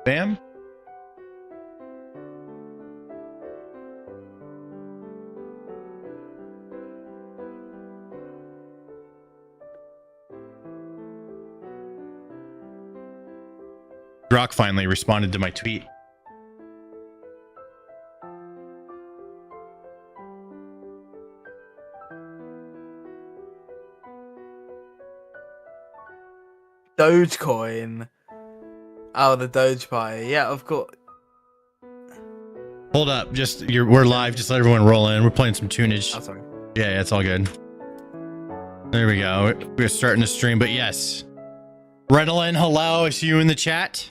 Bam. Brock finally responded to my tweet. Dogecoin. Oh, the Doge Pie. Yeah, of course. Hold up, we're live. Just let everyone roll in. We're playing some tunage. Oh, sorry. Yeah, it's all good. There we go. We're starting to stream, but yes. Redolin, hello. I see you in the chat.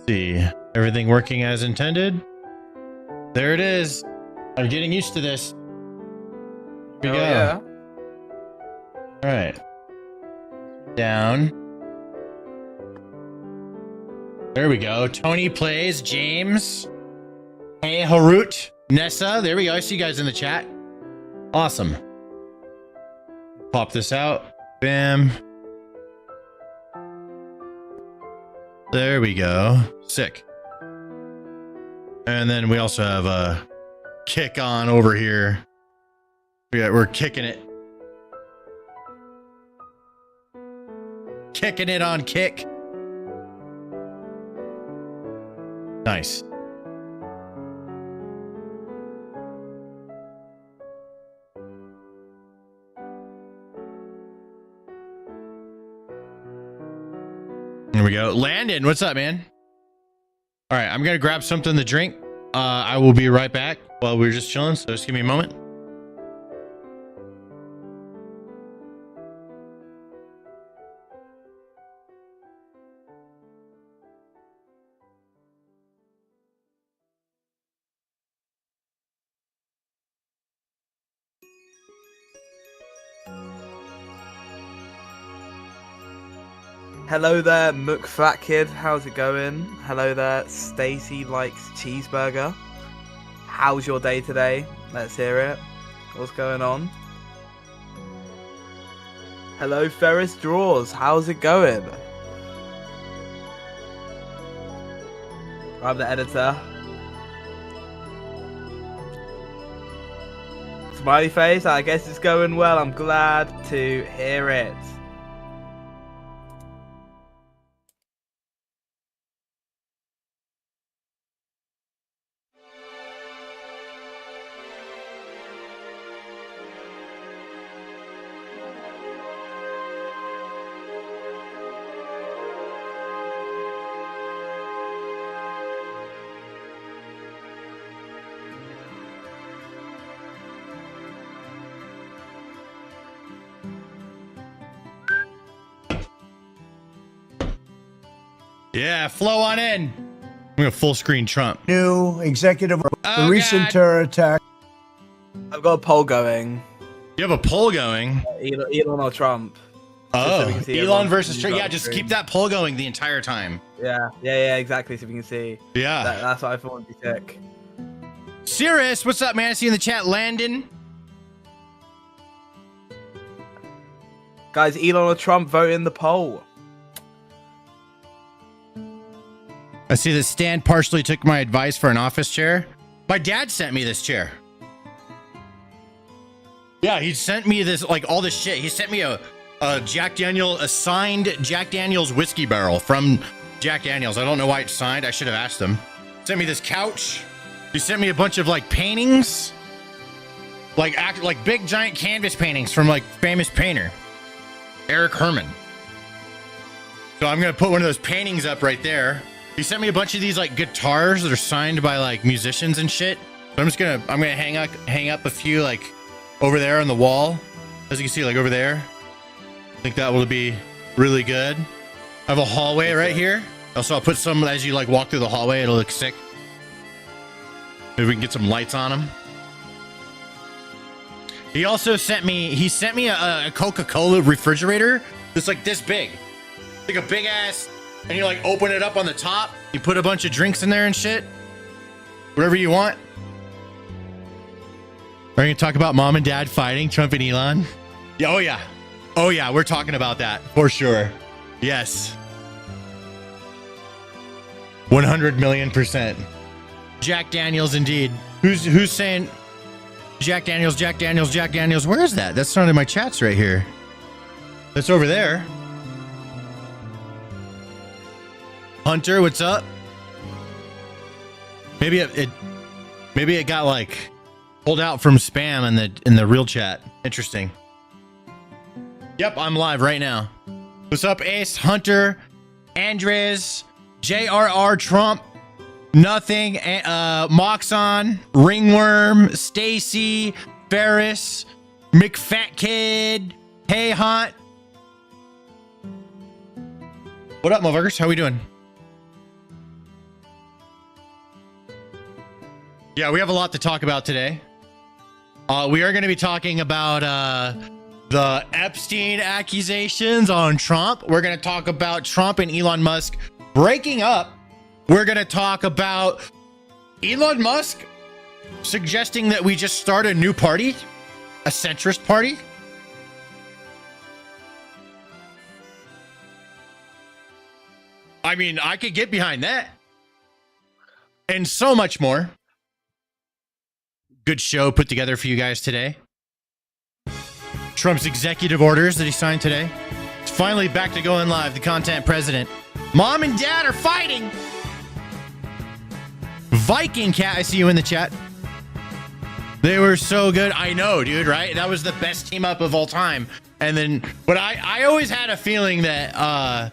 See, everything working as intended. There it is. I'm getting used to this. Here we go. Yeah. All right. Down. There we go. Tony plays. James. Hey, Harut. Nessa. There we go. I see you guys in the chat. Awesome. Pop this out. Bam. There we go. Sick. And then we also have a kick on over here. We're kicking it. Kicking it on kick. Nice. There we go. Landon, what's up, man? All right, I'm gonna grab something to drink. I will be right back while we're just chilling, so just give me a moment. Hello there, Mook Fat Kid. How's it going? Hello there, Stacy likes cheeseburger. How's your day today? Let's hear it. What's going on? Hello, Ferris Draws. How's it going? I'm the editor. Smiley face. I guess it's going well. I'm glad to hear it. Yeah, flow on in. I'm gonna full screen Trump. New executive. Oh, the recent God. terror attack. I've got a poll going. You have a poll going. Elon or Trump. Oh, so we can see Elon everyone versus who's Trump. on Yeah, the just screen. keep that poll going the entire time. Yeah, exactly. So we can see. Yeah. That's what I thought would be sick. Cirrus, what's up, man? I see you in the chat. Landon. Guys, Elon or Trump, vote in the poll. I see that Stan partially took my advice for an office chair. My dad sent me this chair. Yeah, he sent me this, like, all this shit. He sent me a signed Jack Daniels whiskey barrel from Jack Daniels. I don't know why it's signed. I should have asked him. Sent me this couch. He sent me a bunch of, like, paintings. Like big, giant canvas paintings from, like, famous painter. Eric Herman. So I'm going to put one of those paintings up right there. He sent me a bunch of these like guitars that are signed by like musicians and shit. So I'm gonna hang up a few like over there on the wall. As you can see, like over there. I think that will be really good. I have a hallway right here. Also, I'll put some as you like walk through the hallway. It'll look sick. Maybe we can get some lights on them. He also sent me a Coca-Cola refrigerator that's like this big. Like a big ass and you like open it up on the top. You put a bunch of drinks in there and shit. Whatever you want. Are you gonna talk about mom and dad fighting, Trump and Elon? Yeah, oh yeah. Oh yeah, we're talking about that for sure. Yes. 100,000,000%. Jack Daniels indeed. Who's saying Jack Daniels, Jack Daniels, Jack Daniels? Where is that? That's not in my chats right here. That's over there. Hunter, what's up? Maybe it got like pulled out from spam in the real chat. Interesting. Yep, I'm live right now. What's up, Ace, Hunter, Andres, JRR Trump, Nothing, Moxon, Ringworm, Stacy, Ferris, McFatKid, Hey Hunt. What up, motherfuckers? How we doing? Yeah, we have a lot to talk about today. We are going to be talking about the Epstein accusations on Trump. We're going to talk about Trump and Elon Musk breaking up. We're going to talk about Elon Musk suggesting that we just start a new party, a centrist party. I mean, I could get behind that. And so much more. Good show put together for you guys today. Trump's executive orders that he signed today. It's finally back to going live. The content president. Mom and dad are fighting. Viking Cat, I see you in the chat. They were so good. I know, dude, right? That was the best team up of all time. And then, but I always had a feeling that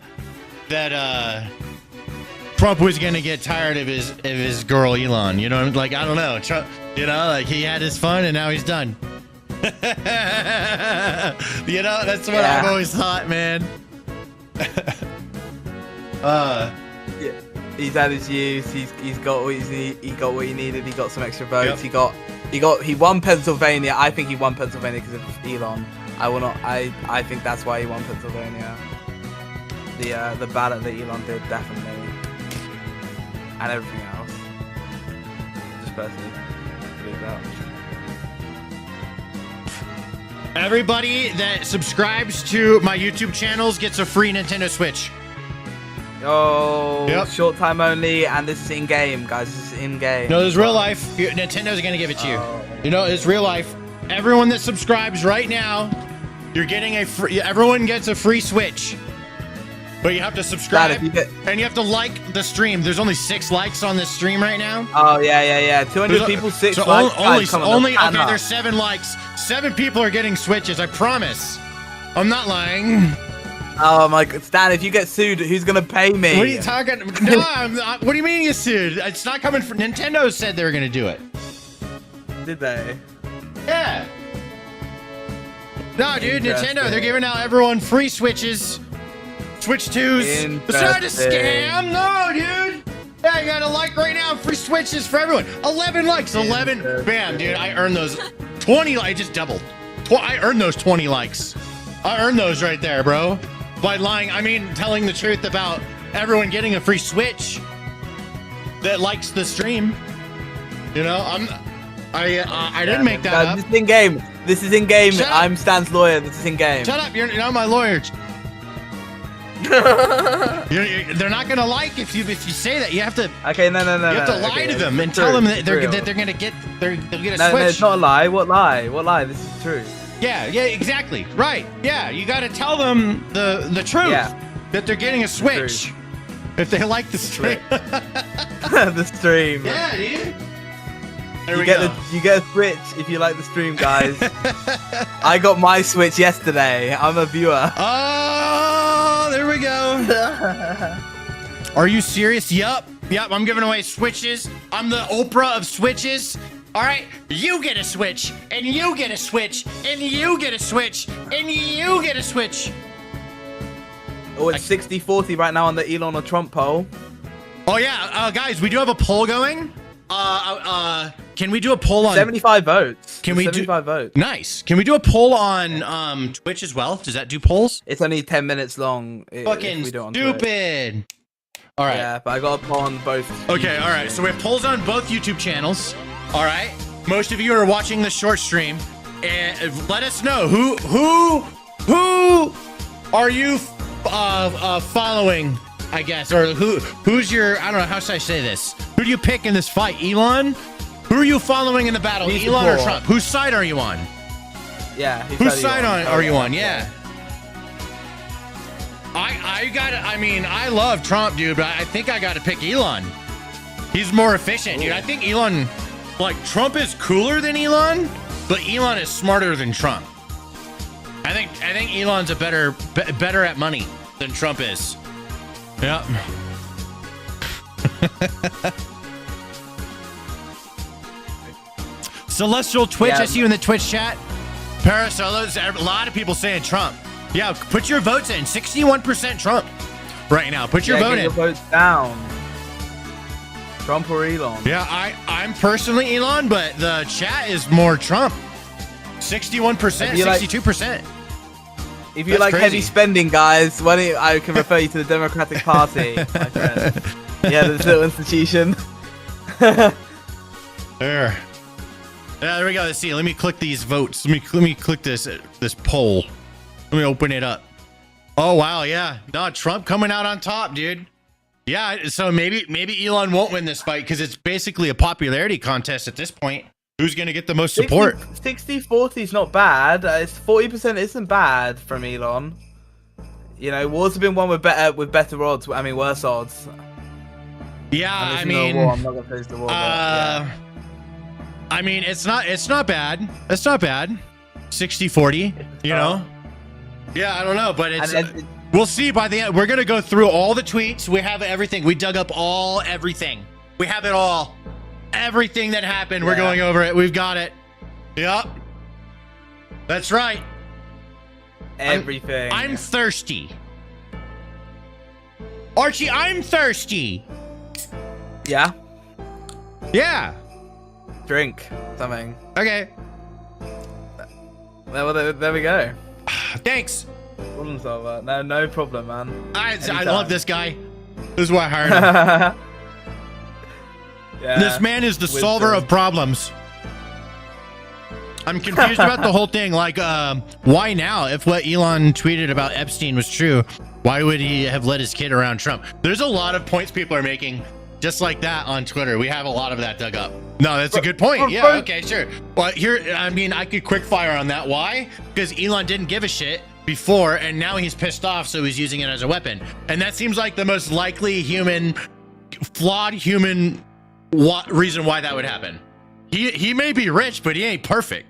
Trump was gonna get tired of his girl Elon. You know, like I don't know. Trump, you know, like he had his fun and now he's done. You know, that's what I've always thought, man. Yeah. He's had his use. He's got what he got what he needed. He got some extra votes. Yep. He won Pennsylvania. I think he won Pennsylvania because of Elon. I think that's why he won Pennsylvania. The ballot that Elon did, definitely, and everything else. Just personally believe that. Everybody that subscribes to my YouTube channels gets a free Nintendo Switch. Oh, yep. Short time only, and this is in game, guys. This is in game. No, this is real life. Nintendo's gonna give it to you. You know, it's real life. Everyone that subscribes right now, you're getting a free. Everyone gets a free Switch. But you have to subscribe, and you have to like the stream. There's only 6 likes on this stream right now. Oh yeah. 200 people, 6 likes. Only okay. There's 7 likes. 7 people are getting Switches. I promise. I'm not lying. Oh my God, Stan! If you get sued, who's gonna pay me? What are you talking? No, I'm not, what do you mean you sued? It's not coming from Nintendo. Said they were gonna do it. Did they? Yeah. No, dude, Nintendo. They're giving out everyone free Switches. Switch 2s. It's not a scam. No, dude. Yeah, you got a like right now. Free Switches for everyone. 11 likes. 11. Bam, dude. I earned those 20. I just doubled. I earned those 20 likes. I earned those right there, bro. By lying, I mean telling the truth about everyone getting a free Switch that likes the stream. You know, I didn't make that up. This is in game. This is in game. I'm Stan's lawyer. This is in game. Shut up. You're not my lawyer. They're not gonna like if you say that. You have to. Okay, no. You have to lie to them and tell them that they'll get a Switch. No, it's not a lie. What lie? This is true. Yeah, exactly. Right. Yeah, you got to tell them the truth that they're getting a Switch if they like the stream. The stream. Yeah, dude. You get a Switch if you like the stream, guys. I got my Switch yesterday. I'm a viewer. Oh, there we go. Are you serious? Yup. I'm giving away Switches. I'm the Oprah of Switches. All right, you get a Switch, and you get a Switch, and you get a Switch, and you get a Switch. Oh, it's 60-40 right now on the Elon or Trump poll. Oh yeah, guys, we do have a poll going. Can we do a poll on 75 votes? Can we 75 votes? Nice. Can we do a poll on Twitch as well? Does that do polls? It's only 10 minutes long. Fucking stupid. All right. Yeah, but I got a poll on both. Okay, all right. So we have polls on both YouTube channels. All right. Most of you are watching the short stream, and let us know who are you following, I guess, or who's your, I don't know, how should I say this? Who do you pick in this fight? Elon? Who are you following in the battle? Elon or Trump? Whose side are you on? Yeah. Whose side are you on? Yeah. I love Trump, dude, but I think I got to pick Elon. He's more efficient, dude. I think Elon, like, Trump is cooler than Elon, but Elon is smarter than Trump. I think Elon's a better at money than Trump is. Yep. Celestial Twitch, I see you in the Twitch chat. Parasolos, a lot of people saying Trump. Yeah, put your votes in. 61% Trump right now. Put your vote in. Your votes down. Trump or Elon? Yeah, I'm personally Elon, but the chat is more Trump. 61%, 62%. If you like crazy. Heavy spending, guys, why don't I can refer you to the Democratic Party, my friend. Yeah, this little institution. There. Yeah, there we go. Let's see. Let me click these votes. Let me click this poll. Let me open it up. Oh wow, yeah. No, Trump coming out on top, dude. Yeah, so maybe Elon won't win this fight because it's basically a popularity contest at this point. Who's gonna get the most support? 60-40 is not bad. It's 40% isn't bad from Elon. You know, wars have been won with better odds. I mean, worse odds. Yeah, I mean, I'm not gonna face the war. I mean, it's not bad. It's not bad. 60-40, you know? Yeah, I don't know, but we'll see by the end. We're going to go through all the tweets. We have everything. We dug up everything. We have it all. Everything that happened. Yeah. We're going over it. We've got it. Yep. That's right. Everything. I'm thirsty. Archie, I'm thirsty. Yeah? Yeah. Drink something. Okay. There we go. Thanks. Problem solver. No problem, man. I love this guy. This is why I hired him. Yeah. This man is the solver of problems. I'm confused about the whole thing. Like, why now? If what Elon tweeted about Epstein was true, why would he have let his kid around Trump? There's a lot of points people are making just like that on Twitter. We have a lot of that dug up. No, that's a good point. Yeah, okay, sure. Well, here, I mean, I could quick fire on that. Why? Because Elon didn't give a shit before, and now he's pissed off, so he's using it as a weapon. And that seems like the most likely flawed human reason why that would happen. He may be rich, but he ain't perfect.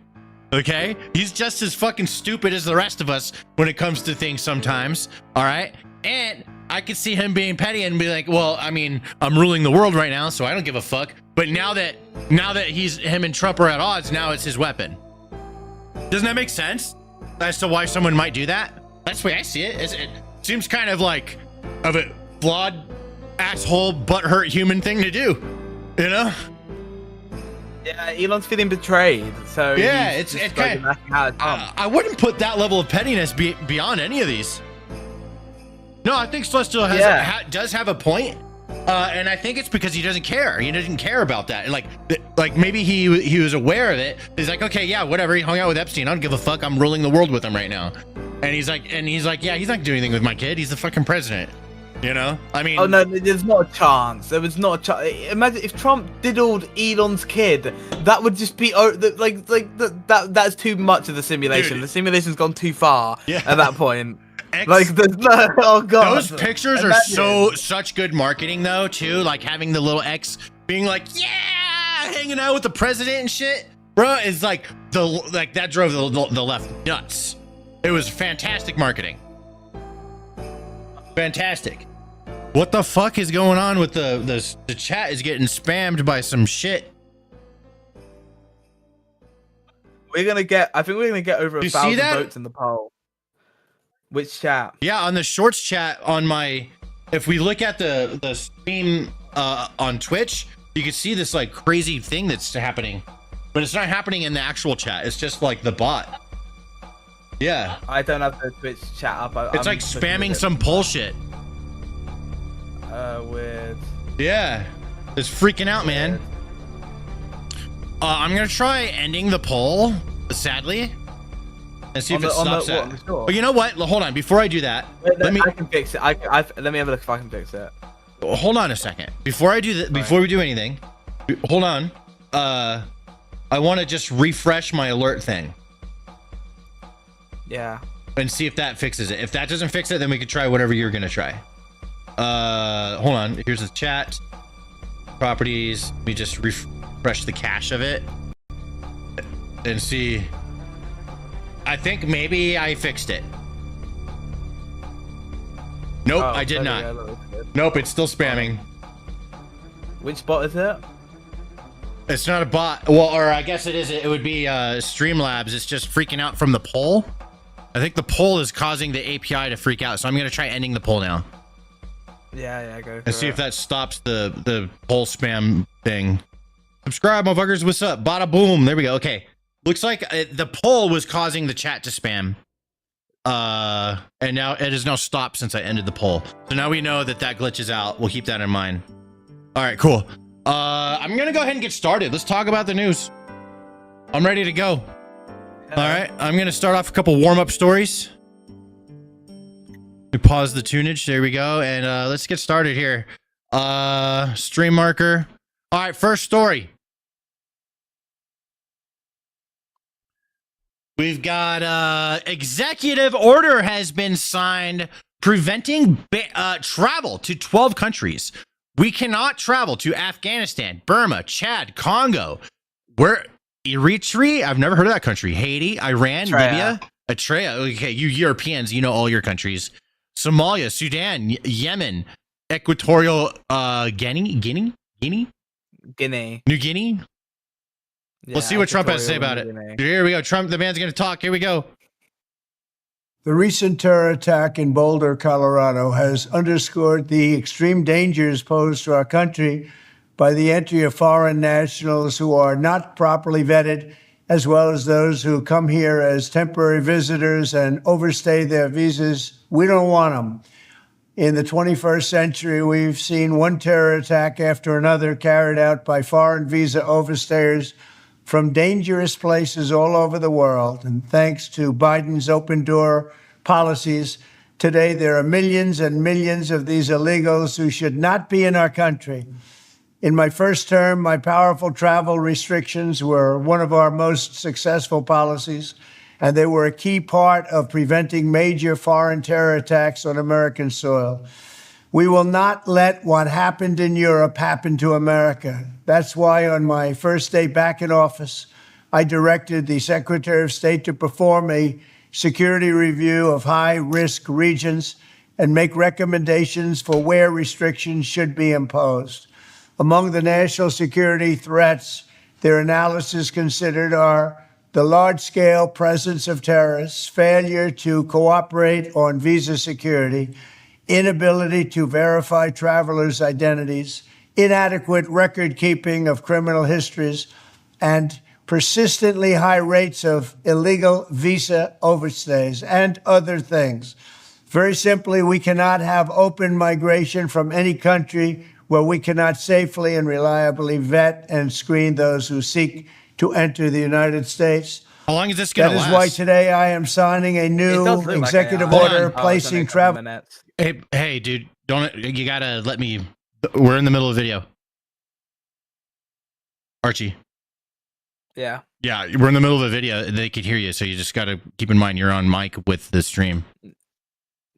Okay? He's just as fucking stupid as the rest of us when it comes to things sometimes. All right? And I could see him being petty and be like, well, I mean, I'm ruling the world right now, so I don't give a fuck. But now that him and Trump are at odds, now it's his weapon. Doesn't that make sense as to why someone might do that? That's the way I see it. It seems kind of like a flawed, asshole, butthurt human thing to do. You know? Yeah, Elon's feeling betrayed. So yeah, it's kind of. I wouldn't put that level of pettiness beyond any of these. No, I think Celestial does have a point, and I think it's because he doesn't care. He doesn't care about that. Like maybe he was aware of it. He's like, okay, yeah, whatever. He hung out with Epstein. I don't give a fuck. I'm ruling the world with him right now. And he's like, yeah, he's not doing anything with my kid. He's the fucking president. You know? I mean, oh no, there's not a chance. There was not a chance. Imagine if Trump diddled Elon's kid. That would just be that's too much of the simulation. Dude, the simulation's gone too far at that point. Oh god, those pictures are such good marketing though too. Like having the little X being like, yeah, hanging out with the president and shit, bro. Is like that drove the left nuts. It was fantastic marketing. Fantastic. What the fuck is going on with the chat is getting spammed by some shit. I think we're gonna get over 1,000 votes in the poll. Which chat? Yeah, on the shorts chat on my, if we look at the stream on Twitch, you can see this like crazy thing that's happening, but it's not happening in the actual chat. It's just like the bot. Yeah. I don't have the Twitch chat up. It's like spamming some bullshit. Weird. Yeah. It's freaking out, man. I'm going to try ending the poll, sadly, and see if it stops that. But you know what? Hold on. Before I do that, I can fix it. Let me have a look if I can fix it. Hold on a second. Before I do that, before we do anything, hold on. I want to just refresh my alert thing. Yeah. And see if that fixes it. If that doesn't fix it, then we could try whatever you're gonna try. Hold on. Here's the chat. Properties. Let me just refresh the cache of it and see. I think maybe I fixed it. Nope, I did not. Nope, it's still spamming. Which bot is it? It's not a bot. Well, or I guess it is. It would be Streamlabs. It's just freaking out from the poll. I think the poll is causing the API to freak out. So I'm going to try ending the poll now. Yeah, go. And see if that stops the poll spam thing. Subscribe, motherfuckers. What's up? Bada boom. There we go. Okay. Looks like the poll was causing the chat to spam. And now it has now stopped since I ended the poll. So now we know that glitches out. We'll keep that in mind. All right, cool. I'm gonna go ahead and get started. Let's talk about the news. I'm ready to go. All right, I'm gonna start off a couple warm-up stories. We pause the tunage. There we go. And let's get started here. Stream marker. All right, first story. We've got executive order has been signed preventing travel to 12 countries. We cannot travel to Afghanistan, Burma, Chad, Congo, Eritrea. I've never heard of that country. Haiti, Iran, Libya, Eritrea. Okay, you Europeans, you know all your countries. Somalia, Sudan, Yemen, Equatorial Guinea, New Guinea. Yeah, let's see what Trump has to say about it. Here we go. Trump, the man's going to talk. Here we go. The recent terror attack in Boulder, Colorado, has underscored the extreme dangers posed to our country by the entry of foreign nationals who are not properly vetted, as well as those who come here as temporary visitors and overstay their visas. We don't want them. In the 21st century, we've seen one terror attack after another carried out by foreign visa overstayers from dangerous places all over the world. And thanks to Biden's open door policies, today there are millions and millions of these illegals who should not be in our country. In my first term, my powerful travel restrictions were one of our most successful policies, and they were a key part of preventing major foreign terror attacks on American soil. We will not let what happened in Europe happen to America. That's why on my first day back in office, I directed the Secretary of State to perform a security review of high-risk regions and make recommendations for where restrictions should be imposed. Among the national security threats their analysis considered are the large-scale presence of terrorists, failure to cooperate on visa security, inability to verify travelers' identities, inadequate record-keeping of criminal histories, and persistently high rates of illegal visa overstays, and other things. Very simply, we cannot have open migration from any country where we cannot safely and reliably vet and screen those who seek to enter the United States. How long is this going to last? That is why today I am signing a new executive order placing travel. Hey, dude, you gotta let me. We're in the middle of the video. Archie. Yeah. Yeah, we're in the middle of a video. They could hear you, so you just gotta keep in mind you're on mic with the stream.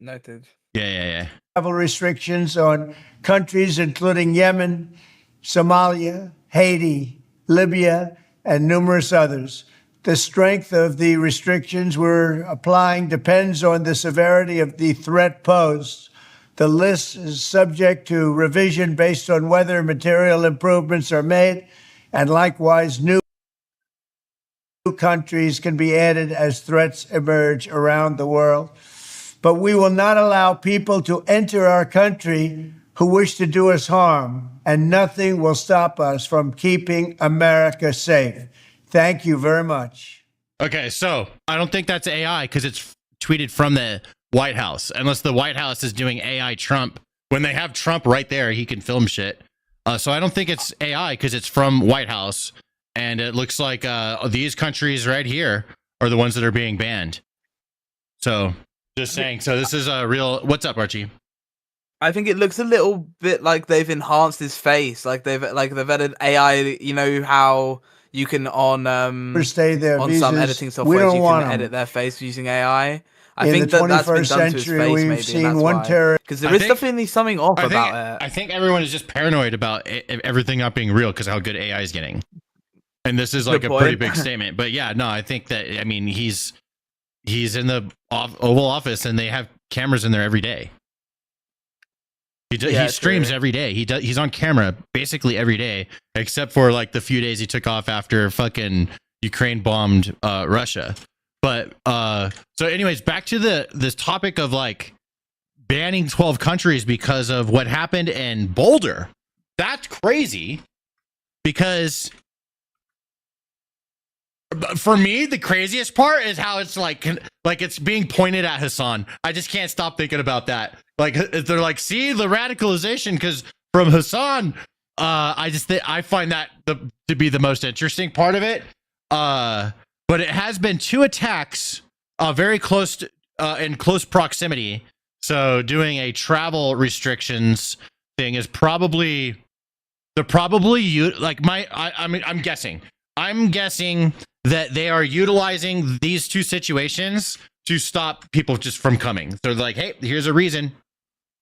Noted. Yeah. Travel restrictions on countries including Yemen, Somalia, Haiti, Libya, and numerous others. The strength of the restrictions we're applying depends on the severity of the threat posed. The list is subject to revision based on whether material improvements are made, and likewise new countries can be added as threats emerge around the world. But we will not allow people to enter our country who wish to do us harm, and nothing will stop us from keeping America safe. Thank you very much. Okay, so I don't think that's AI because it's tweeted from the White House, unless the White House is doing AI Trump When they have Trump right there, he can film shit. So I don't think it's AI because it's from White House, and it looks like these countries right here are the ones that are being banned. So just saying. So this is a real. What's up, Archie? I think it looks a little bit like they've enhanced his face, like they've added AI. You know how you can stay there on visas, some editing we software don't you want can 'em. edit their face using AI. I In think the that's been 21st done to his century, face, we've maybe, seen one terrorist. because there is definitely something off about it. I think everyone is just paranoid about everything not being real because how good AI is getting. And this is like Good a pretty point. big statement. But yeah, no, I think that, I mean, he's in the Oval Office and they have cameras in there every day. He streams every day. He's on camera basically every day, except for like the few days he took off after fucking Ukraine bombed Russia. But so anyways, back to this topic of like banning 12 countries because of what happened in Boulder. That's crazy because for me, the craziest part is how it's like it's being pointed at Hassan. I just can't stop thinking about that. Like they're like, see the radicalization because from Hassan. I find that to be the most interesting part of it. But it has been 2 attacks, very close to, in close proximity. So doing a travel restrictions thing is probably I'm guessing that they are utilizing these 2 situations to stop people just from coming. So they're like, hey, here's a reason.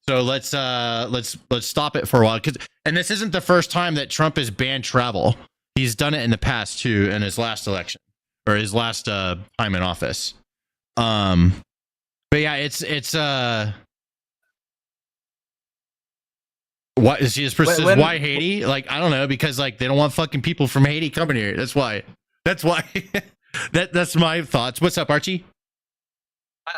So let's stop it for a while. And this isn't the first time that Trump has banned travel. He's done it in the past too, in his last election or his last time in office. But yeah, it's what is he says why Haiti? Like, I don't know, because like they don't want fucking people from Haiti coming here. That's why. That's my thoughts. What's up, Archie?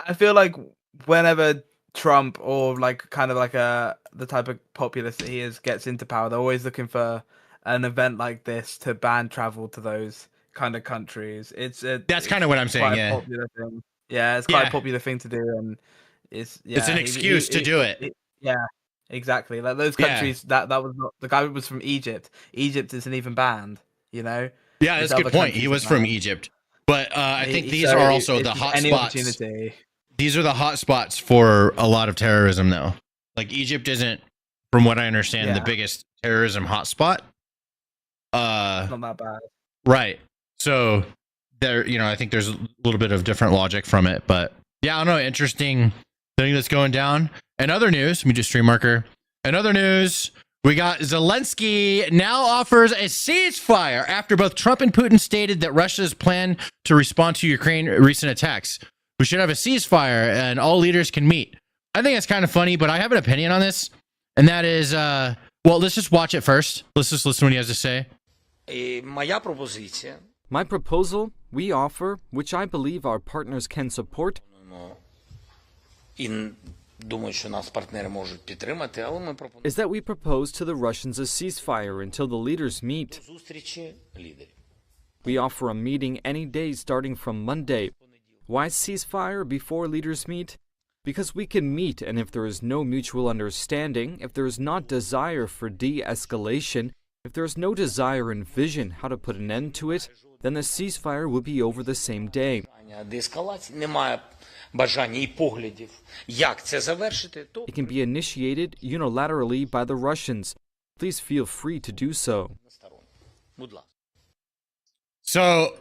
I feel like whenever Trump or like kind of like the type of populist that he is gets into power, they're always looking for an event like this to ban travel to those kind of countries. That's kind of what I'm saying. Yeah, thing. Yeah, it's quite a popular thing to do, and it's an excuse to do it. Yeah, exactly. Like those countries that was not the guy was from Egypt. Egypt isn't even banned. You know. Yeah, that's a good point. He was from Egypt, but I think these are also the hot spots. These are the hot spots for a lot of terrorism, though. Like Egypt isn't, from what I understand, the biggest terrorism hotspot. Not that bad, right? So there, I think there's a little bit of different logic from it, but yeah, I don't know. Interesting thing that's going down. And other news, let me just stream marker. And other news, we got Zelensky now offers a ceasefire after both Trump and Putin stated that Russia's plan to respond to Ukraine recent attacks. We should have a ceasefire and all leaders can meet. I think it's kind of funny, but I have an opinion on this. And that is, well, let's just watch it first. Let's just listen to what he has to say. My proposal, we offer, which I believe our partners can support, is that we propose to the Russians a ceasefire until the leaders meet. We offer a meeting any day starting from Monday. Why ceasefire before leaders meet? Because we can meet, and if there is no mutual understanding, if there is not desire for de-escalation, if there is no desire and vision how to put an end to it, then the ceasefire will be over the same day. It can be initiated unilaterally by the Russians. Please feel free to do so. So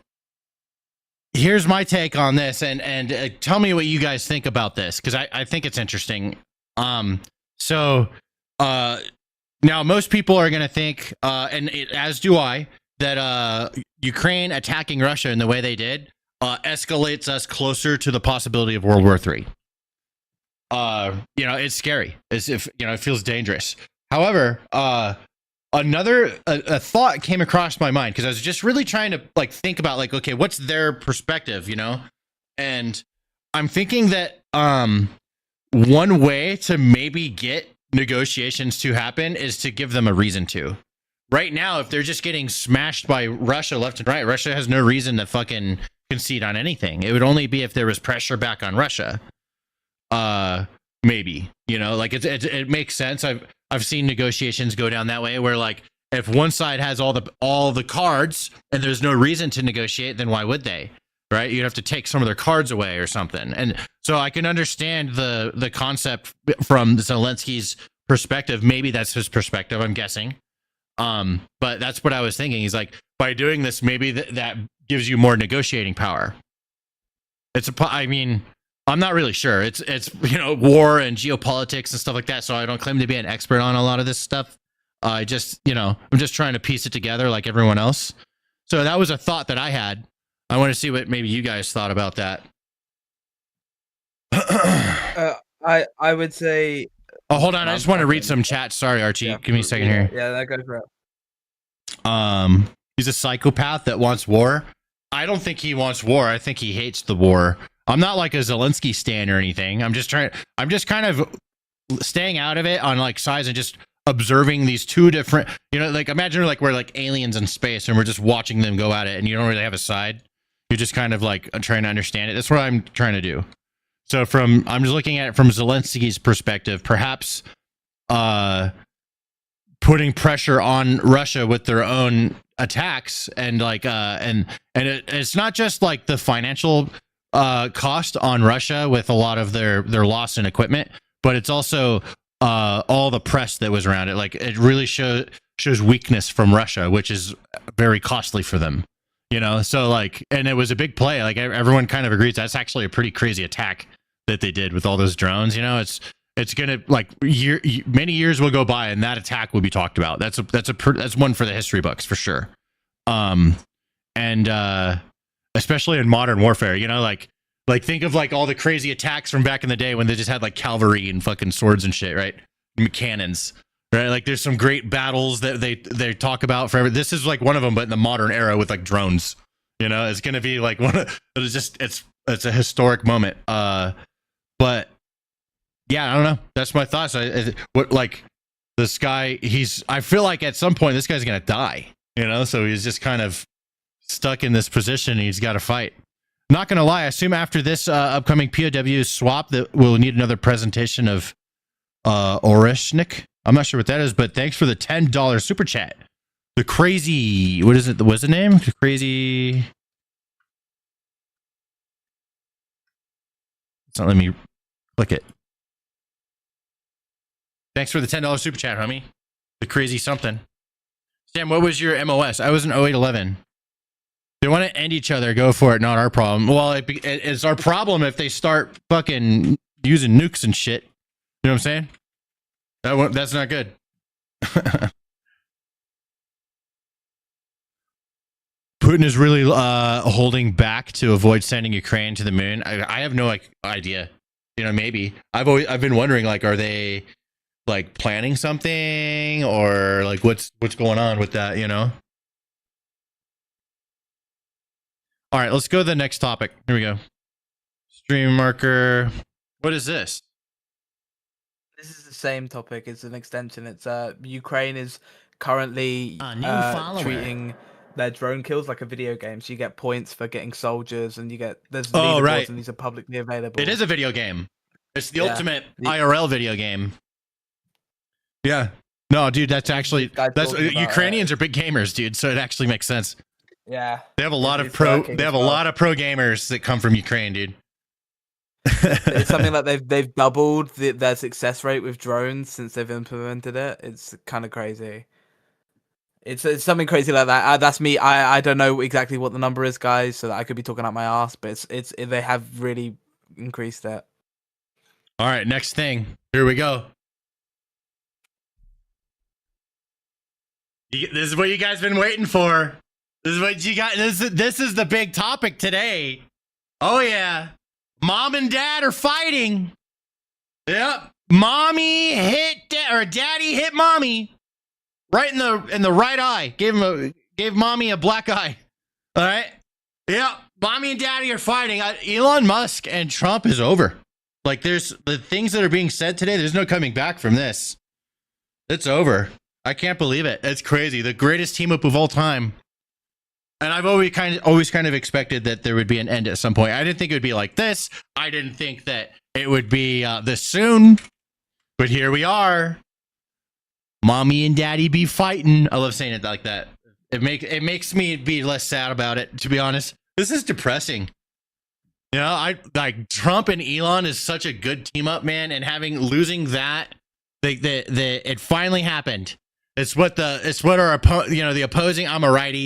here's my take on this, and tell me what you guys think about this, because I think it's interesting. Now most people are going to think, as do I, that Ukraine attacking Russia in the way they did escalates us closer to the possibility of World War III. It's scary. It feels dangerous. However, another thought came across my mind because I was just really trying to think about okay, what's their perspective, and I'm thinking that one way to maybe get negotiations to happen is to give them a reason to. Right now, if they're just getting smashed by Russia left and right, Russia has no reason to fucking concede on anything. It would only be if there was pressure back on Russia. Maybe. You know, like it makes sense. I've seen negotiations go down that way where like if one side has all the cards and there's no reason to negotiate, then why would they? Right? You'd have to take some of their cards away or something. And so I can understand the concept from Zelensky's perspective. Maybe that's his perspective, I'm guessing. But that's what I was thinking. He's like, by doing this, maybe that gives you more negotiating power. I mean, I'm not really sure. It's war and geopolitics and stuff like that. So I don't claim to be an expert on a lot of this stuff. I'm just trying to piece it together like everyone else. So that was a thought that I had. I want to see what maybe you guys thought about that. I would say. Oh, hold on. I just want to read some chat. Sorry, Archie. Yeah, give me a second here. Yeah, that goes for it. He's a psychopath that wants war. I don't think he wants war. I think he hates the war. I'm not like a Zelensky stan or anything. I'm just kind of staying out of it on like sides and just observing these two different, like imagine like we're like aliens in space and we're just watching them go at it and you don't really have a side. You're just kind of like trying to understand it. That's what I'm trying to do. So I'm just looking at it from Zelensky's perspective, perhaps putting pressure on Russia with their own attacks and like it's not just like the financial cost on Russia with a lot of their loss in equipment, but it's also all the press that was around it. Like it really shows weakness from Russia, which is very costly for them. So like, and it was a big play. Like everyone kind of agrees that's actually a pretty crazy attack that they did with all those drones. It's gonna like many years will go by and that attack will be talked about. That's one for the history books for sure. And especially in modern warfare, like think of like all the crazy attacks from back in the day when they just had like cavalry and fucking swords and shit, right? Cannons, right? Like there's some great battles that they talk about forever. This is like one of them, but in the modern era with like drones. It's gonna be like it's a historic moment. But yeah, I don't know. That's my thoughts. Like this guy, I feel like at some point this guy's gonna die. So he's just kind of stuck in this position. And he's got to fight. Not gonna lie, I assume after this upcoming POW swap that we'll need another presentation of Oreshnik. I'm not sure what that is, but thanks for the $10 super chat. The crazy, what is it? What's the name? The crazy. It's not letting me click it. Thanks for the $10 super chat, homie. The crazy something. Sam, what was your MOS? I was in 0811. They want to end each other. Go for it. Not our problem. Well, it's our problem if they start fucking using nukes and shit. You know what I'm saying? That's not good. Putin is really holding back to avoid sending Ukraine to the moon. I have no idea. Maybe I've been wondering, like, are they like planning something or like what's going on with that? All right, let's go to the next topic. Here we go. Stream marker. What is this? This is the same topic. It's an extension. It's Ukraine is currently treating their drone kills like a video game. So you get points for getting soldiers, and there's leaderboards, right. And these are publicly available. It is a video game. It's the ultimate IRL video game. Yeah. No, dude, that's Ukrainians are big gamers, dude. So it actually makes sense. Yeah. They have a lot of pro gamers that come from Ukraine, dude. It's something like they've doubled their success rate with drones since they've implemented it. It's kind of crazy. It's something crazy like that. That's me. I don't know exactly what the number is, guys, so that I could be talking out my ass, but they have really increased it. All right, next thing. Here we go. This is what you guys been waiting for. This is what you got. This is the big topic today. Oh yeah, mom and dad are fighting. Yep, mommy hit daddy hit mommy right in the right eye. Gave mommy a black eye. All right. Yep, mommy and daddy are fighting. Elon Musk and Trump is over. Like there's the things that are being said today. There's no coming back from this. It's over. I can't believe it. It's crazy. The greatest team up of all time. And I've always kind of expected that there would be an end at some point. I didn't think it would be like this. I didn't think that it would be this soon. But here we are. Mommy and daddy be fighting. I love saying it like that. It makes me be less sad about it, to be honest. This is depressing. You know, I like Trump and Elon is such a good team up, man, and losing that, it finally happened. It's what our the opposing. I'm a righty,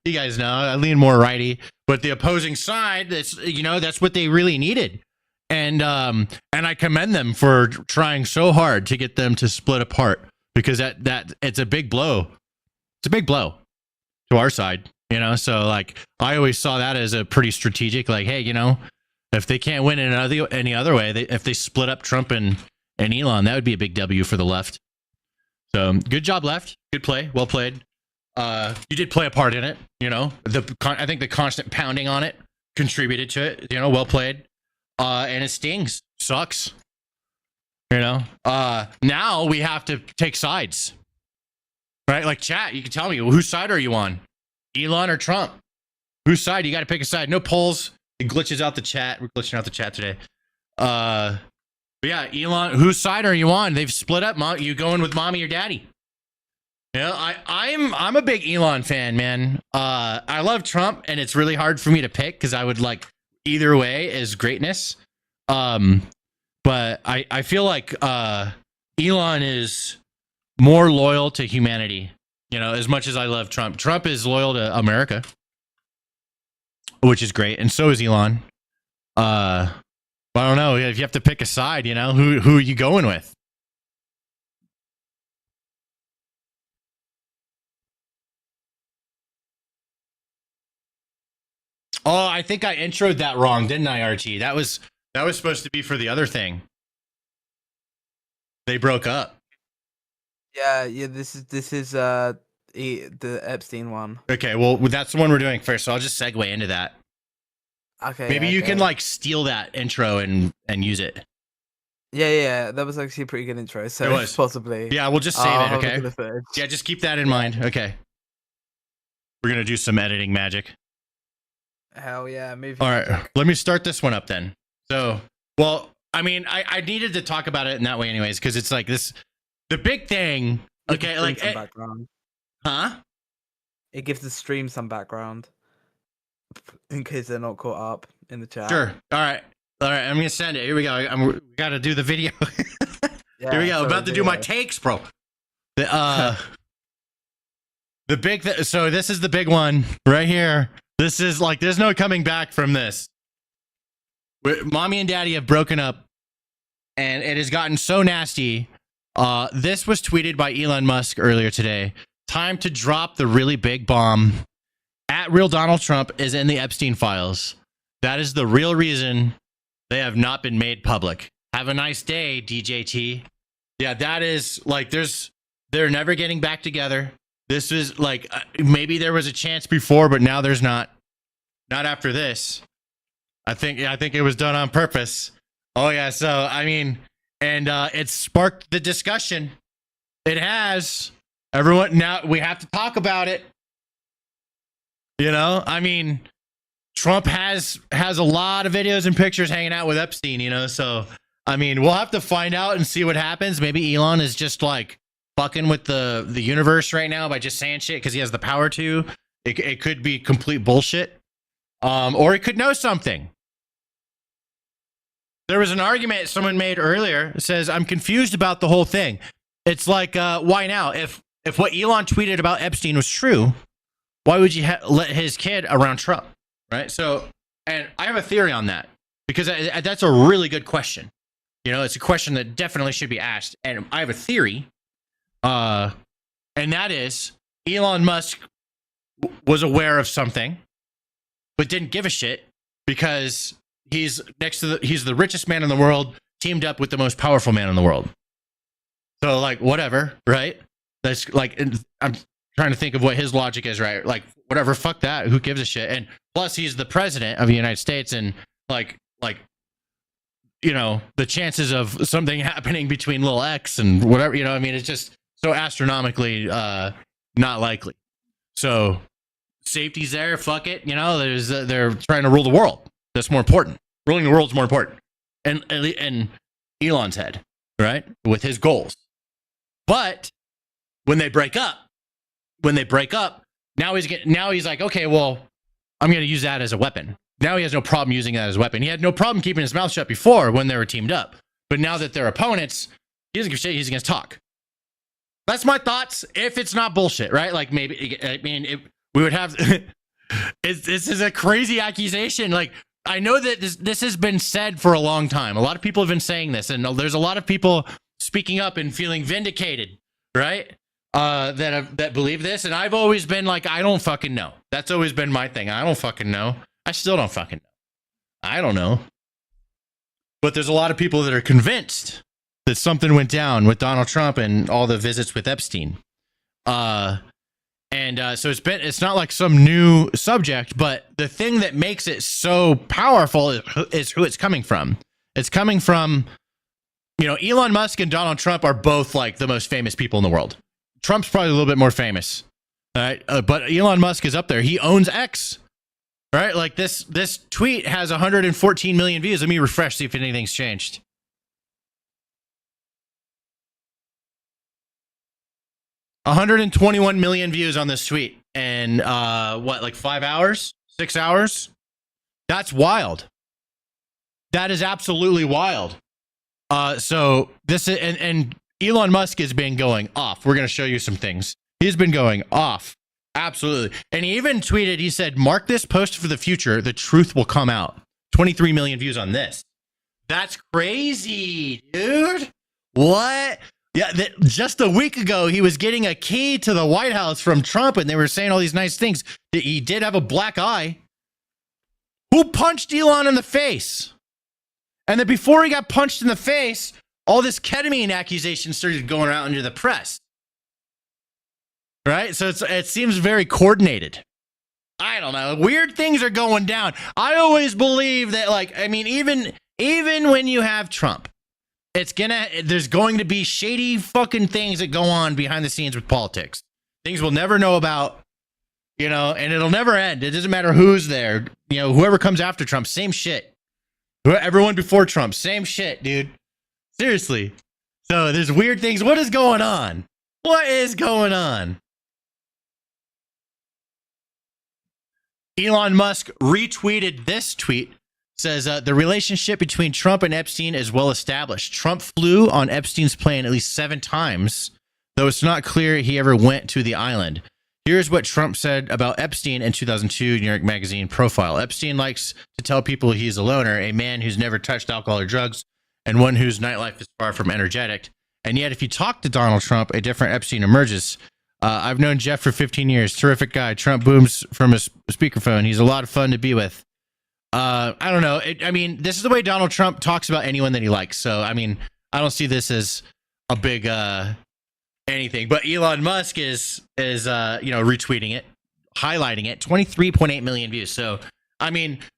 you guys know I lean more righty, but the opposing side, that's what they really needed, and I commend them for trying so hard to get them to split apart, because that it's a big blow. It's a big blow to our side. So like I always saw that as a pretty strategic, like, hey, if they can't win in any other way, if they split up Trump and Elon, that would be a big W for the left. So good job, left. Good play. Well played. You did play a part in it. I think the constant pounding on it contributed to it. Well played. And it stings. Sucks. Now we have to take sides. Right? Like chat, you can tell me, whose side are you on? Elon or Trump? Whose side? You got to pick a side. No polls. It glitches out the chat. We're glitching out the chat today. But yeah, Elon, whose side are you on? They've split up. You going with mommy or daddy? I'm a big Elon fan, man. I love Trump, and it's really hard for me to pick because I would like either way is greatness. But I feel like Elon is more loyal to humanity. As much as I love Trump, Trump is loyal to America, which is great, and so is Elon. I don't know if you have to pick a side. Who are you going with? Oh, I think I introed that wrong, didn't I, RT? That was supposed to be for the other thing. They broke up. Yeah. This is the Epstein one. Okay, well that's the one we're doing first, so I'll just segue into that. Okay. Maybe you can like steal that intro and use it. Yeah. That was actually a pretty good intro. So it was. Possibly. Yeah, we'll just save it. Okay. Yeah, just keep that in mind. Okay. We're gonna do some editing magic. Hell yeah! Movie. All right, let me start this one up then. So, well, I mean, I needed to talk about it in that way, anyways, because it's like this, the big thing. Okay, like some background. Huh? It gives the stream some background in case they're not caught up in the chat. Sure. All right. I'm gonna send it. Here we go. We gotta do the video. Here we go. About to do my takes, bro. The big. So this is the big one right here. This is like, there's no coming back from this. Mommy and daddy have broken up, and it has gotten so nasty. This was tweeted by Elon Musk earlier today. Time to drop the really big bomb. At real Donald Trump is in the Epstein files. That is the real reason they have not been made public. Have a nice day, DJT. Yeah, that is like, they're never getting back together. This is like, maybe there was a chance before, but now there's not. Not after this. I think it was done on purpose. Oh yeah, so I mean, and it sparked the discussion. It has. Everyone, now we have to talk about it. I mean, Trump has a lot of videos and pictures hanging out with Epstein, so I mean, we'll have to find out and see what happens. Maybe Elon is just like fucking with the universe right now by just saying shit because he has the power to. It could be complete bullshit. Or he could know something. There was an argument someone made earlier. It says, I'm confused about the whole thing. It's like, why now? If what Elon tweeted about Epstein was true, why would you let his kid around Trump? Right? So, and I have a theory on that because that's a really good question. It's a question that definitely should be asked. And I have a theory. And that is Elon Musk was aware of something, but didn't give a shit because he's the richest man in the world, teamed up with the most powerful man in the world. So like, whatever, right? That's like, I'm trying to think of what his logic is, right? Like, whatever, fuck that. Who gives a shit? And plus he's the president of the United States, and like, the chances of something happening between Lil X and whatever, I mean, it's just so astronomically, not likely. So safety's there. Fuck it. They're trying to rule the world. That's more important. Ruling the world's more important. And Elon's head. right? With his goals. But when they break up, now he's like, okay, well, I'm going to use that as a weapon. Now he has no problem using that as a weapon. He had no problem keeping his mouth shut before when they were teamed up. But now that they're opponents, he doesn't give a shit. He's going to talk. That's my thoughts. If it's not bullshit, right? Like maybe, I mean, we would have, this is a crazy accusation. Like, I know that this has been said for a long time. A lot of people have been saying this, and there's a lot of people speaking up and feeling vindicated, right? That believe this. And I've always been like, I don't fucking know. That's always been my thing. I don't fucking know. I still don't fucking know. I don't know. But there's a lot of people that are convinced that something went down with Donald Trump and all the visits with Epstein. So it's not like some new subject, but the thing that makes it so powerful is who it's coming from. It's coming from, Elon Musk and Donald Trump are both like the most famous people in the world. Trump's probably a little bit more famous, right? But Elon Musk is up there. He owns X, right? Like this tweet has 114 million views. Let me refresh, see if anything's changed. 121 million views on this tweet, and like 5 hours, 6 hours? That's wild. That is absolutely wild. So this is, and Elon Musk has been going off. We're going to show you some things. He's been going off. Absolutely. And he even tweeted, he said, mark this post for the future. The truth will come out. 23 million views on this. That's crazy, dude. What? Yeah, just a week ago, he was getting a key to the White House from Trump, and they were saying all these nice things. He did have a black eye. Who punched Elon in the face? And then before he got punched in the face, all this ketamine accusation started going around into the press. Right? So it seems very coordinated. I don't know. Weird things are going down. I always believe that, even when you have Trump, there's going to be shady fucking things that go on behind the scenes with politics. Things we'll never know about, and it'll never end. It doesn't matter who's there. Whoever comes after Trump, same shit. Everyone before Trump, same shit, dude. Seriously. So there's weird things. What is going on? What is going on? Elon Musk retweeted this tweet. Says the relationship between Trump and Epstein is well established. Trump flew on Epstein's plane at least 7 times, though it's not clear he ever went to the island. Here's what Trump said about Epstein in 2002 New York Magazine profile. Epstein likes to tell people he's a loner, a man who's never touched alcohol or drugs, and one whose nightlife is far from energetic. And yet, if you talk to Donald Trump, a different Epstein emerges. I've known Jeff for 15 years. Terrific guy. Trump booms from his speakerphone. He's a lot of fun to be with. I don't know. This is the way Donald Trump talks about anyone that he likes. So, I don't see this as a big anything. But Elon Musk is retweeting it, highlighting it. 23.8 million views. So,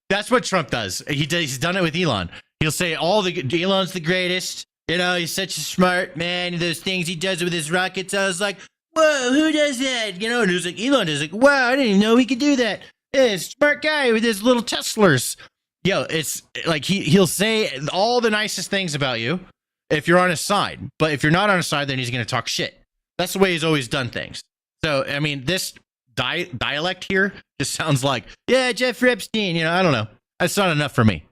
that's what Trump does. He's done it with Elon. He'll say Elon's the greatest. He's such a smart man. Those things he does with his rockets. I was like, whoa, who does that? And it was like Elon is like, wow, I didn't even know he could do that. Yeah, smart guy with his little Teslers. It's like he'll say all the nicest things about you if you're on his side. But if you're not on his side, then he's going to talk shit. That's the way he's always done things. So, this dialect here just sounds like, yeah, Jeffrey Epstein. I don't know. That's not enough for me.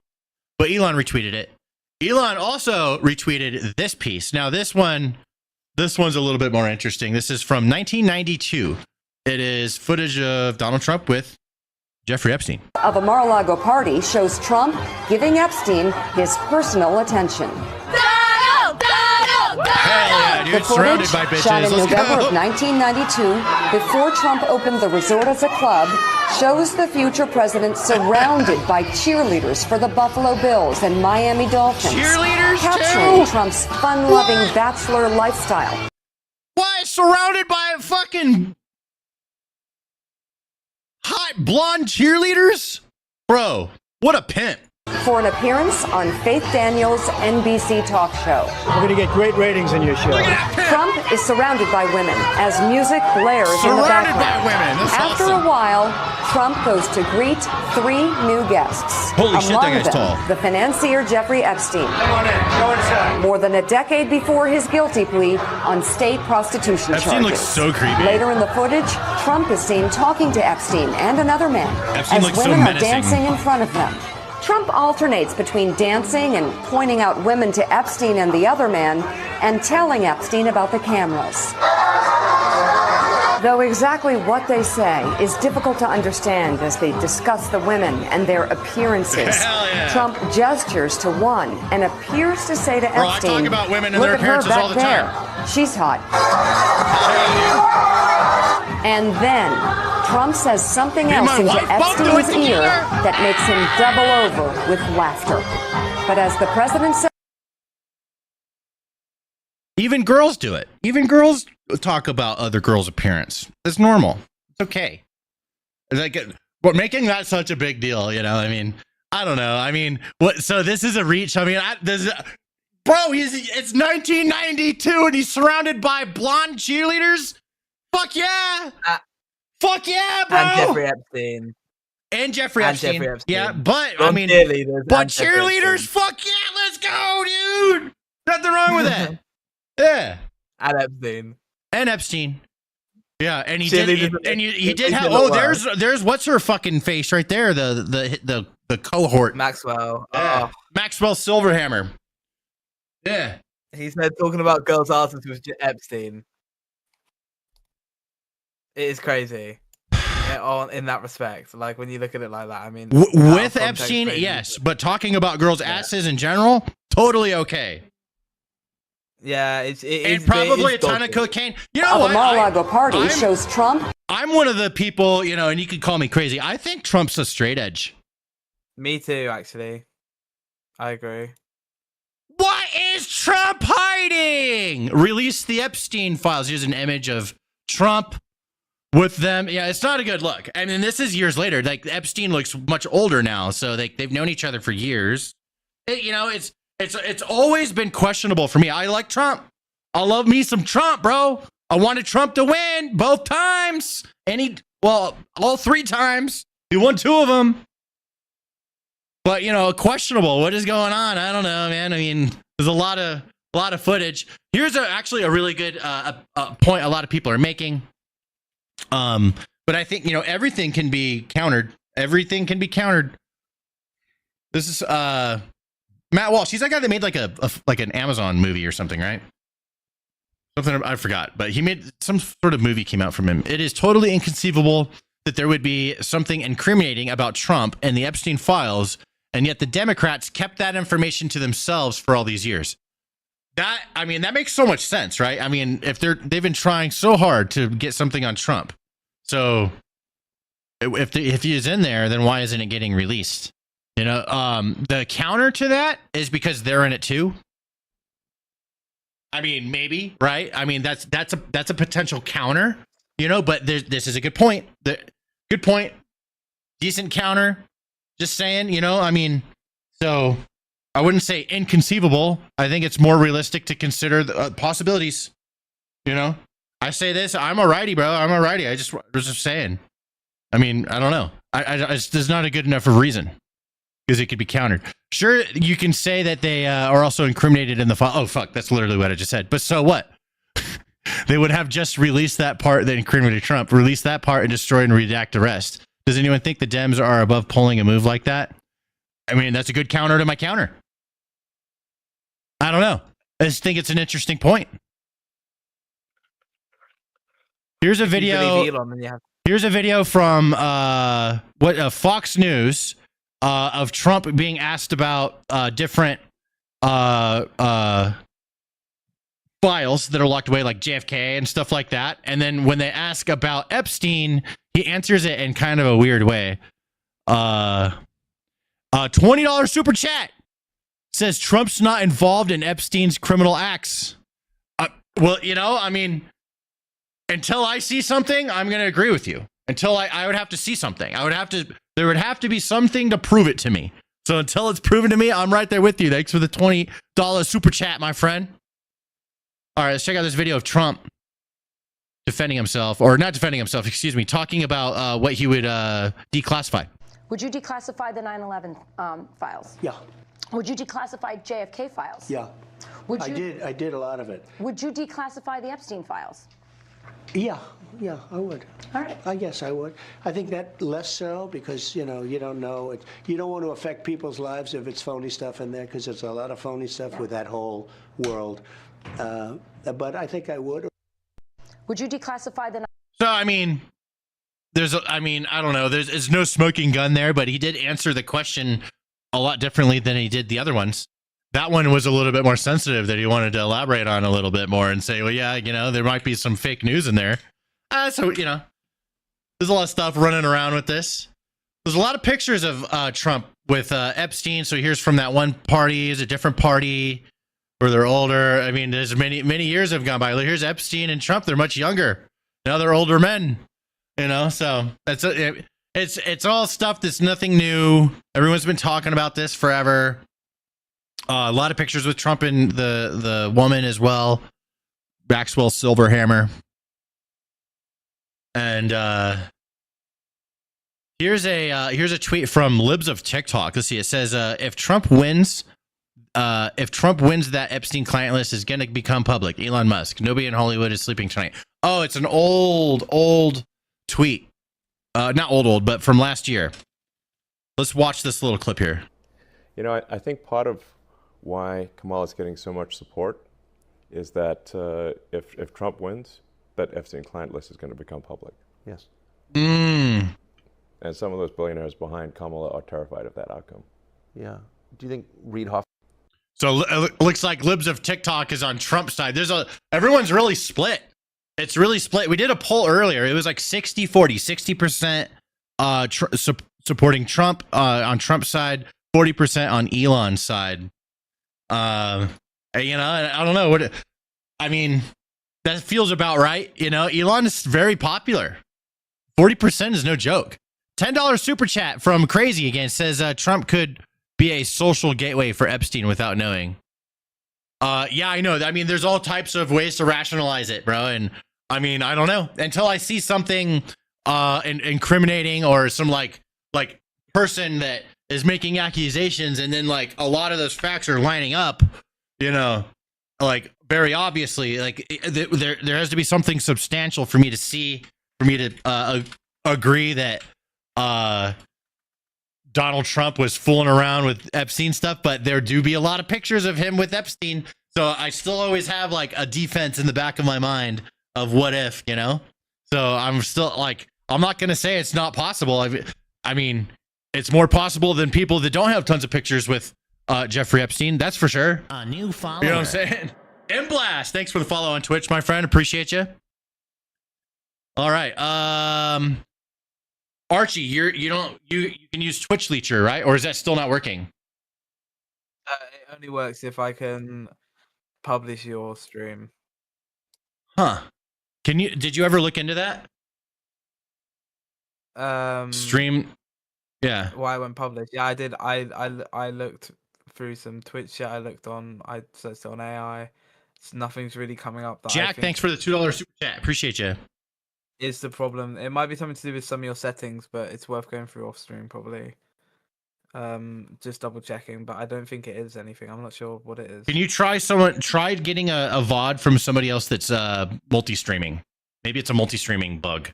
But Elon retweeted it. Elon also retweeted this piece. Now, this one's a little bit more interesting. This is from 1992. It is footage of Donald Trump with Jeffrey Epstein. Of a Mar-a-Lago party shows Trump giving Epstein his personal attention. Hell yeah, dude. The Surrounded footage, by bitches. shot in Let's November go. of 1992, before Trump opened the resort as a club, shows the future president surrounded by cheerleaders for the Buffalo Bills and Miami Dolphins. Cheerleaders, capturing too? Trump's fun-loving bachelor lifestyle. Why? Surrounded by fucking hot blonde cheerleaders? Bro, what a pimp. for an appearance on Faith Daniels' NBC talk show. We're going to get great ratings on your show. Trump is surrounded by women as music blares in the Surrounded background. by women. That's After awesome. a while, Trump goes to greet 3 new guests. Holy shit, Among that guy's them, tall. the financier Jeffrey Epstein. Come on in. Go inside. More than a decade before his guilty plea on state prostitution Epstein charges. looks so creepy. Later in the footage, Trump is seen talking to Epstein and another man Epstein as looks so women are menacing. dancing in front of them. Trump alternates between dancing and pointing out women to Epstein and the other man and telling Epstein about the cameras. Though exactly what they say is difficult to understand as they discuss the women and their appearances. Hell yeah. Trump gestures to one and appears to say to Bro, I Epstein, talk about women and "Look their at her appearances back all the there. time." She's hot." And then Trump says something else my into wife, both do it Epstein's ear together. that makes him double over with laughter. But as the president said, Even girls do it. Even girls talk about other girls' appearance. It's normal. It's okay. Like, but making that such a big deal, you know? I mean, I don't know. I mean, what? So this is a reach. I mean, bro, it's 1992 and he's surrounded by blonde cheerleaders. Fuck yeah! Fuck yeah, bro! And Jeffrey Epstein. And Jeffrey And Epstein. Jeffrey Epstein. Yeah, but Ron I mean, cheerleaders but and Jeffrey cheerleaders, Epstein. fuck yeah, let's go, dude. Nothing wrong with that. Yeah, And Epstein. and Epstein. Yeah, and he Cheerleaders did, and he did they have. did Oh, it well. there's what's her fucking face right there. The cohort. Maxwell. Yeah. Maxwell Silverhammer. Yeah. He said talking about girls' artists was Epstein. It is crazy. In that respect, like when you look at it like that, I mean, out of With context, Epstein, crazy. yes, but talking about girls' asses in general, totally okay. Yeah, it And is probably a it is ton of dodgy. cocaine. You know of what? a Mar-a-Lago party I'm- shows Trump I'm one of the people, you know, and you could call me crazy. I think Trump's a straight edge. Me too, actually. I agree. What is Trump hiding? Release the Epstein files. Here's an image of Trump with them. Yeah, it's not a good look. I mean, this is years later. Like Epstein looks much older now, so they've known each other for years. It's always been questionable for me. I like Trump. I love me some Trump, bro. I wanted Trump to win both times. And all 3 times. He won 2 of them. But, you know, questionable. What is going on? I don't know, man. I mean, there's a lot of footage. Here's actually a really good point a lot of people are making. But I think, you know, everything can be countered. Everything can be countered. This is Matt Walsh. He's that guy that made like an Amazon movie or something, right? Something I forgot, but he made some sort of movie came out from him. It is totally inconceivable that there would be something incriminating about Trump and the Epstein files, and yet the Democrats kept that information to themselves for all these years. That makes so much sense, right? I mean, if they've been trying so hard to get something on Trump, so if he is in there, then why isn't it getting released? You know, the counter to that is because they're in it too. I mean, maybe, right? I mean, that's a potential counter, you know. But this is a good point. Good point. Decent counter. Just saying, you know. I mean, so I wouldn't say inconceivable. I think it's more realistic to consider the possibilities. You know, I say this. I'm a righty, bro. I'm a righty. I was just saying. I mean, I don't know. There's not a good enough of reason because it could be countered. Sure, you can say that they are also incriminated in the file. Oh, fuck. That's literally what I just said. But so what? They would have just released that part that incriminated Trump, release that part and destroy and redact the rest. Does anyone think the Dems are above pulling a move like that? I mean, that's a good counter to my counter. I don't know. I just think it's an interesting point. Here's a video. Here's a video from Fox News of Trump being asked about different files that are locked away, like JFK and stuff like that. And then when they ask about Epstein, he answers it in kind of a weird way. $20 super chat says Trump's not involved in Epstein's criminal acts. Well, you know, I mean, until I see something, I'm going to agree with you. Until I would have to see something. There would have to be something to prove it to me So until it's proven to me, I'm right there with you. Thanks for the $20 super chat, my friend. All right, let's check out this video of Trump defending himself, or not defending himself, excuse me, talking about what he would declassify. Would you declassify the 9/11 files? Yeah. Would you declassify JFK files? Yeah. Would you, I did a lot of it. Would you declassify the Epstein files? Yeah, I would. All right. I guess I would. I think that less so because, you don't know. You don't want to affect people's lives if it's phony stuff in there because there's a lot of phony stuff with that whole world. But I think I would. Would you declassify the... So, I mean, I don't know. There's no smoking gun there, but he did answer the question a lot differently than he did the other ones. That one was a little bit more sensitive that he wanted to elaborate on a little bit more and say, well, yeah, there might be some fake news in there. So, there's a lot of stuff running around with this. There's a lot of pictures of Trump with Epstein. So here's from that one party. Is a different party where they're older. I mean, there's many years have gone by. Here's Epstein and Trump. They're much younger. Now they're older men, so it's all stuff that's nothing new. Everyone's been talking about this forever. A lot of pictures with Trump and the woman as well, Maxwell Silverhammer. And here's a tweet from Libs of TikTok. Let's see. It says if Trump wins that Epstein client list is going to become public. Elon Musk. Nobody in Hollywood is sleeping tonight. Oh, it's an old tweet. Not old, but from last year. Let's watch this little clip here. I think part of why Kamala is getting so much support is that if Trump wins, that Epstein client list is going to become public. Yes. And some of those billionaires behind Kamala are terrified of that outcome. Yeah. Do you think Reid Hoffman? So it looks like Libs of TikTok is on Trump's side. Everyone's really split. It's really split. We did a poll earlier. It was like 60-40, 60% supporting Trump on Trump's side, 40% on Elon's side. I don't know what. That feels about right. Elon is very popular. 40% is no joke. $10 super chat from Crazy again says Trump could be a social gateway for Epstein without knowing. Yeah, I know. There's all types of ways to rationalize it, bro. And I don't know until I see something incriminating or some like person that is making accusations, and then a lot of those facts are lining up. Very obviously, there has to be something substantial for me to agree that Donald Trump was fooling around with Epstein stuff, but there do be a lot of pictures of him with Epstein. So I still always have a defense in the back of my mind of what if, So I'm still I'm not going to say it's not possible. It's more possible than people that don't have tons of pictures with Jeffrey Epstein. That's for sure. A new follower. You know what I'm saying? M-Blast, thanks for the follow on Twitch, my friend. Appreciate you. All right. Archie, you can use Twitch Leecher, right? Or is that still not working? It only works if I can publish your stream. Huh. Did you ever look into that? Stream. Yeah. Why it went public? Yeah, I did. I looked through some Twitch shit. I searched on AI. Nothing's really coming up. Jack, thanks for the $2 super chat. Appreciate you. Is the problem? It might be something to do with some of your settings, but it's worth going through off stream probably. Just double checking, but I don't think it is anything. I'm not sure what it is. Can you try getting a VOD from somebody else that's multi-streaming? Maybe it's a multi-streaming bug.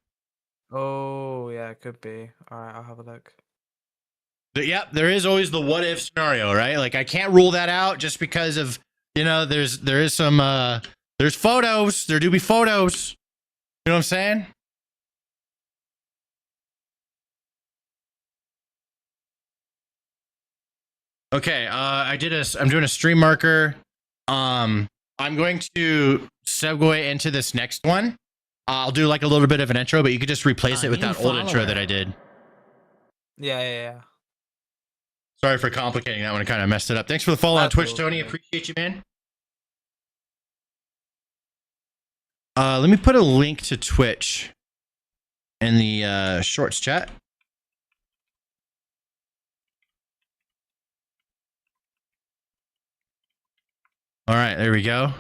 Oh yeah, it could be. All right, I'll have a look. Yeah, there is always the what if scenario, right? I can't rule that out just because of there is some there's photos. There do be photos. You know what I'm saying? Okay, I'm doing a stream marker. I'm going to segue into this next one. I'll do a little bit of an intro, but you could just replace it with that old intro that I did. Yeah. Sorry for complicating that one. I kind of messed it up. Thanks for the follow on Twitch, Tony. Appreciate you, man. Let me put a link to Twitch in the shorts chat. All right, there we go.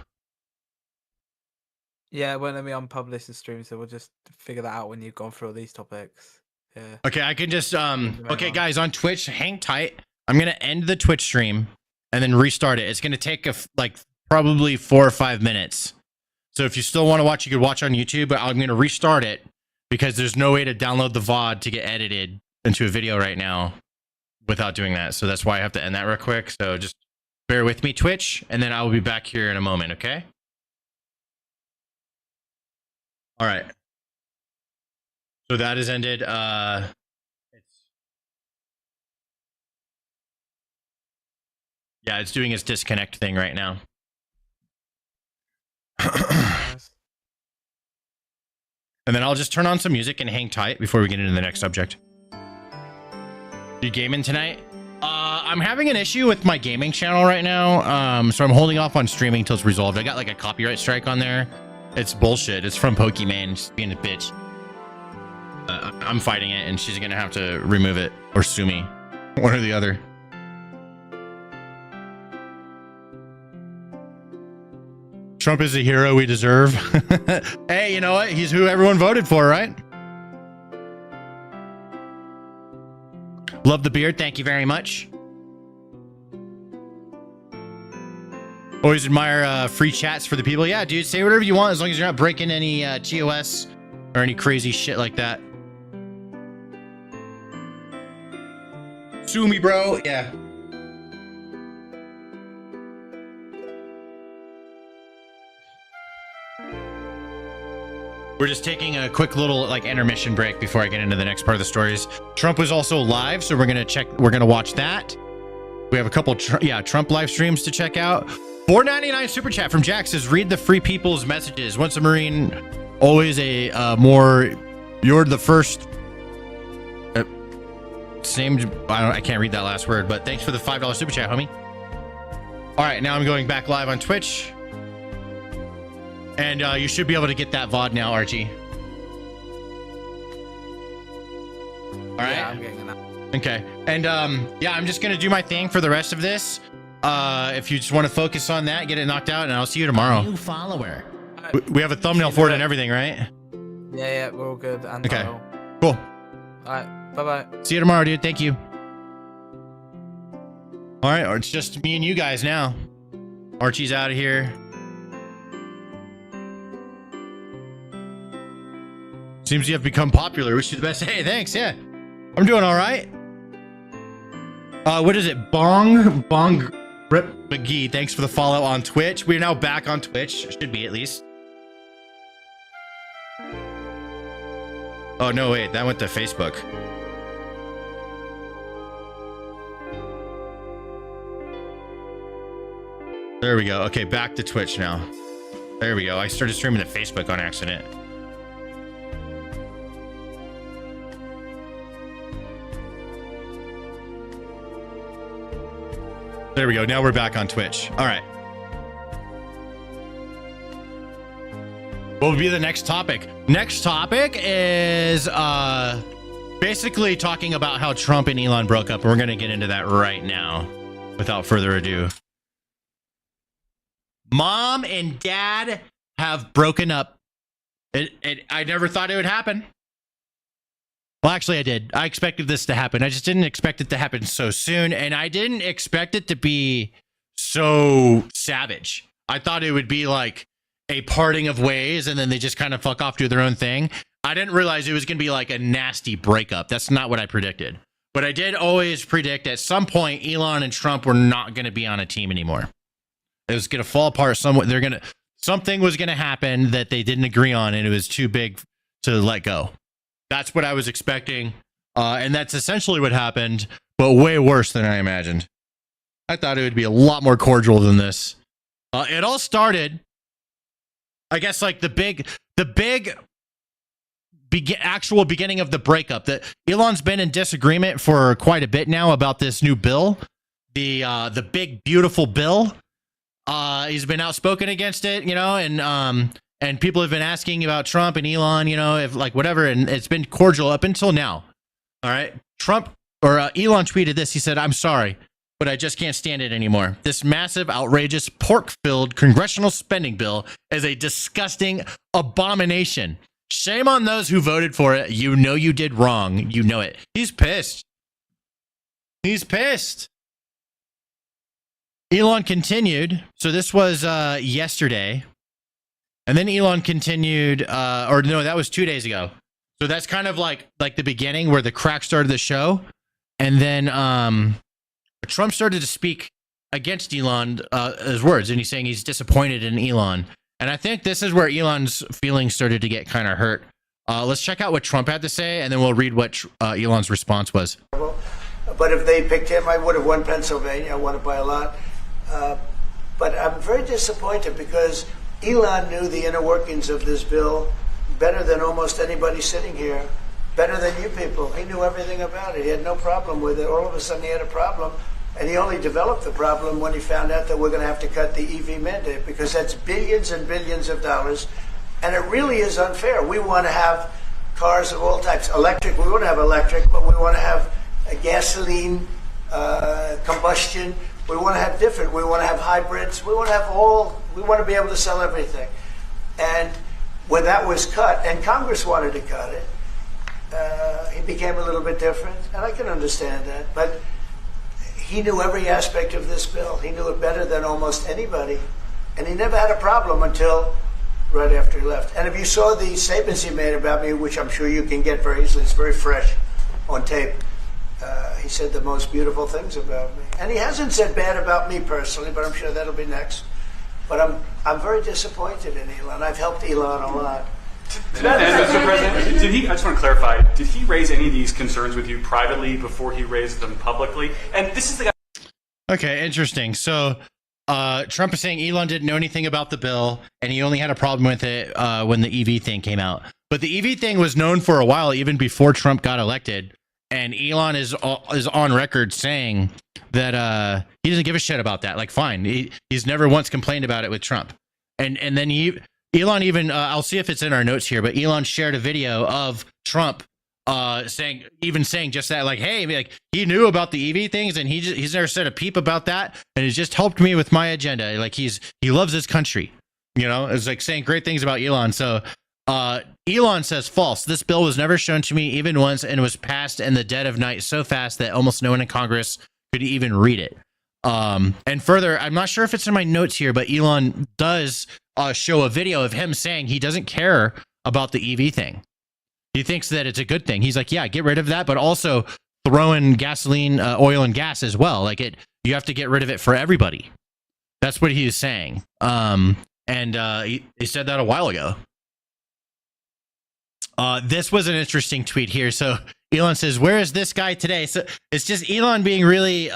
Yeah, it won't let me unpublish the stream, so we'll just figure that out when you've gone through all these topics. Yeah. Okay, I can just okay, guys, on Twitch, hang tight. I'm gonna end the Twitch stream and then restart it. It's gonna take like probably 4 or 5 minutes. So if you still want to watch, you could watch on YouTube, but I'm gonna restart it because there's no way to download the VOD to get edited into a video right now without doing that. So that's why I have to end that real quick. So just bear with me, Twitch, and then I will be back here in a moment, okay? All right. So that is ended. Yeah, it's doing its disconnect thing right now. And then I'll just turn on some music and hang tight before we get into the next subject. You gaming tonight? I'm having an issue with my gaming channel right now. So I'm holding off on streaming till it's resolved. I got like a copyright strike on there. It's bullshit. It's from Pokemon. She's being a bitch. I'm fighting it, and she's gonna have to remove it or sue me, one or the other. Trump is a hero we deserve. Hey, you know what? He's who everyone voted for, right? Love the beard. Thank you very much. Always admire free chats for the people. Yeah, dude, say whatever you want as long as you're not breaking any TOS or any crazy shit like that. Sue me, bro. Yeah. We're just taking a quick little like intermission break before I get into the next part of the stories. Trump was also live, so we're gonna watch that. We have a couple Trump live streams to check out. $4.99 super chat from Jack says, read the free people's messages. Once a Marine, always a more, you're the first. I can't read that last word, but thanks for the $5 super chat, homie. All right, now I'm going back live on Twitch. And you should be able to get that VOD now, Archie. All right. Yeah, I'm getting it now. Okay. And yeah, I'm just going to do my thing for the rest of this. If you just want to focus on that, get it knocked out, and I'll see you tomorrow. New follower. Right. We have a thumbnail for it and everything, right? Yeah, we're all good. And okay. Cool. All right. Bye-bye. See you tomorrow, dude. Thank you. All right. Or it's just me and you guys now. Archie's out of here. Seems you have become popular. Wish you the best. Hey, thanks. Yeah. I'm doing all right. What is it? Bong Rip McGee. Thanks for the follow on Twitch. We're now back on Twitch. Should be at least. Oh, no, wait. That went to Facebook. There we go. Okay, back to Twitch now. There we go. I started streaming to Facebook on accident. There we go. Now we're back on Twitch. All right. What would be the next topic? Next topic is basically talking about how Trump and Elon broke up. We're going to get into that right now without further ado. Mom and dad have broken up. I never thought it would happen. Well, actually, I did. I expected this to happen. I just didn't expect it to happen so soon. And I didn't expect it to be so savage. I thought it would be like a parting of ways and then they just kind of fuck off, do their own thing. I didn't realize it was going to be like a nasty breakup. That's not what I predicted. But I did always predict at some point Elon and Trump were not going to be on a team anymore. It was going to fall apart somewhat. Something was going to happen that they didn't agree on and it was too big to let go. That's what I was expecting. And that's essentially what happened, but way worse than I imagined. I thought it would be a lot more cordial than this. It all started, I guess, like the actual beginning of the breakup. That Elon's been in disagreement for quite a bit now about this new bill, the big beautiful bill. He's been outspoken against it, you know, and people have been asking about Trump and Elon, you know, if like whatever, and it's been cordial up until now. All right, Elon tweeted this. He said, "I'm sorry. but I just can't stand it anymore. This massive, outrageous, pork-filled congressional spending bill is a disgusting abomination. Shame on those who voted for it. You know you did wrong. You know it. He's pissed. He's pissed. Elon continued. So this was yesterday. And then Elon continued, or no, that was 2 days ago. So that's kind of like the beginning where the crack started the show. And then Trump started to speak against Elon, his words, and he's saying he's disappointed in Elon. And I think this is where Elon's feelings started to get kind of hurt. Let's check out what Trump had to say, and then we'll read what Elon's response was. But if they picked him, I would have won Pennsylvania. I won it by a lot. But I'm very disappointed because Elon knew the inner workings of this bill better than almost anybody sitting here, better than you people. He knew everything about it. He had no problem with it. All of a sudden he had a problem, and he only developed the problem when he found out that we're going to have to cut the EV mandate, because that's billions and billions of dollars, and it really is unfair. We want to have cars of all types. Electric, we want to have electric, but we want to have a gasoline, combustion. We want to have different. We want to have hybrids. We want to have all. We want to be able to sell everything. And when that was cut, and Congress wanted to cut it, he became a little bit different, and I can understand that. But he knew every aspect of this bill. He knew it better than almost anybody, and he never had a problem until right after he left. And if you saw the statements he made about me, which I'm sure you can get very easily, it's very fresh on tape. He said the most beautiful things about me, and he hasn't said bad about me personally, but I'm sure that'll be next. But I'm very disappointed in Elon. I've helped Elon a lot. To that end, Mr. President, did he? I just want to clarify. Did he raise any of these concerns with you privately before he raised them publicly? And this is the guy. Okay, interesting. So Trump is saying Elon didn't know anything about the bill, and he only had a problem with it when the EV thing came out. But the EV thing was known for a while, even before Trump got elected. And Elon is on record saying that he doesn't give a shit about that. Like, fine, he's never once complained about it with Trump. And then Elon even I'll see if it's in our notes here, but Elon shared a video of Trump saying just that, like, hey, like, he knew about the EV things, and he's never said a peep about that, and it's just helped me with my agenda. Like, he loves his country, you know. It's like saying great things about Elon. So Elon says false. This bill was never shown to me even once, and was passed in the dead of night so fast that almost no one in Congress could even read it. And further, I'm not sure if it's in my notes here, but Elon does show a video of him saying he doesn't care about the EV thing. He thinks that it's a good thing. He's like, yeah, get rid of that, but also throw in gasoline, oil and gas as well. Like, you have to get rid of it for everybody. That's what he was saying. He said that a while ago. This was an interesting tweet here. So Elon says, where is this guy today? So it's just Elon being really,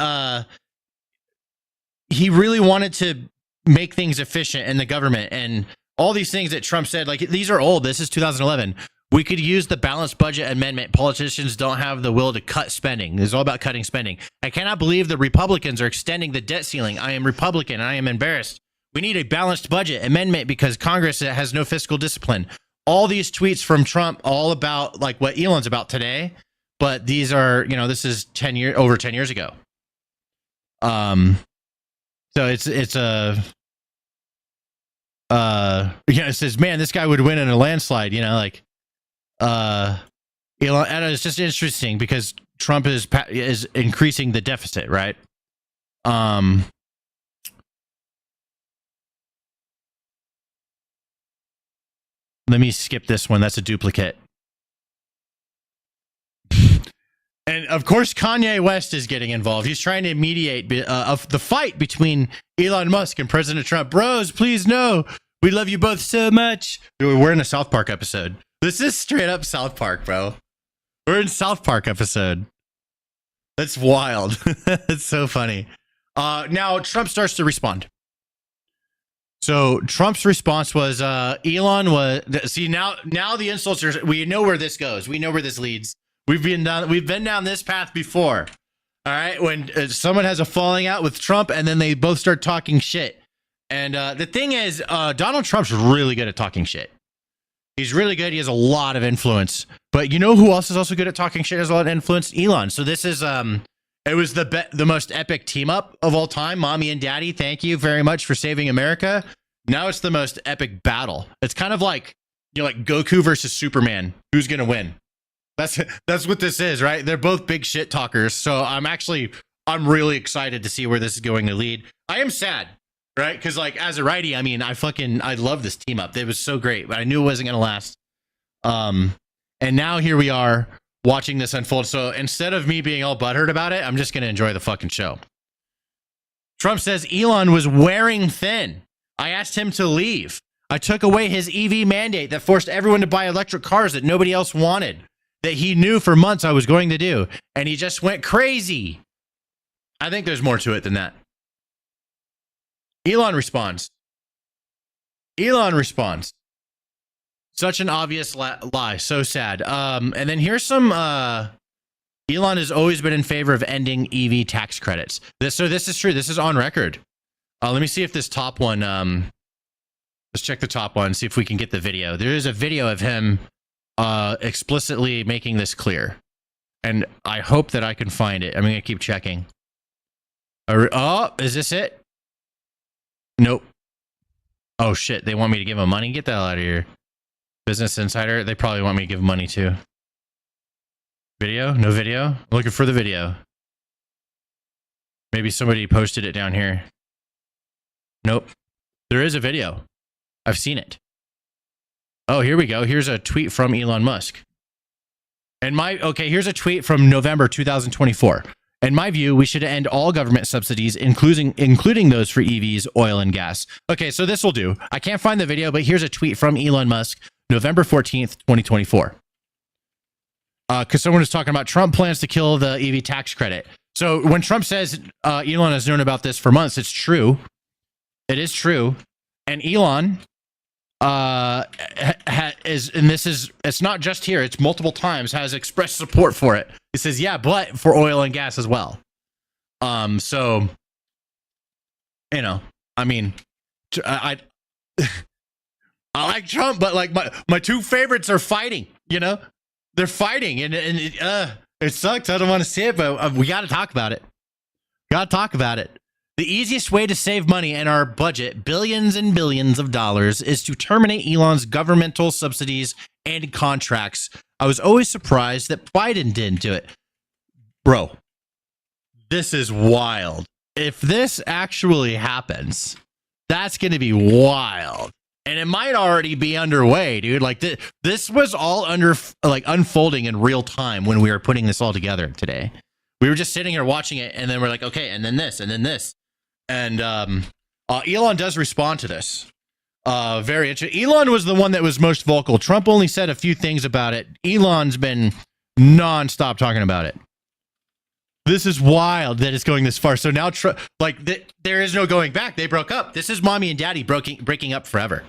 he really wanted to make things efficient in the government, and all these things that Trump said, like, these are old. This is 2011. We could use the balanced budget amendment. Politicians don't have the will to cut spending. It's all about cutting spending. I cannot believe the Republicans are extending the debt ceiling. I am Republican, and I am embarrassed. We need a balanced budget amendment because Congress has no fiscal discipline. All these tweets from Trump, all about like what Elon's about today, but these are, you know, this is over 10 years ago. So it's it says, man, this guy would win in a landslide, you know, like Elon. And it's just interesting because Trump is increasing the deficit, right? Let me skip this one. That's a duplicate. And of course, Kanye West is getting involved. He's trying to mediate of the fight between Elon Musk and President Trump. Bros, please no. We love you both so much. We're in a South Park episode. This is straight up South Park, bro. We're in South Park episode. That's wild. That's so funny. Now Trump starts to respond. So Trump's response was, Elon was, see, now the insults are, we know where this goes. We know where this leads. We've been down this path before. All right. When someone has a falling out with Trump and then they both start talking shit. And the thing is, Donald Trump's really good at talking shit. He's really good. He has a lot of influence. But you know who else is also good at talking shit, has a lot of influence? Elon. So this is It was the most epic team up of all time. Mommy and Daddy, thank you very much for saving America. Now it's the most epic battle. It's kind of like, you know, like Goku versus Superman. Who's gonna win? That's what this is, right? They're both big shit talkers. So I'm really excited to see where this is going to lead. I am sad, right? Because like as a righty, I mean, I love this team up. It was so great, but I knew it wasn't gonna last. And now here we are watching this unfold. So instead of me being all butthurt about it, I'm just gonna enjoy the fucking show. Trump says Elon was wearing thin. I asked him to leave. I took away his EV mandate that forced everyone to buy electric cars that nobody else wanted, that he knew for months I was going to do. And he just went crazy. I think there's more to it than that. Elon responds. Such an obvious lie. So sad. And then here's some... Elon has always been in favor of ending EV tax credits. This is true. This is on record. Let me see if this top one... let's check the top one, see if we can get the video. There is a video of him explicitly making this clear. And I hope that I can find it. I'm going to keep checking. Oh, is this it? Nope. Oh, shit. They want me to give him money? Get the hell out of here. Business Insider. They probably want me to give him money, too. Video? No video? I'm looking for the video. Maybe somebody posted it down here. Nope. There is a video. I've seen it. Oh, here we go. Here's a tweet from Elon Musk. Here's a tweet from November 2024. In my view, we should end all government subsidies, including those for EVs, oil, and gas. Okay, so this will do. I can't find the video, but here's a tweet from Elon Musk, November 14th, 2024. Because someone was talking about Trump plans to kill the EV tax credit. So when Trump says Elon has known about this for months, it's true. It is true. And Elon it's not just here, it's multiple times, has expressed support for it. He says, yeah, but for oil and gas as well. So, you know, I mean, I like Trump, but like my two favorites are fighting, you know? They're fighting, and it sucks. I don't want to see it, but we got to talk about it. The easiest way to save money in our budget, billions and billions of dollars, is to terminate Elon's governmental subsidies and contracts. I was always surprised that Biden didn't do it. Bro, this is wild. If this actually happens, that's going to be wild. And it might already be underway, dude. Like this was all unfolding in real time when we were putting this all together today. We were just sitting here watching it, and then we're like, okay, and then this, and then this. And Elon does respond to this. Very interesting. Elon was the one that was most vocal. Trump only said a few things about it. Elon's been nonstop talking about it. This is wild that it's going this far. So now, there is no going back. They broke up. This is mommy and daddy breaking up forever.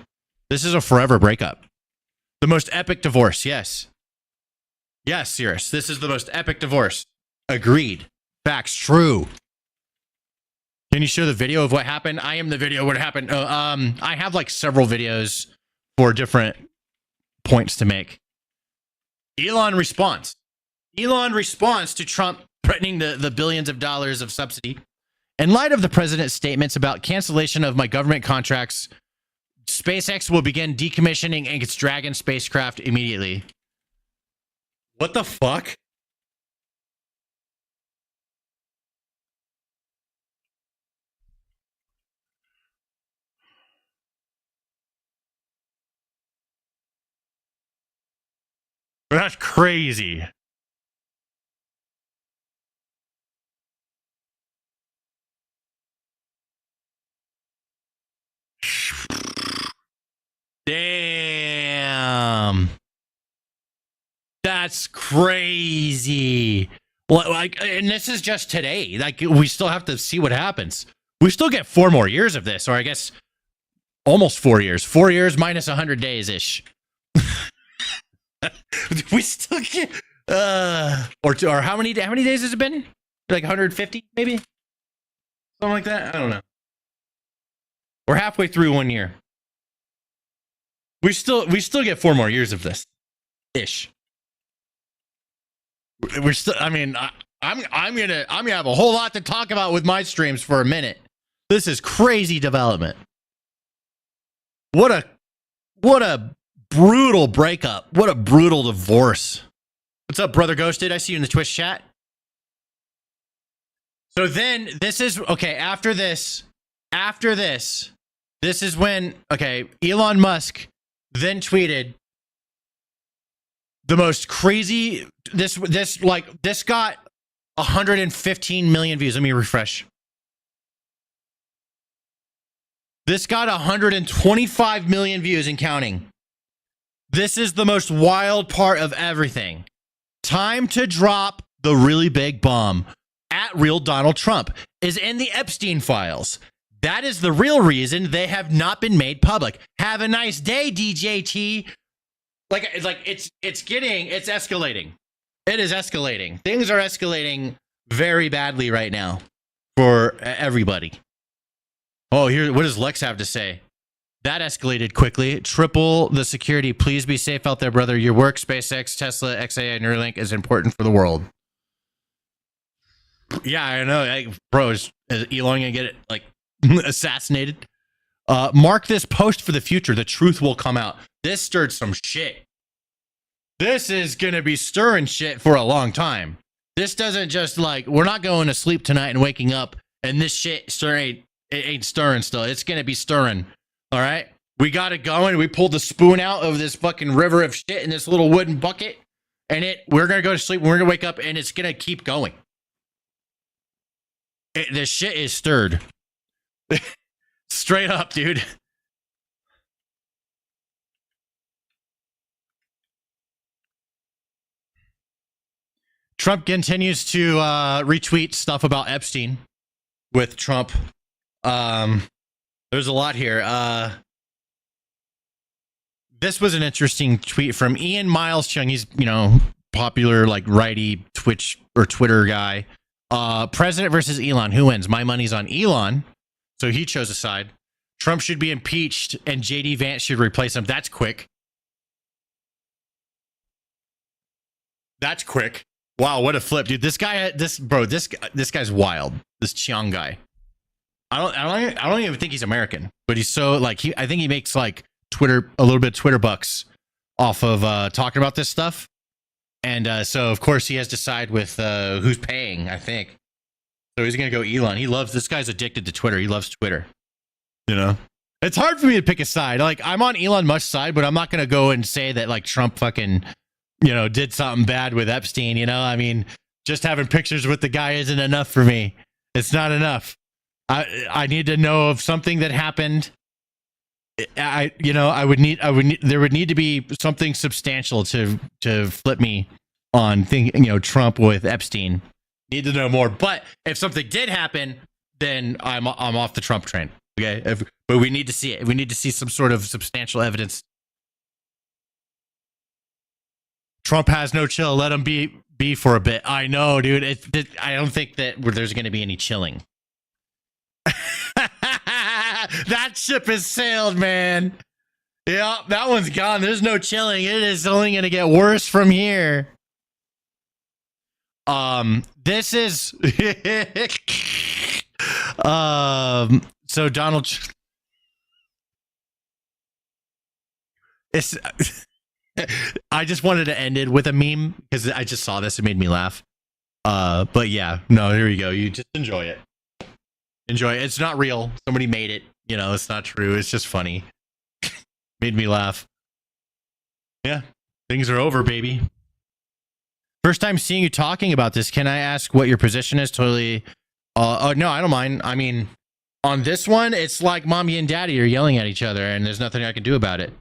This is a forever breakup. The most epic divorce. Yes. Yes, Cirrus. This is the most epic divorce. Agreed. Facts. True. Can you show the video of what happened? I am the video of what happened. I have like several videos for different points to make. Elon responds to Trump threatening the billions of dollars of subsidy. In light of the president's statements about cancellation of my government contracts, SpaceX will begin decommissioning its Dragon spacecraft immediately. What the fuck? That's crazy. Damn. That's crazy. Well, and this is just today. Like, we still have to see what happens. We still get 4 more years of this, or I guess almost 4 years. 4 years minus 100 days ish. We still get or how many days has it been? Like 150 maybe? Something like that? I don't know. We're halfway through 1 year. We still get 4 more years of this ish. We're still, I mean, I'm gonna have a whole lot to talk about with my streams for a minute. This is crazy development. What a brutal breakup. What a brutal divorce. What's up, Brother Ghosted? I see you in the Twitch chat. So then this is okay. After this, this is when Elon Musk then tweeted the most crazy. This got 115 million views. Let me refresh. This got 125 million views and counting. This is the most wild part of everything. Time to drop the really big bomb. At real Donald Trump is in the Epstein files. That is the real reason they have not been made public. Have a nice day, DJT. It's escalating. It is escalating. Things are escalating very badly right now for everybody. Oh, here, what does Lex have to say? That escalated quickly. Triple the security. Please be safe out there, brother. Your work, SpaceX, Tesla, XAI, Neuralink is important for the world. Yeah, I know. Bro, is Elon gonna get it assassinated? Mark this post for the future. The truth will come out. This stirred some shit. This is gonna be stirring shit for a long time. This doesn't just we're not going to sleep tonight and waking up and this shit ain't stirring still. It's gonna be stirring. All right, we got it going. We pulled the spoon out of this fucking river of shit in this little wooden bucket, and we're gonna go to sleep. We're gonna wake up, and it's gonna keep going. The shit is stirred. Straight up, dude. Trump continues to retweet stuff about Epstein with Trump. There's a lot here. This was an interesting tweet from Ian Miles Chung. He's, popular righty Twitch or Twitter guy. President versus Elon. Who wins? My money's on Elon. So he chose a side. Trump should be impeached and JD Vance should replace him. That's quick. That's quick. Wow, what a flip, dude. This guy's wild. This Chiang guy. I don't even think he's American, but he's so I think he makes Twitter, a little bit of Twitter bucks off of talking about this stuff. And so of course he has to side with who's paying, I think. So he's going to go Elon. This guy's addicted to Twitter. He loves Twitter. It's hard for me to pick a side. I'm on Elon Musk's side, but I'm not going to go and say that Trump fucking, did something bad with Epstein. I mean, just having pictures with the guy isn't enough for me. It's not enough. I need to know of something that happened. There would need to be something substantial to flip me on Trump with Epstein. Need to know more. But if something did happen, then I'm off the Trump train. Okay. But we need to see it. We need to see some sort of substantial evidence. Trump has no chill. Let him be for a bit. I know, dude. I don't think that there's going to be any chilling. That ship has sailed, man. Yeah, that one's gone. There's no chilling. It is only going to get worse from here. This is so Donald it's I just wanted to end it with a meme because I just saw this. It made me laugh. But yeah, no, here you go. You just enjoy it. Enjoy it. It's not real. Somebody made it. It's not true. It's just funny. Made me laugh. Yeah, things are over, baby. First time seeing you talking about this. Can I ask what your position is? Totally. No, I don't mind. I mean, on this one, it's like mommy and daddy are yelling at each other, and there's nothing I can do about it.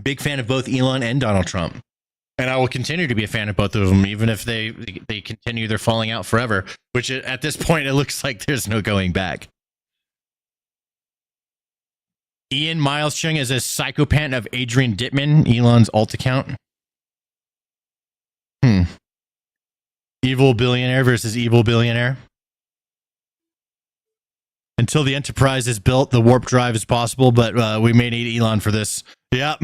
Big fan of both Elon and Donald Trump. And I will continue to be a fan of both of them, even if they continue their falling out forever, which at this point, it looks like there's no going back. Ian Miles Chung is a psychopath of Adrian Dittman, Elon's alt account. Evil billionaire versus evil billionaire. Until the Enterprise is built, the warp drive is possible, but we may need Elon for this. Yep.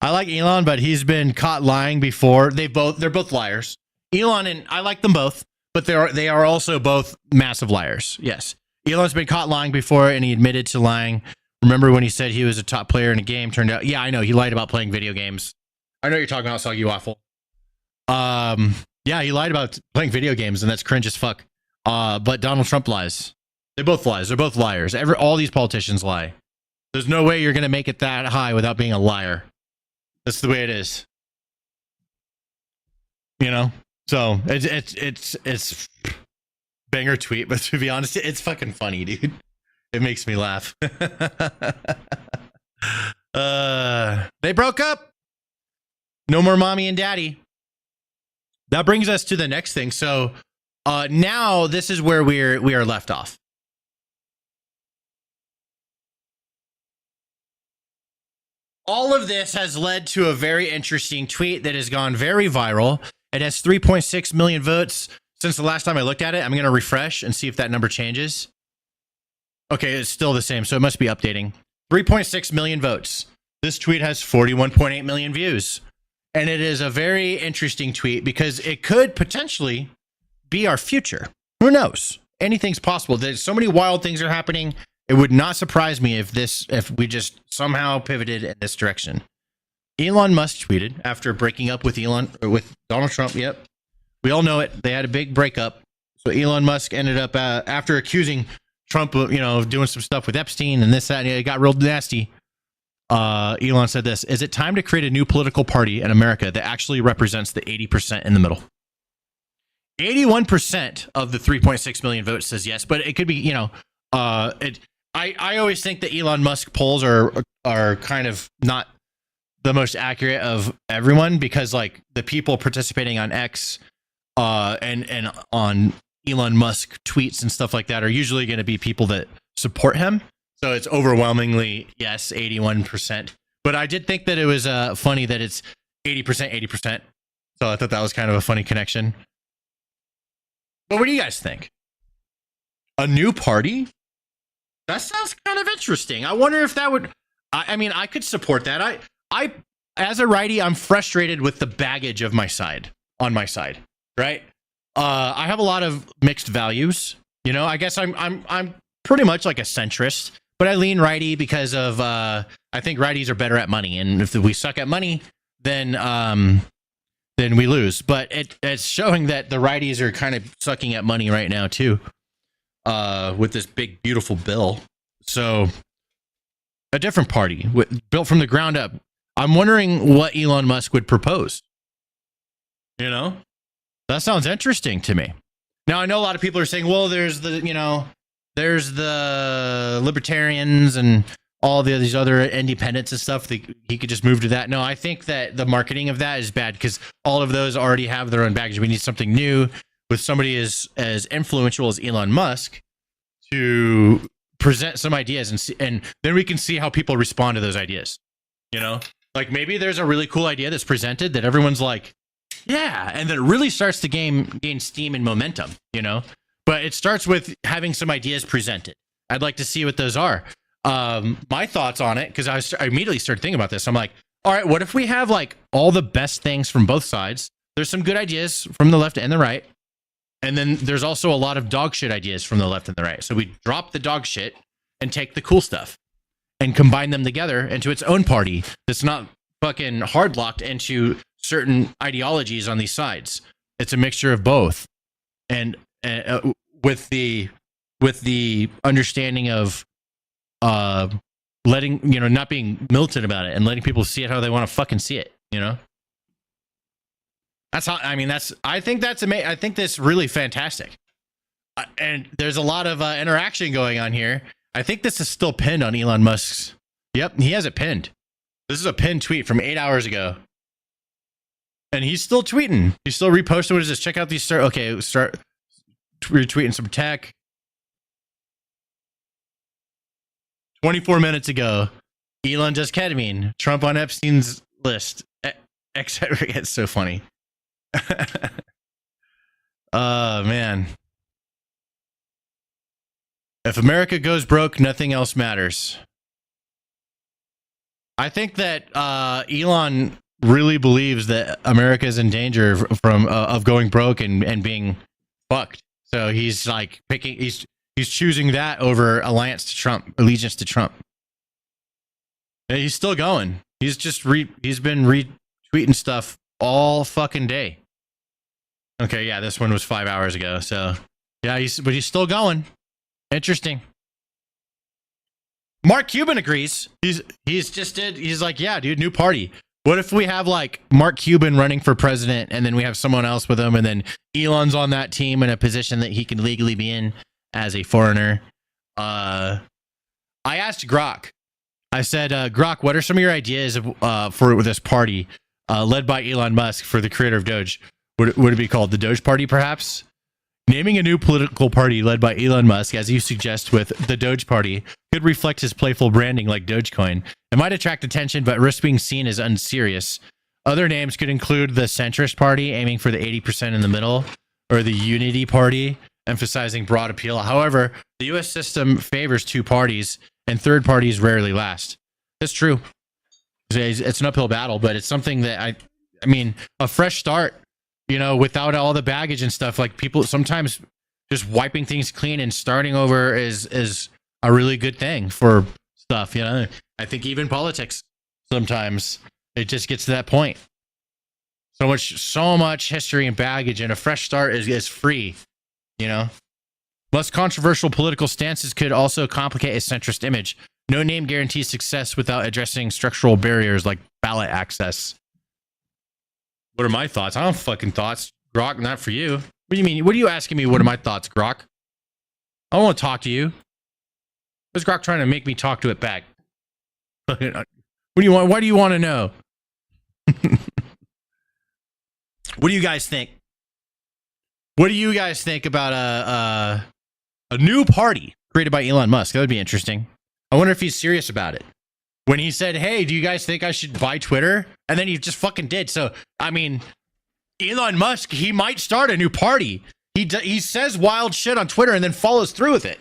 I like Elon, but he's been caught lying before. They're both liars. Elon and I like them both, but they are also both massive liars. Yes. Elon's been caught lying before, and he admitted to lying. Remember when he said he was a top player in a game? Turned out, yeah, I know he lied about playing video games. I know you're talking about Soggy Waffle. Yeah, he lied about playing video games, and that's cringe as fuck. But Donald Trump lies. They both lies. They're both liars. All these politicians lie. There's no way you're gonna make it that high without being a liar. That's the way it is. You know. So it's banger tweet, but to be honest, it's fucking funny, dude. It makes me laugh. They broke up. No more mommy and daddy. That brings us to the next thing. So now this is where we are left off. All of this has led to a very interesting tweet that has gone very viral. It has 3.6 million votes since the last time I looked at it. I'm going to refresh and see if that number changes. Okay, it's still the same, so it must be updating. 3.6 million votes. This tweet has 41.8 million views. And it is a very interesting tweet because it could potentially be our future. Who knows? Anything's possible. There's so many wild things are happening. It would not surprise me if we just somehow pivoted in this direction. Elon Musk tweeted after breaking up with Donald Trump. Yep. We all know it. They had a big breakup. So Elon Musk ended up after accusing Trump of doing some stuff with Epstein and this, that, and it got real nasty. Elon said this: is it time to create a new political party in America that actually represents the 80% in the middle? 81% of the 3.6 million votes says yes, but it could be, I always think that Elon Musk polls are kind of not the most accurate of everyone because like the people participating on X and on Elon Musk tweets and stuff like that are usually going to be people that support him. So it's overwhelmingly yes, 81%. But I did think that it was funny that it's 80%. So I thought that was kind of a funny connection. But what do you guys think? A new party? That sounds kind of interesting. I wonder if that would. I mean, I could support that. I, as a righty, I'm frustrated with the baggage of my side. On my side, right? I have a lot of mixed values. You know, I guess I'm pretty much like a centrist, but I lean righty because of I think righties are better at money, and if we suck at money, then we lose. But it's showing that the righties are kind of sucking at money right now too. With this big, beautiful bill. So a different party built from the ground up. I'm wondering what Elon Musk would propose. You know, that sounds interesting to me. Now, I know a lot of people are saying, well, there's the libertarians and all these other independents and stuff. He could just move to that. No, I think that the marketing of that is bad because all of those already have their own baggage. We need something new with somebody as influential as Elon Musk to present some ideas and then we can see how people respond to those ideas. You know, like maybe there's a really cool idea that's presented that everyone's like, yeah, and then it really starts to gain steam and momentum, you know, but it starts with having some ideas presented. I'd like to see what those are. My thoughts on it, because I immediately started thinking about this. I'm like, all right, what if we have like all the best things from both sides? There's some good ideas from the left and the right. And then there's also a lot of dog shit ideas from the left and the right. So we drop the dog shit and take the cool stuff and combine them together into its own party that's not fucking hard locked into certain ideologies on these sides. It's a mixture of both. And with the understanding of letting, not being militant about it and letting people see it how they want to fucking see it, you know? That's how, I think that's amazing. I think that's really fantastic. And there's a lot of interaction going on here. I think this is still pinned on Elon Musk's. Yep, he has it pinned. This is a pinned tweet from 8 hours ago. And he's still tweeting. He's still reposting. What is this? Check out these. Start retweeting some tech. 24 minutes ago, Elon does ketamine. Trump on Epstein's list. It's so funny. Oh, man. If America goes broke, nothing else matters. I think that Elon really believes that America is in danger from of going broke and being fucked. So he's like he's choosing that over allegiance to Trump. And he's still going. He's just he's been retweeting stuff all fucking day. Okay, yeah, this one was 5 hours ago. So yeah, but he's still going. Interesting. Mark Cuban agrees. He's like, yeah, dude, new party. What if we have like Mark Cuban running for president and then we have someone else with him and then Elon's on that team in a position that he can legally be in as a foreigner? I asked Grok. I said, Grok, what are some of your ideas for this party led by Elon Musk for the creator of Doge? Would it be called the Doge Party, perhaps? Naming a new political party led by Elon Musk, as you suggest with the Doge Party, could reflect his playful branding like Dogecoin. It might attract attention, but risk being seen as unserious. Other names could include the centrist party, aiming for the 80% in the middle, or the unity party, emphasizing broad appeal. However, the U.S. system favors two parties, and third parties rarely last. That's true. It's an uphill battle, but it's something that I mean, a fresh start. You know, without all the baggage and stuff, like people sometimes just wiping things clean and starting over is a really good thing for stuff. You know, I think even politics sometimes it just gets to that point. So much history and baggage, and a fresh start is free. You know, less controversial political stances could also complicate a centrist image. No name guarantees success without addressing structural barriers like ballot access. What are my thoughts? I don't have fucking thoughts, Grok. Not for you. What do you mean? What are you asking me? What are my thoughts, Grok? I don't want to talk to you. What's Grok trying to make me talk to it back? What do you want? Why do you want to know? What do you guys think? What do you guys think about a new party created by Elon Musk? That would be interesting. I wonder if he's serious about it. When he said, hey, do you guys think I should buy Twitter? And then he just fucking did. So, I mean, Elon Musk, he might start a new party. He says wild shit on Twitter and then follows through with it.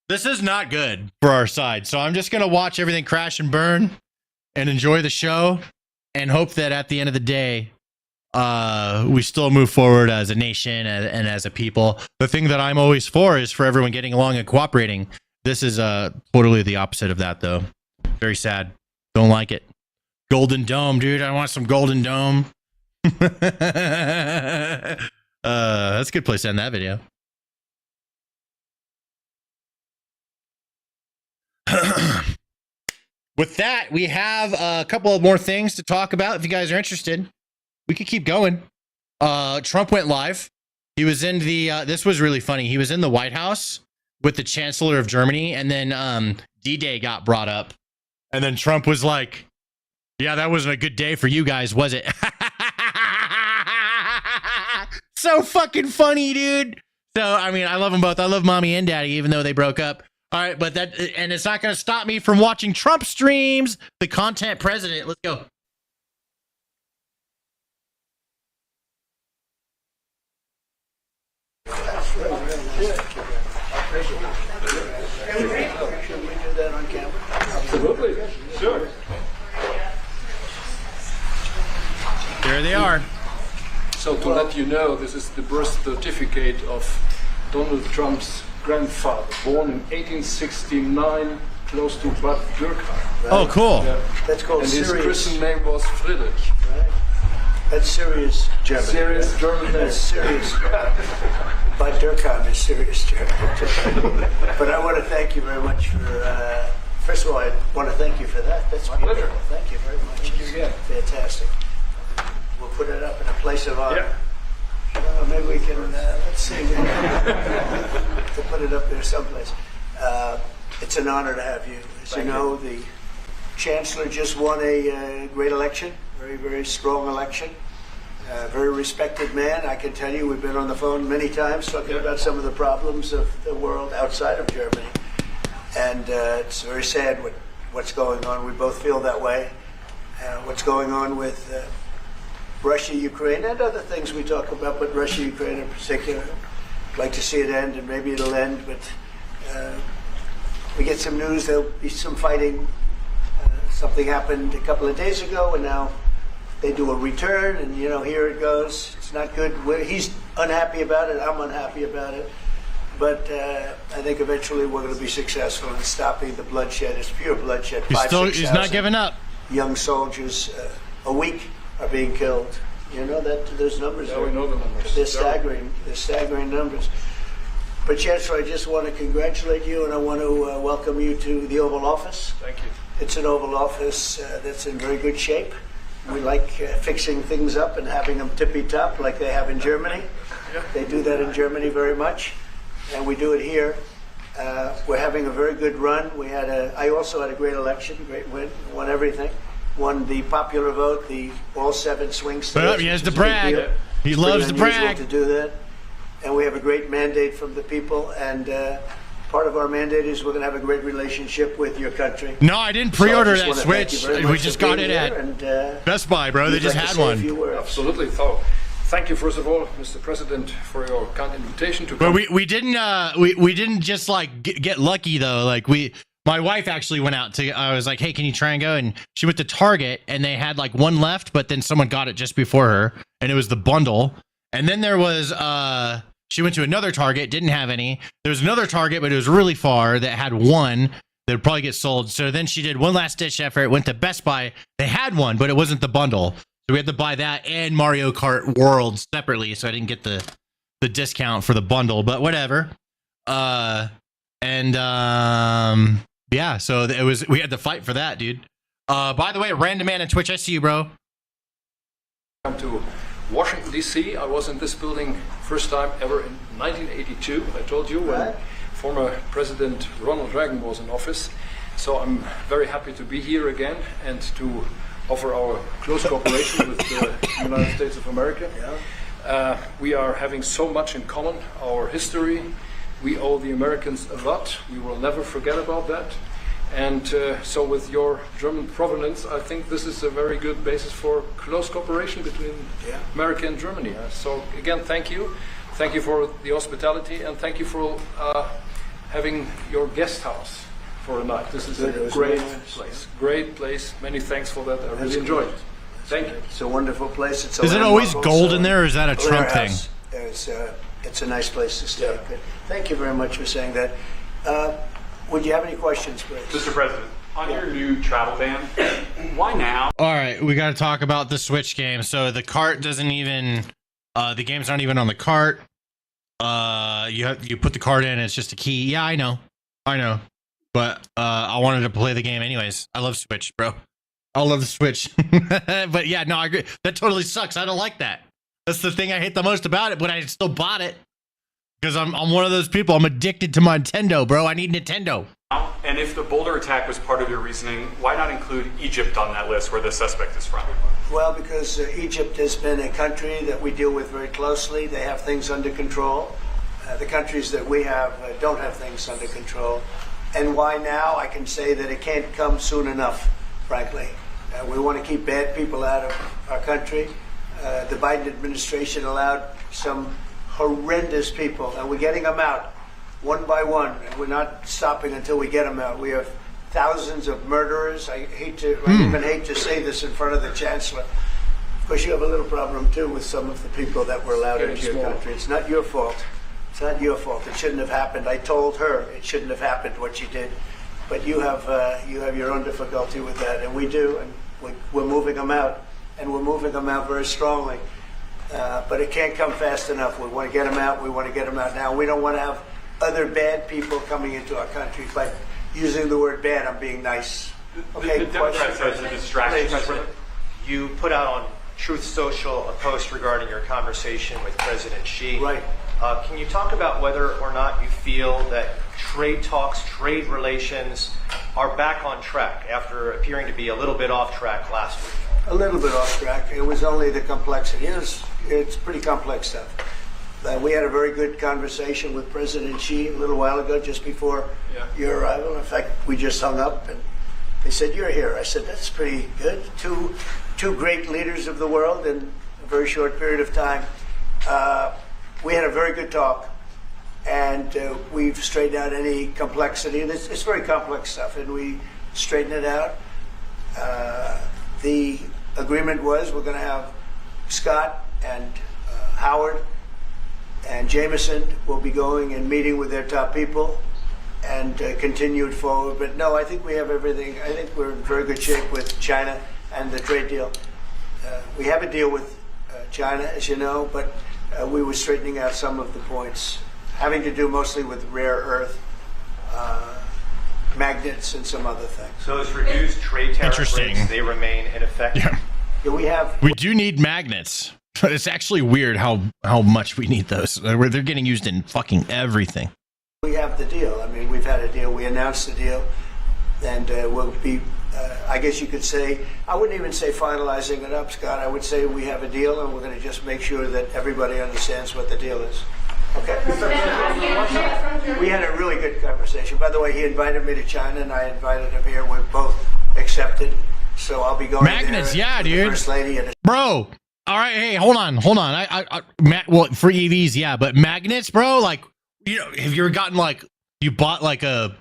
This is not good for our side. So I'm just going to watch everything crash and burn and enjoy the show and hope that at the end of the day, we still move forward as a nation and as a people. The thing that I'm always for is for everyone getting along and cooperating. This is totally the opposite of that, though. Very sad. Don't like it. Golden Dome, dude. I want some Golden Dome. That's a good place to end that video. With that, we have a couple of more things to talk about. If you guys are interested, we could keep going. Trump went live. He was in the, this was really funny. He was in the White House with the chancellor of Germany, and then D-Day got brought up. And then Trump was like, yeah, that wasn't a good day for you guys, was it? So fucking funny, dude. So, I mean, I love them both. I love mommy and daddy, even though they broke up. All right, but that, and it's not going to stop me from watching Trump streams, the content president. Let's go. Absolutely. Sure. There they are. So to let you know, this is the birth certificate of Donald Trump's grandfather, born in 1869, close to Bad Dürkheim. Right? Oh, cool. Yeah. That's called and Sirius. His Christian name was Friedrich. Right. That's Sirius German. Sirius German. That's Sirius. Bad Dürkheim is Sirius German. But I want to thank you very much for, first of all, I want to thank you for that. That's my beautiful. pleasure. Thank you very much. Thank you again. Fantastic. We'll put it up in a place of honor. Yeah. Maybe we can, let's see, to put it up there someplace. It's an honor to have you. As you know, the chancellor just won a great election, very, very strong election. Very respected man. I can tell you, we've been on the phone many times talking about some of the problems of the world outside of Germany. And it's very sad what's going on. We both feel that way. What's going on with Russia, Ukraine, and other things we talk about, but Russia, Ukraine in particular. I'd like to see it end, and maybe it'll end, but we get some news, there'll be some fighting something happened a couple of days ago, and now they do a return, and here it goes. It's not good. He's unhappy about it. I'm unhappy about it. But I think eventually we're going to be successful in stopping the bloodshed. It's pure bloodshed. He's not giving up. Young soldiers a week are being killed. You know that those numbers. Yeah, we know the numbers. They're staggering. They're staggering numbers. But Chancellor, I just want to congratulate you, and I want to welcome you to the Oval Office. Thank you. It's an Oval Office that's in very good shape. We like fixing things up and having them tippy-top like they have in Germany. They do that in Germany very much, and we do it here. We're having a very good run. I also had a great election, great win, won everything. Won the popular vote, all 7 swing states. But he has to brag. He loves to brag. To do that. And we have a great mandate from the people, and part of our mandate is we're going to have a great relationship with your country. No, I didn't pre-order that Switch. We just got it at Best Buy, bro. They just had one. Absolutely. So, thank you, first of all, Mr. President, for your kind invitation to come. But we didn't just like get lucky though. Like my wife actually went out to. I was like, hey, can you try and go? And she went to Target, and they had like one left, but then someone got it just before her, and it was the bundle. And then there was she went to another Target, didn't have any. There was another Target, but it was really far, that had one that would probably get sold. So then she did one last ditch effort, went to Best Buy. They had one, but it wasn't the bundle. So we had to buy that and Mario Kart World separately. So I didn't get the discount for the bundle, but whatever. Yeah, so we had to fight for that, dude. By the way, Random Man on Twitch, I see you, bro. Come to Washington, D.C. I was in this building first time ever in 1982. I told you, when former President Ronald Reagan was in office. So I'm very happy to be here again and to offer our close cooperation with the United States of America. We are having so much in common, our history. We owe the Americans a lot. We will never forget about that. And so with your German provenance, I think this is a very good basis for close cooperation between America and Germany. So again, thank you. Thank you for the hospitality, and thank you for having your guest house for a night. This is a great place. Great place. Many thanks for that. I really enjoyed it. Thank you. It's a wonderful place. Is it always gold in there, or is that a Trump thing? It's a nice place to stay. Yeah. Thank you very much for saying that. Would you have any questions, please? Mr. President, on your new travel ban, why now? All right, we got to talk about the Switch game. So the cart doesn't even, the game's not even on the cart. You put the card in, it's just a key. Yeah, I know. But I wanted to play the game anyways. I love Switch, bro. I love the Switch. But yeah, no, I agree. That totally sucks. I don't like that. That's the thing I hate the most about it, but I still bought it. Because I'm one of those people. I'm addicted to my Nintendo, bro. I need Nintendo. And if the Boulder attack was part of your reasoning, why not include Egypt on that list where the suspect is from? Well, because Egypt has been a country that we deal with very closely. They have things under control. The countries that we have don't have things under control. And why now? I can say that it can't come soon enough, frankly. We want to keep bad people out of our country. The Biden administration allowed some horrendous people, and we're getting them out one by one, and we're not stopping until we get them out. We have thousands of murderers. I even hate to say this in front of the chancellor. Of course, you have a little problem too with some of the people that were allowed into your country. It's not your fault. It's not your fault. It shouldn't have happened. I told her it shouldn't have happened what she did, but you have your own difficulty with that, and we do, and we're moving them out, and we're moving them out very strongly. But it can't come fast enough. We want to get them out. We want to get them out now. We don't want to have other bad people coming into our country. By using the word bad, I'm being nice. Okay, the Democrat says a distraction. You put out on Truth Social a post regarding your conversation with President Xi. Right. Can you talk about whether or not you feel that trade talks, trade relations are back on track after appearing to be a little bit off track last week? A little bit off track. It was only the complexity. It's pretty complex stuff. We had a very good conversation with President Xi a little while ago, just before your arrival. In fact, we just hung up, and they said, "You're here." I said, "That's pretty good." Two great leaders of the world in a very short period of time. We had a very good talk, and we've straightened out any complexity. And it's very complex stuff, and we straightened it out. The agreement was we're going to have Scott and Howard and Jameson will be going and meeting with their top people and continued forward. But no, I think we have everything. I think we're in very good shape with China and the trade deal. We have a deal with China, as you know, but we were straightening out some of the points, having to do mostly with rare earth, magnets, and some other things. So those reduced trade tariff rates, they remain in effect? Yeah, we do need magnets. But it's actually weird how much we need those. They're getting used in fucking everything. we have the deal. I mean, we've had a deal. We announced the deal, and we'll be, I guess you could say, I wouldn't even say finalizing it up, Scott. I would say we have a deal, and we're going to just make sure that everybody understands what the deal is. Okay? We had a really good conversation. By the way, he invited me to China, and I invited him here. We're both accepted. So I'll be going Magnets, there. yeah, dude. First lady and Bro, all right, hey, hold on. Well, for EVs, yeah, but magnets, bro, like, you know, have you ever gotten like, you bought like a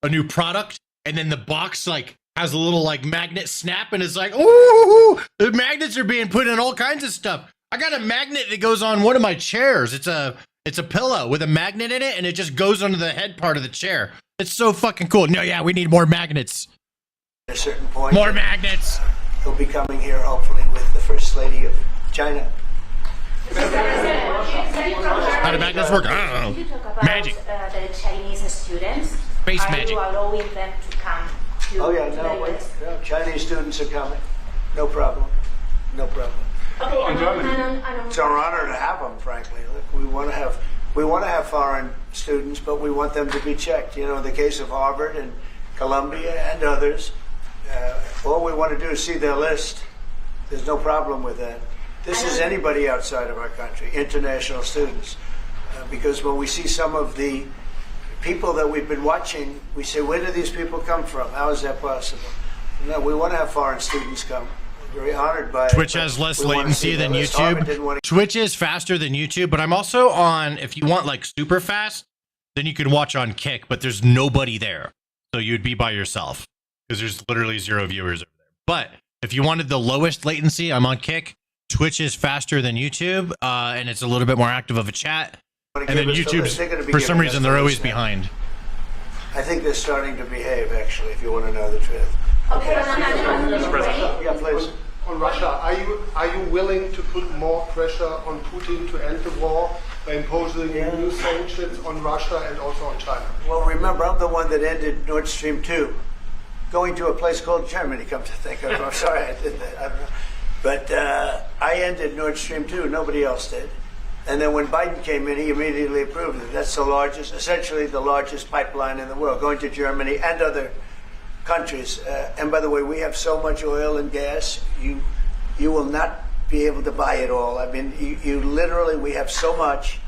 new product and then the box like has a little like magnet snap and it's like, ooh, the magnets are being put in all kinds of stuff. I got a magnet that goes on one of my chairs. It's a pillow with a magnet in it and it just goes onto the head part of the chair. It's so fucking cool. No, yeah, we need more magnets. At a certain point, more magnets. He'll be coming here hopefully with the First Lady of China. How do magnets work? I don't know. Magic. The Chinese students. Space Are magic. you allowing them to come to Oh yeah, to no, the US? no, Chinese students are coming. No problem. No problem. Okay, It's our honor to have them, frankly. Look, we want to have foreign students, but we want them to be checked. You know, in the case of Harvard and Columbia and others, all we want to do is see their list. There's no problem with that. This is anybody outside of our country, international students, because when we see some of the people that we've been watching, we say, where do these people come from? How is that possible? No, we want to have foreign students come. We're very honored by Twitch it. has less We wanna latency see than their list. Harvard YouTube. didn't want to- Twitch is faster than YouTube, but I'm also on, if you want like super fast, then you can watch on Kick, but there's nobody there. So you'd be by yourself because there's literally 0 viewers over there. But if you wanted the lowest latency, I'm on Kick. Twitch is faster than YouTube, and it's a little bit more active of a chat. And then YouTube's, for some reason, they're always behind. I think they're starting to behave, actually, if you want to know the truth. Okay, Yeah, please. On Russia, are you willing to put more pressure on Putin to end the war by imposing new sanctions on Russia and also on China? Well, remember, I'm the one that ended Nord Stream 2, going to a place called Germany, come to think of it. I'm sorry I did that. I don't know. But I ended Nord Stream 2. Nobody else did. And then when Biden came in, he immediately approved it. That's the largest, essentially the largest pipeline in the world, going to Germany and other countries. And by the way, we have so much oil and gas, you will not be able to buy it all. I mean, you literally, we have so much,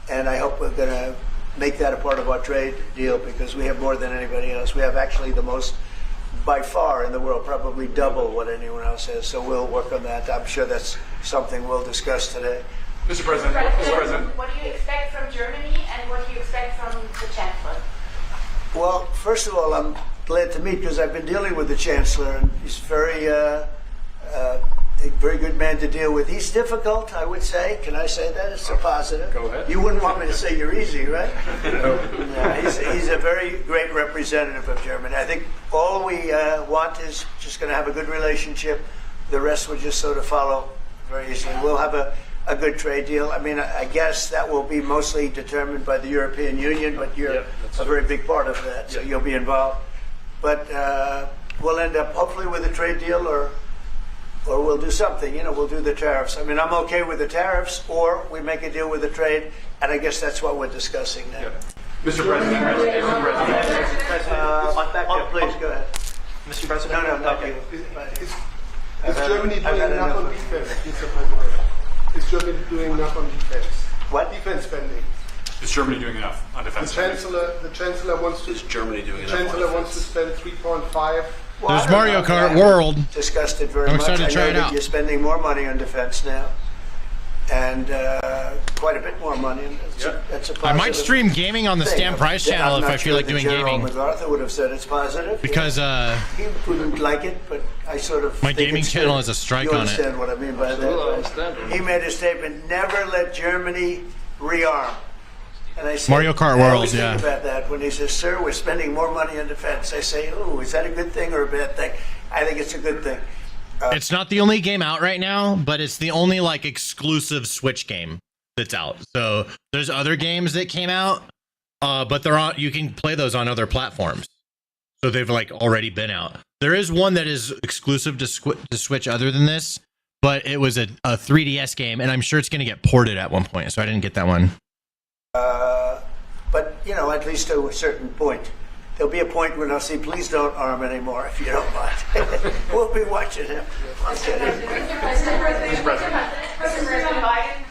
and I hope we're going to make that a part of our trade deal because we have more than anybody else. We have actually the most by far in the world, probably double what anyone else has. So we'll work on that. I'm sure that's something we'll discuss today. Mr. President. What do you expect from Germany and what do you expect from the chancellor? Well, first of all, I'm glad to meet because I've been dealing with the chancellor, and he's a very good man to deal with. He's difficult, I would say. Can I say that? It's a positive. Go ahead. You wouldn't want me to say you're easy, right? No. He's a very great representative of Germany. I think all we want is just going to have a good relationship. The rest will just sort of follow very easily. We'll have a good trade deal. I mean, I guess that will be mostly determined by the European Union, but you're a very big part of that, so you'll be involved. But we'll end up hopefully with a trade deal or we'll do something, we'll do the tariffs. I mean, I'm okay with the tariffs, or we make a deal with the trade, and I guess that's what we're discussing now. Mr. President. Back there, please, go ahead. Mr. President? No, not you. Is Germany doing enough on defense? Is Germany doing enough on defense? What? Defense spending. Is Germany doing enough on defense? The chancellor wants to. Is Germany doing enough? The chancellor wants to spend 3.5. Well, There's Mario Kart World. Discussed it very I'm much. excited to try I it know that out. you're spending more money on defense now. and quite a bit more money. And that's a I might positive stream gaming on the thing. Stan Price channel if I feel like doing General gaming. MacArthur would have said it's positive. Because he wouldn't like it, but I sort of my think gaming it's channel good. has a strike You on it. understand what I mean by that? He made a statement: never let Germany rearm. And I say, Mario Kart I World, always yeah. think about that when he says, "Sir, we're spending more money on defense." I say, "Oh, is that a good thing or a bad thing?" I think it's a good thing. It's not the only game out right now, but it's the only like exclusive Switch game that's out. So there's other games that came out, but they're on. You can play those on other platforms. So they've like already been out. There is one that is exclusive to Switch other than this, but it was a 3DS game, and I'm sure it's going to get ported at one point. So I didn't get that one. But, you know, at least to a certain point. There'll be a point when I'll say, please don't arm anymore, if you don't mind. We'll be watching him. President Biden.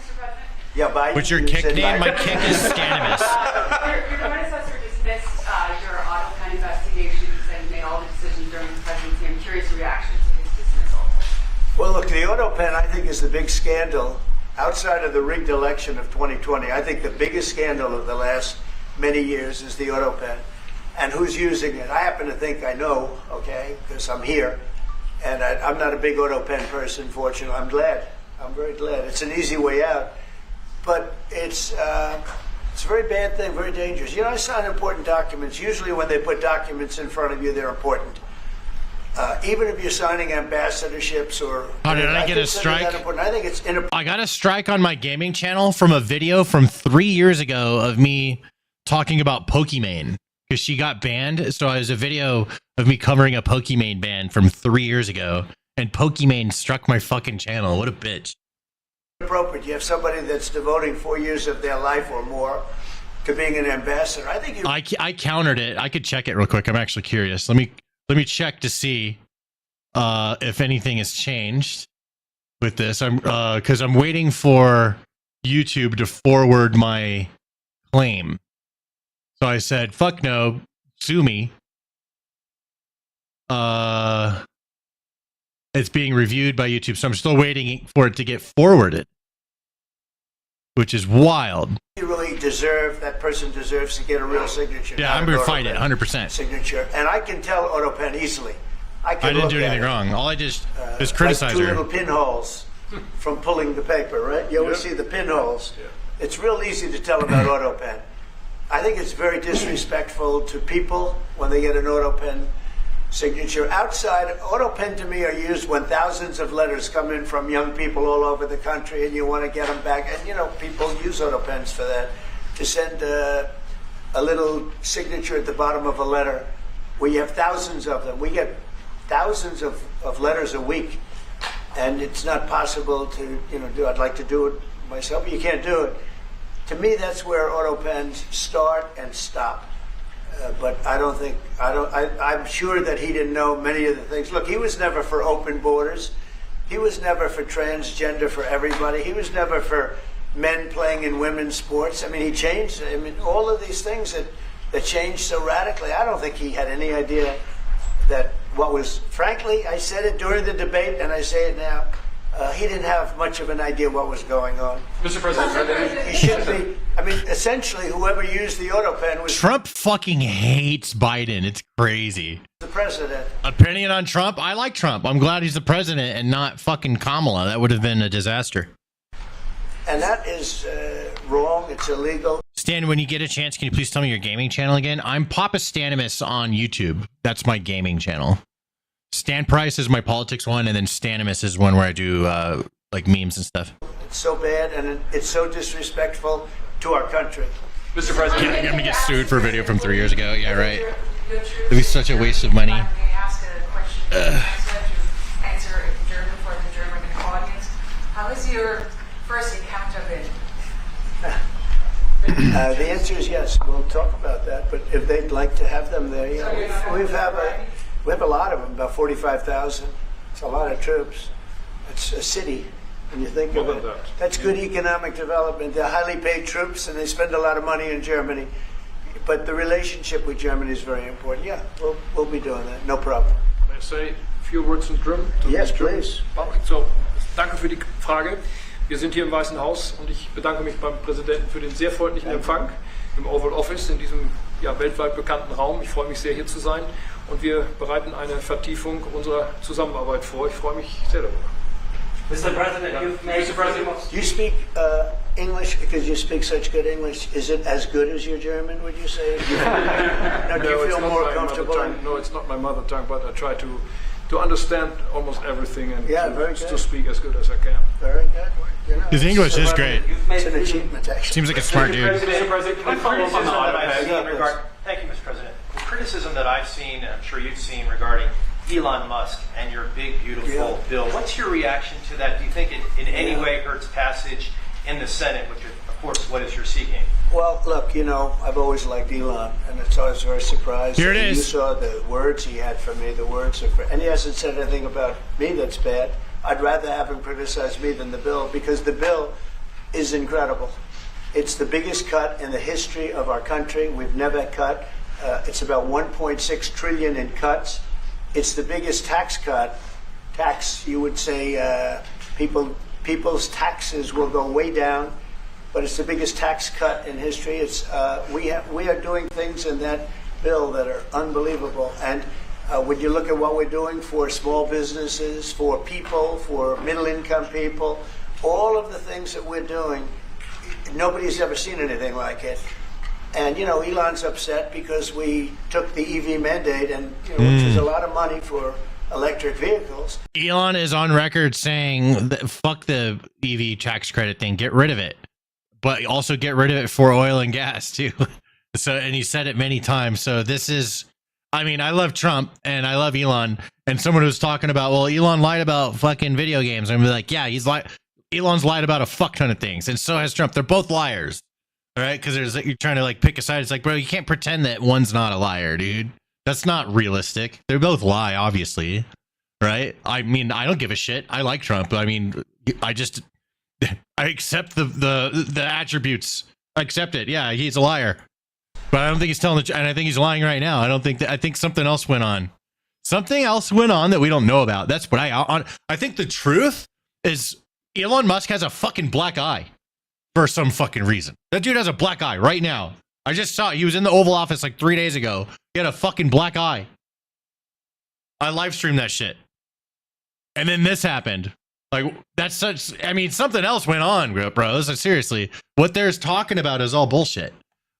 Yeah, Biden. What's your kick name? My kick is Scanimus. Your predecessor dismissed your auto pen investigations and made all the decisions during the presidency. I'm curious your reaction to his dismissal. Well, look, the auto pen, I think, is the big scandal. Outside of the rigged election of 2020, I think the biggest scandal of the last many years is the auto pen. And who's using it? I happen to think I know, okay, because I'm here. And I'm not a big auto pen person, fortunately. I'm glad. I'm very glad. It's an easy way out. But it's a very bad thing, very dangerous. You know, I sign important documents. Usually when they put documents in front of you, they're important. Even if you're signing ambassadorships or... How did I get a strike? I think it's inappropriate. I got a strike on my gaming channel from a video from 3 years ago of me talking about Pokimane because she got banned. So it was a video of me covering a Pokimane ban from 3 years ago, and Pokimane struck my fucking channel. What a bitch. Appropriate. You have somebody that's devoting 4 years of their life or more to being an ambassador. I think I countered it. I could check it real quick. I'm actually curious. Let me check to see if anything has changed with this. Because I'm waiting for YouTube to forward my claim. So I said, "Fuck no, sue me." It's being reviewed by YouTube, so I'm still waiting for it to get forwarded, which is wild. You really deserve, that person deserves to get a real signature. Yeah, I'm going to fight it, 100%. Signature. And I can tell AutoPen easily. I didn't do anything wrong. All I just is criticize like two her. little pinholes from pulling the paper, right? You always see the pinholes. It's real easy to tell about AutoPen. I think it's very disrespectful to people when they get an AutoPen signature. Outside, AutoPen to me are used when thousands of letters come in from young people all over the country and you want to get them back. And, you know, people use AutoPens for that, to send a little signature at the bottom of a letter where you have thousands of them. We get thousands of letters a week, and it's not possible to, you know, do. I'd like to do it myself, but you can't do it. To me, that's where AutoPens start and stop. But I'm sure that he didn't know many of the things. Look, he was never for open borders. He was never for transgender for everybody. He was never for men playing in women's sports. I mean, he changed. I mean, all of these things that changed so radically. I don't think he had any idea that what was, frankly, I said it during the debate and I say it now, he didn't have much of an idea what was going on. Mr. President, he should be. I mean, essentially, whoever used the AutoPen was Trump fucking hates Biden. It's crazy. the president. Opinion on Trump? I like Trump. I'm glad he's the president and not fucking Kamala. That would have been a disaster. And that is wrong. It's illegal. Stan, when you get a chance, can you please tell me your gaming channel again? I'm Papa Stanimus on YouTube. That's my gaming channel. Stan Price is my politics one, and then Stanimus is one where I do like memes and stuff. It's so bad, and it's so disrespectful to our country. Mr. President, I'm gonna get sued for a video from 3 years ago. Yeah, right. It'd be such a waste of money. May I ask a question to answer in German for the German audience? How has your first encounter been? The answer is yes. We'll talk about that. But if they'd like to have them there, you know, we have a lot of them, about 45,000. It's a lot of troops. It's a city, when you think of it. That's good economic development. They're highly paid troops, and they spend a lot of money in Germany. But the relationship with Germany is very important. Yeah, we'll be doing that. No problem. May I say a few words in German? Yes, please. So, danke für die Frage. Wir sind hier im Weißen Haus und ich bedanke mich beim Präsidenten für den sehr freundlichen Empfang im Oval Office, in diesem weltweit bekannten Raum. Ich freue mich sehr, hier zu sein und wir bereiten eine Vertiefung unserer Zusammenarbeit vor. Ich freue mich sehr darüber. Mr. President, Mr. President, You speak English because you speak such good English. Is it as good as your German, would you say? Now, do you it's feel not more my comfortable? mother tongue. No, it's not my mother tongue, but I try to understand almost everything and to speak as good as I can. Very good. You know, His English is great. It's an achievement, actually. Seems like a smart dude. Mr. President, can I follow up on the iPad? Thank you, Mr. President. The criticism that I've seen, and I'm sure you've seen, regarding Elon Musk and your big, beautiful bill. What's your reaction to that? Do you think it in any way hurts passage in the Senate, which is, of course, what is you're seeking? Well, look, you know, I've always liked Elon, and it's always very surprised. Here it is. You saw the words he had for me, the words of, and he hasn't said anything about me that's bad. I'd rather have him criticize me than the bill, because the bill is incredible. It's the biggest cut in the history of our country. We've never cut. It's about 1.6 trillion in cuts. It's the biggest tax cut. You would say, people's taxes will go way down, but it's the biggest tax cut in history. It's we are doing things in that bill that are unbelievable. And when you look at what we're doing for small businesses, for people, for middle-income people, all of the things that we're doing, nobody's ever seen anything like it. And, you know, Elon's upset because we took the EV mandate, and which is a lot of money for electric vehicles. Elon is on record saying that fuck the EV tax credit thing, get rid of it, but also get rid of it for oil and gas too. So, and he said it many times. So this is, I mean, I love Trump and I love Elon, and someone was talking about, well, Elon lied about fucking video games. I'm like, yeah, Elon's lied about a fuck ton of things, and so has Trump. They're both liars. All right, because you're trying to like pick a side. It's like, bro, you can't pretend that one's not a liar, dude. That's not realistic. They both lie, obviously, right? I mean, I don't give a shit. I like Trump. I mean, I accept the attributes. I accept it. Yeah, he's a liar, but I don't think he's telling the truth, and I think he's lying right now. I don't think that. I think something else went on. Something else went on that we don't know about. That's what I think the truth is. Elon Musk has a fucking black eye. For some fucking reason. That dude has a black eye right now. I just saw it. He was in the Oval Office like 3 days ago. He had a fucking black eye. I live streamed that shit. And then this happened. Like, that's such, I mean, something else went on, bro. Seriously. What they're talking about is all bullshit.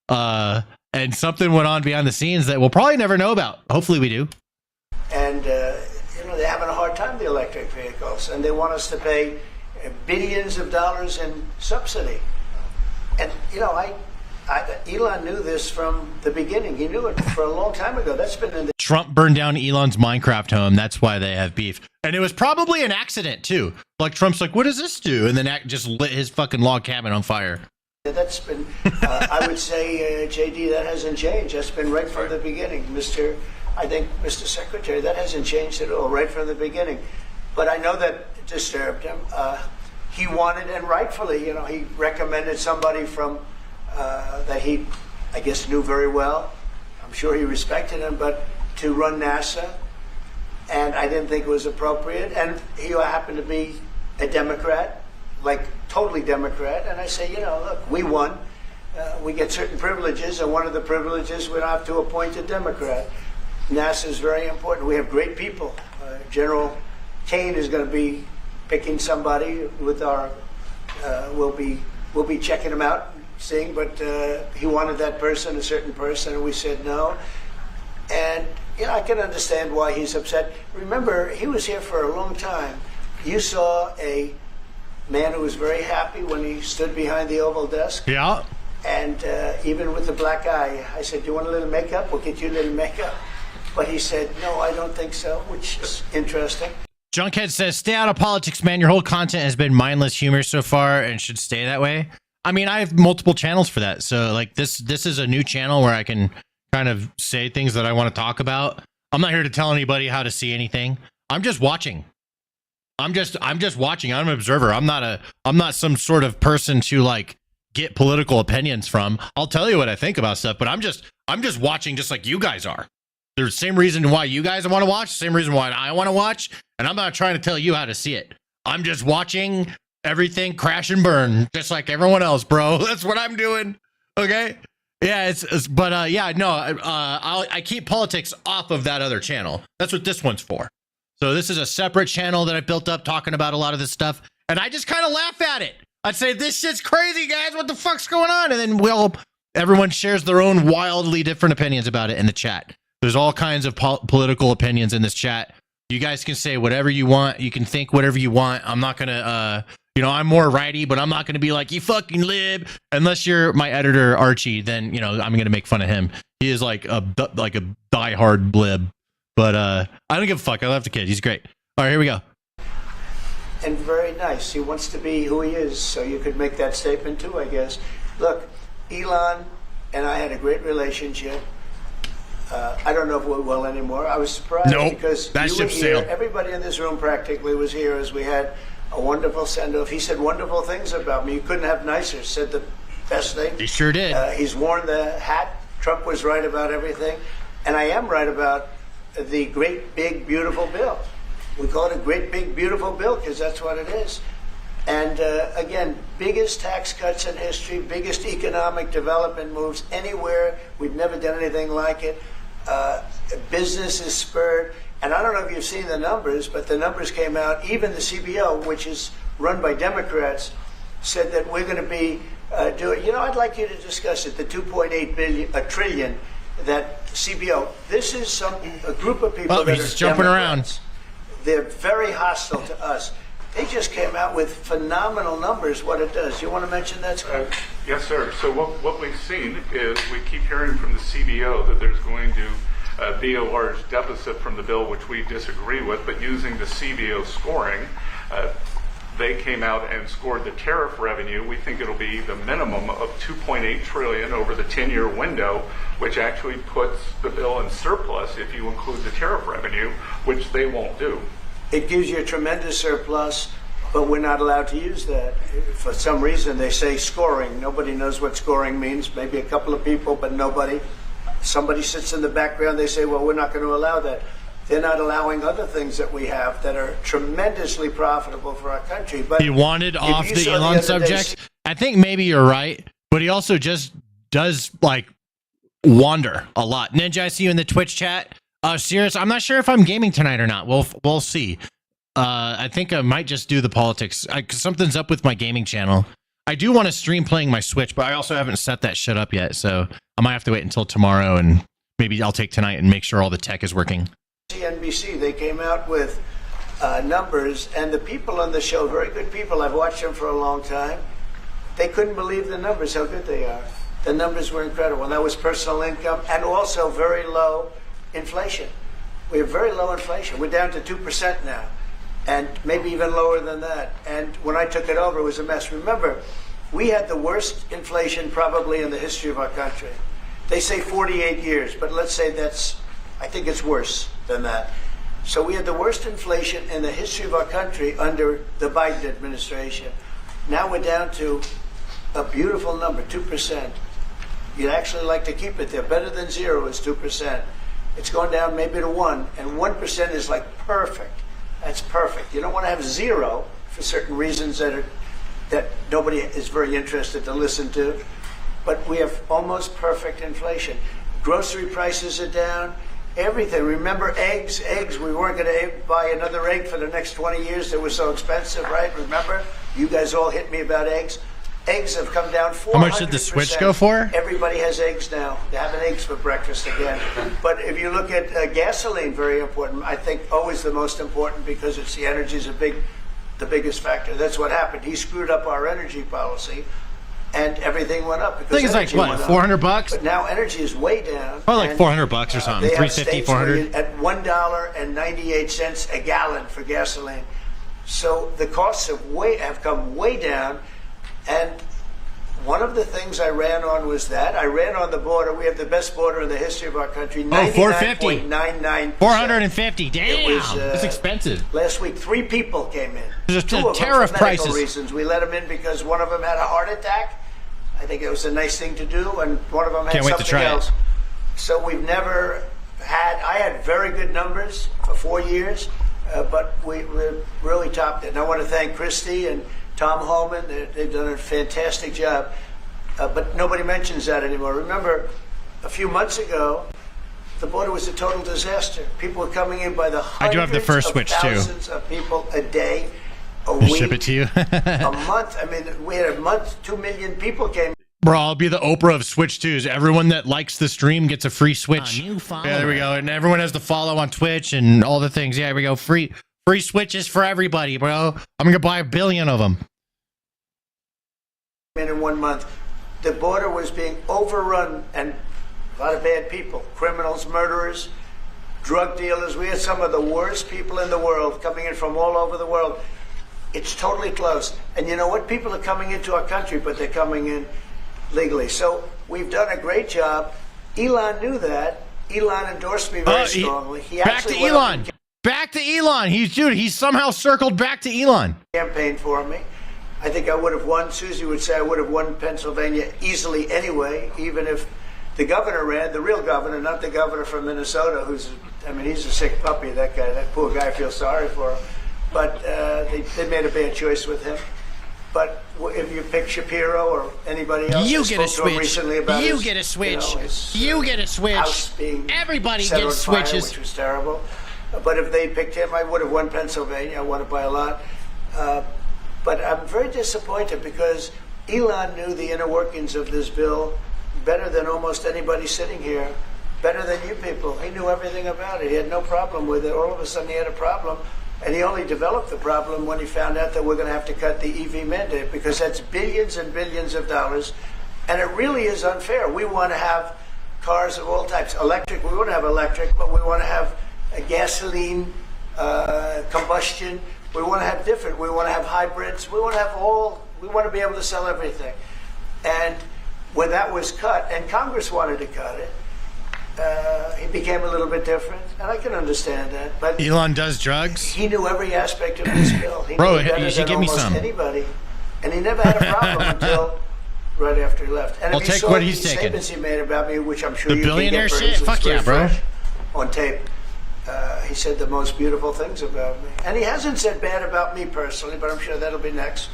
And something went on behind the scenes that we'll probably never know about. Hopefully we do. And, you know, they're having a hard time, the electric vehicles. And they want us to pay billions of dollars in subsidy. And, you know, Elon knew this from the beginning. He knew it for a long time ago. That's been in the... Trump burned down Elon's Minecraft home. That's why they have beef. And it was probably an accident, too. Like, Trump's like, what does this do? And then just lit his fucking log cabin on fire. That's been, I would say, JD, that hasn't changed. That's been right from the beginning. Mr. Secretary, that hasn't changed at all, right from the beginning. But I know that disturbed him. He wanted, and rightfully, you know, he recommended somebody from that he, I guess, knew very well. I'm sure he respected him, but to run NASA, and I didn't think it was appropriate. And he happened to be a Democrat, like totally Democrat. And I say, you know, look, we won. We get certain privileges, and one of the privileges we don't have to appoint a Democrat. NASA is very important. We have great people. General Kane is going to be picking somebody with our, we'll be checking him out, seeing, but he wanted that person, a certain person, and we said no. And, you know, I can understand why he's upset. Remember, he was here for a long time. You saw a man who was very happy when he stood behind the Oval desk. Yeah. And even with the black eye, I said, do you want a little makeup? We'll get you a little makeup. But he said, no, I don't think so, which is interesting. Junkhead says, stay out of politics, man. Your whole content has been mindless humor so far and should stay that way. I mean, I have multiple channels for that. So like this is a new channel where I can kind of say things that I want to talk about. I'm not here to tell anybody how to see anything. I'm just watching. I'm just watching. I'm an observer. I'm not some sort of person to like get political opinions from. I'll tell you what I think about stuff, but I'm just watching just like you guys are. There's the same reason why you guys want to watch, same reason why I want to watch, and I'm not trying to tell you how to see it. I'm just watching everything crash and burn, just like everyone else, bro. That's what I'm doing. Okay. Yeah, I keep politics off of that other channel. That's what this one's for. So this is a separate channel that I built up talking about a lot of this stuff. And I just kind of laugh at it. I'd say, this shit's crazy, guys. What the fuck's going on? And then everyone shares their own wildly different opinions about it in the chat. There's all kinds of political opinions in this chat. You guys can say whatever you want. You can think whatever you want. I'm not going to, I'm more righty, but I'm not going to be like, you fucking lib. Unless you're my editor, Archie, then, I'm going to make fun of him. He is like a diehard lib. But I don't give a fuck. I love the kid. He's great. All right, here we go. And very nice. He wants to be who he is, so you could make that statement too, I guess. Look, Elon and I had a great relationship. I don't know if we will anymore. I was surprised because that you were ship here. sailed. Everybody in this room practically was here as we had a wonderful send-off. He said wonderful things about me. You couldn't have nicer. Said the best thing. He sure did. He's worn the hat. Trump was right about everything. And I am right about the great, big, beautiful bill. We call it a great, big, beautiful bill because that's what it is. And again, biggest tax cuts in history, biggest economic development moves anywhere. We've never done anything like it. Business is spurred. And I don't know if you've seen the numbers, but the numbers came out. Even the CBO, which is run by Democrats, said that we're going to be doing, I'd like you to discuss it, the 2.8 trillion, that CBO. This is a group of people that he's are jumping Democrats. around. They're very hostile to us. They just came out with phenomenal numbers, what it does. You want to mention that, Scott? Yes, sir. So what we've seen is we keep hearing from the CBO that there's going to be a large deficit from the bill, which we disagree with, but using the CBO scoring, they came out and scored the tariff revenue. We think it'll be the minimum of 2.8 trillion over the 10-year window, which actually puts the bill in surplus if you include the tariff revenue, which they won't do. It gives you a tremendous surplus, but we're not allowed to use that. For some reason, they say scoring. Nobody knows what scoring means. Maybe a couple of people, but nobody. Somebody sits in the background. They say, well, we're not going to allow that. They're not allowing other things that we have that are tremendously profitable for our country. But he wanted off the Elon subject. I think maybe you're right, but he also just does wander a lot. Ninja, I see you in the Twitch chat. Serious, I'm not sure if I'm gaming tonight or not. We'll see. I think I might just do the politics because something's up with my gaming channel. I do want to stream playing my Switch, but I also haven't set that shit up yet. So I might have to wait until tomorrow, and maybe I'll take tonight and make sure all the tech is working. NBC, they came out with numbers, and the people on the show, very good people, I've watched them for a long time, they couldn't believe the numbers, how good they are. The numbers were incredible, and that was personal income and also very low inflation. We have very low inflation. We're down to 2% now, and maybe even lower than that. And when I took it over, it was a mess. Remember, we had the worst inflation probably in the history of our country. They say 48 years, but let's say I think it's worse than that. So we had the worst inflation in the history of our country under the Biden administration. Now we're down to a beautiful number, 2%. You'd actually like to keep it there. Better than zero is 2%. It's going down maybe to 1%, and 1% is like perfect. That's perfect. You don't want to have zero for certain reasons that nobody is very interested to listen to. But we have almost perfect inflation. Grocery prices are down. Everything. Remember eggs? Eggs. We weren't going to buy another egg for the next 20 years. They were so expensive, right? Remember? You guys all hit me about eggs. Eggs have come down 400%. How much did the Switch go for? Everybody has eggs now. They're having eggs for breakfast again. But if you look at gasoline, very important. I think always the most important because it's the energy is the biggest factor. That's what happened. He screwed up our energy policy, and everything went up. Because I think it's like, what, $400? But now energy is way down. Probably like $400 or something. $350, $400. At $1.98 a gallon for gasoline. So the costs have come way down. And one of the things I ran on was that. I ran on the border. We have the best border in the history of our country. 450. 450. Damn. That's expensive. Last week, 3 people came in. There's Two of tariff them for medical prices. reasons. We let them in because one of them had a heart attack. I think it was a nice thing to do, and one of them had something else. So we've never had. I had very good numbers for 4 years, but we really topped it. And I want to thank Christy and Tom Homan, they've done a fantastic job. But nobody mentions that anymore. Remember, a few months ago, the border was a total disaster. People were coming in by the hundreds I do have the first switch too. Thousands of people a day, a I'll week, ship it to you. a month. I mean, we had a month, 2 million people came. Bro, I'll be the Oprah of Switch 2s. Everyone that likes the stream gets a free Switch. Yeah, there we go. And everyone has to follow on Twitch and all the things. Yeah, here we go. Free Switches for everybody, bro. I'm gonna buy 1 billion of them. In 1 month, the border was being overrun, and a lot of bad people, criminals, murderers, drug dealers. We had some of the worst people in the world coming in from all over the world. It's totally closed. And you know what? People are coming into our country, but they're coming in legally. So we've done a great job. Elon knew that. Elon endorsed me very strongly. Back to Elon. Back to Elon. He's somehow circled back to Elon. Campaign for me. I think I would have won. Susie would say I would have won Pennsylvania easily anyway, even if the governor ran, the real governor, not the governor from Minnesota, he's a sick puppy, that guy. That poor guy, I feel sorry for him. But they made a bad choice with him. But if you pick Shapiro or anybody else, you get a switch. Recently about you get a switch. You get a switch. Everybody gets switches. Which was terrible. But if they picked him, I would have won Pennsylvania. I won it by a lot. But I'm very disappointed because Elon knew the inner workings of this bill better than almost anybody sitting here, better than you people. He knew everything about it. He had no problem with it. All of a sudden he had a problem, and he only developed the problem when he found out that we're going to have to cut the EV mandate, because that's billions and billions of dollars, and it really is unfair. We want to have cars of all types. Electric, we want to have electric, but we want to have a gasoline, combustion. We want to have different. We want to have hybrids. We want to have we want to be able to sell everything. And when that was cut, and Congress wanted to cut it, he became a little bit different, and I can understand that. But Elon does drugs. He knew every aspect of this bill. He Bro, knew better you should than give me almost some. Anybody, and he never had a problem until right after he left. And I'll if you take saw what the he's taking. statements he made about me, which I'm sure The you billionaire can get shit? Fuck yeah, bro. on tape. He said the most beautiful things about me, and he hasn't said bad about me personally, but I'm sure that'll be next.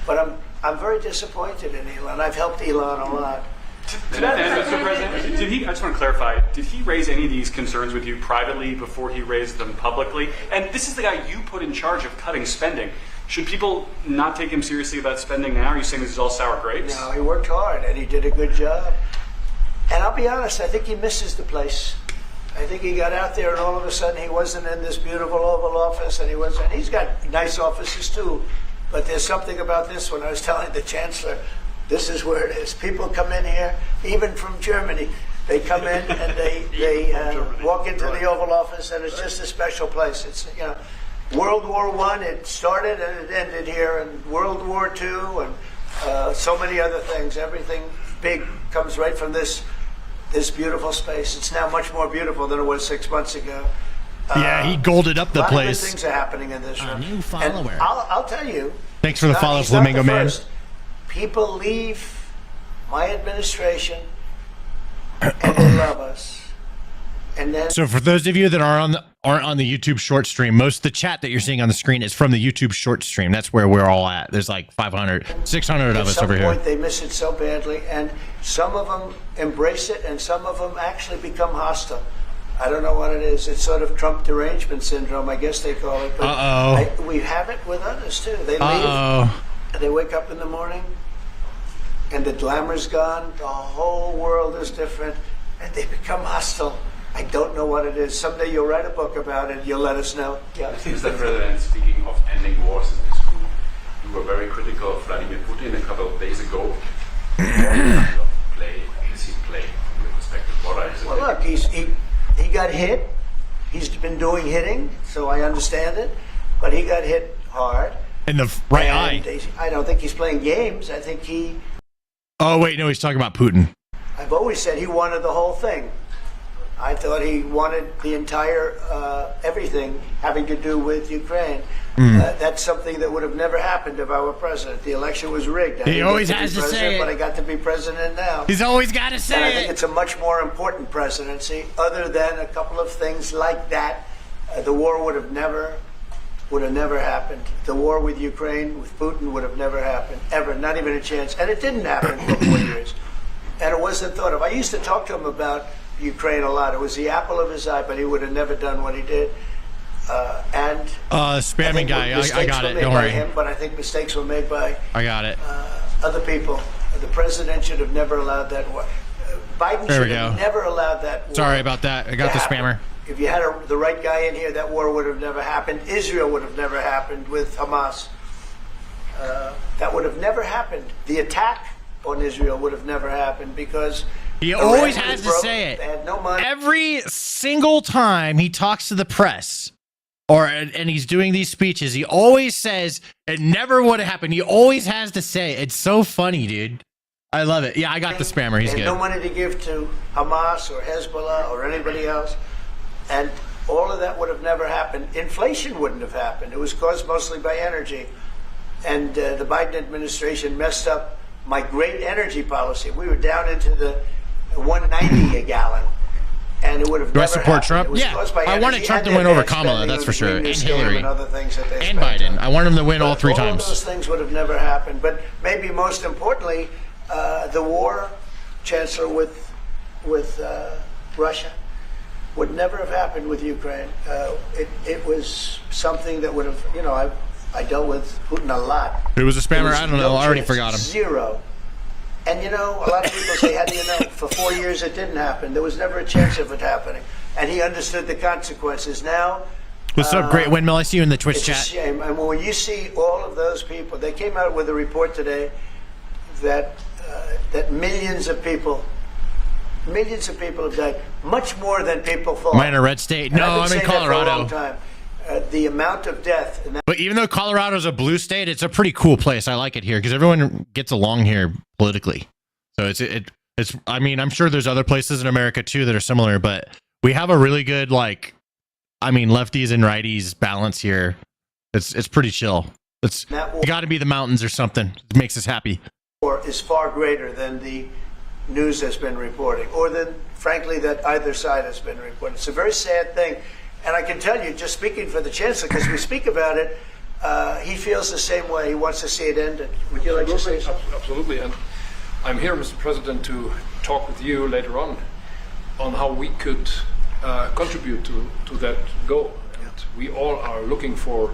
But I'm very disappointed in Elon. I've helped Elon a lot. Mr. President, I just want to clarify, did he raise any of these concerns with you privately before he raised them publicly? And this is the guy you put in charge of cutting spending. Should people not take him seriously about spending now? Are you saying this is all sour grapes? No, he worked hard, and he did a good job. And I'll be honest, I think he misses the place. I think he got out there, and all of a sudden he wasn't in this beautiful Oval Office, and he's got nice offices too, but there's something about this one. I was telling the chancellor, this is where it is. People come in here, even from Germany. They come in and they walk into the Oval Office, and it's just a special place. It's, World War I, it started and it ended here, and World War II, and so many other things. Everything big comes right from this beautiful space. It's now much more beautiful than it was 6 months ago. Yeah, he golded up the a lot place. Of good things are happening in this room. A new follower. And I'll tell you. Thanks for the follow, Flamingo Man. People leave my administration and they love us. And then So for those of you that aren't on the YouTube short stream, most of the chat that you're seeing on the screen is from the YouTube short stream. That's where we're all at. There's like 500, 600 of us over here. At some point they miss it so badly, and some of them embrace it, and some of them actually become hostile. I don't know what it is. It's sort of Trump derangement syndrome, I guess they call it. But we have it with others too. They leave, and they wake up in the morning, and the glamour's gone. The whole world is different, and they become hostile. I don't know what it is. Someday you'll write a book about it. You'll let us know. Yeah. Mr. President, speaking of ending wars in this group, you were very critical of Vladimir Putin a couple of days ago. What kind of play does he play from your perspective? What are his Well, look, he got hit. He's been doing hitting, so I understand it. But he got hit hard. In the right eye. I don't think he's playing games. I think he... Oh, wait, no, he's talking about Putin. I've always said he wanted the whole thing. I thought he wanted the entire, everything having to do with Ukraine. That's something that would have never happened if I were president. The election was rigged. He always has to say it. But I got to be president now. He's always got to say it. And I think it's a much more important presidency, other than a couple of things like that. The war would have never would have never happened. The war with Ukraine, with Putin, would have never happened, ever, not even a chance. And it didn't happen for 4 years. And it wasn't thought of. I used to talk to him about Ukraine a lot. It was the apple of his eye, but he would have never done what he did. Spamming guy, I got it, don't worry. Him, but I think mistakes were made by I got it. Other people. The president should have never allowed that war. Biden should have never allowed that war. Sorry about that. I got the spammer. If you had the right guy in here, that war would have never happened. Israel would have never happened with Hamas. That would have never happened. The attack on Israel would have never happened because he always has to say it. They had no money. Every single time he talks to the press and he's doing these speeches, he always says it never would have happened. He always has to say it. It's so funny, dude. I love it. Yeah, I got the spammer. He's good. They had no money to give to Hamas or Hezbollah or anybody else. And all of that would have never happened. Inflation wouldn't have happened. It was caused mostly by energy. And the Biden administration messed up my great energy policy. We were down into the 190 a gallon. And it would have never support happened. Trump? Yeah, I wanted Trump to win over Kamala, that's for sure. And Hillary. And other things that they and Biden. I want him to win all 3 times. All those things would have never happened. But maybe most importantly, the war, Chancellor, with Russia would never have happened with Ukraine. It was something that would have, I dealt with Putin a lot. Who was a spammer? I don't know. I already forgot him. Zero. And a lot of people say, how do you know? For 4 years it didn't happen. There was never a chance of it happening. And he understood the consequences. Now, what's up, Great Windmill? I see you in the Twitch chat. It's a shame. And when you see all of those people, they came out with a report today that millions of people have died, much more than people thought. Am I in a red state? And no, I'm in Colorado. For a long time. The amount of death. But even though Colorado's a blue state, it's a pretty cool place. I like it here because everyone gets along here politically. So it's. I mean, I'm sure there's other places in America too that are similar, but we have a really good lefties and righties balance here. It's pretty chill. It's got to be the mountains or something. It makes us happy. War is far greater than the news has been reporting, or than, frankly, that either side has been reporting. It's a very sad thing. And I can tell you, just speaking for the Chancellor, because we speak about it, he feels the same way. He wants to see it ended. Would you like to say something? Absolutely. And I'm here, Mr. President, to talk with you later on how we could contribute to that goal. And we all are looking for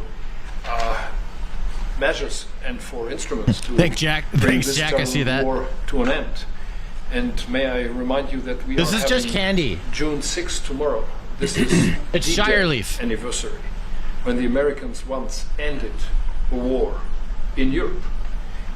measures and for instruments to bring this terrible war to an end. And may I remind you that this is just candy. June 6th tomorrow. This is it's Shire Leaf anniversary when the Americans once ended a war in Europe.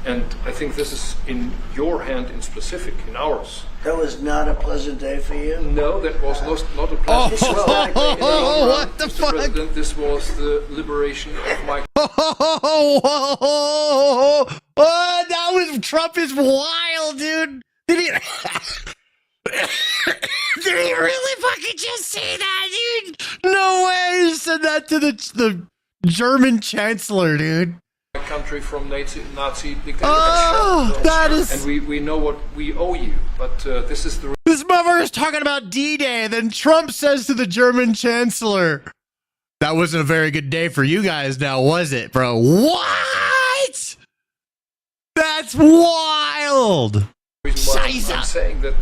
And I think this is in your hand in specific, in ours. That was not a pleasant day for you? No, that was not a pleasant day. What the fuck? President, this was the liberation of my... That was... Trump is wild, dude. Did he... Did he really fucking just say that, dude? No way! He said that to the German chancellor, dude. Country from Nazi dictatorship. Oh, that is... And we know what we owe you, but this is the... This motherfucker is talking about D-Day, then Trump says to the German chancellor, that wasn't a very good day for you guys now, was it, bro? What? That's wild! I'm saying that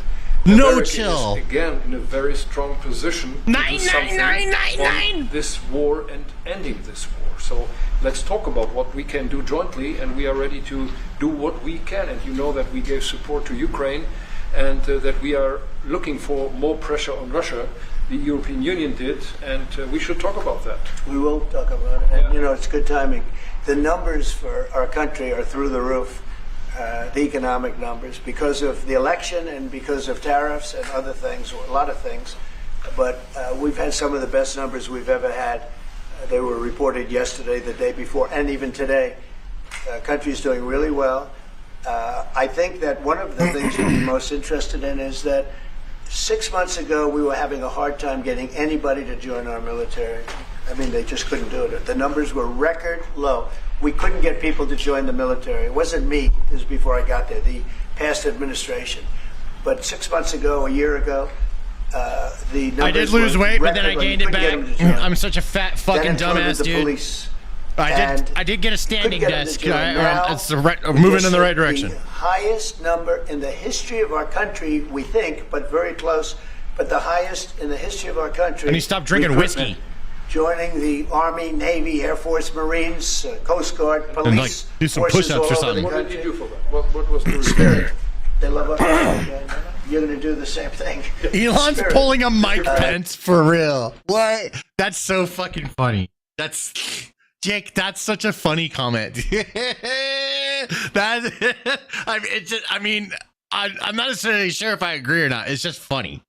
no America chill. Is again in a very strong position to do something on this war and ending this war. So let's talk about what we can do jointly, and we are ready to do what we can. And you know that we gave support to Ukraine, and that we are looking for more pressure on Russia. The European Union did, and we should talk about that. We will talk about it, and it's good timing. The numbers for our country are through the roof. The economic numbers, because of the election and because of tariffs and other things, a lot of things. But we've had some of the best numbers we've ever had. They were reported yesterday, the day before, and even today. Country's doing really well. I think that one of the things you'd be most interested in is that 6 months ago we were having a hard time getting anybody to join our military. I mean, they just couldn't do it. The numbers were record low. We couldn't get people to join the military. It wasn't me. This was before I got there, the past administration. But 6 months ago, a year ago, the numbers I did lose weight, but then I gained it back. I'm such a fat fucking dumbass, dude. Police I did get a standing Couldn't get him desk. to join. Now, It's moving in the right direction. The highest number in the history of our country, we think, but very close, but the highest in the history of our country. And he stopped drinking whiskey. Joining the Army, Navy, Air Force, Marines, Coast Guard, police, and like do some forces push-ups or all over something. the What did country. you do for that? What was the Spirit. They love our country. You're going to do the same thing. Elon's Spirit. pulling a Mike Pence for real. What? That's so fucking funny. That's Jake. That's such a funny comment. I'm not necessarily sure if I agree or not. It's just funny.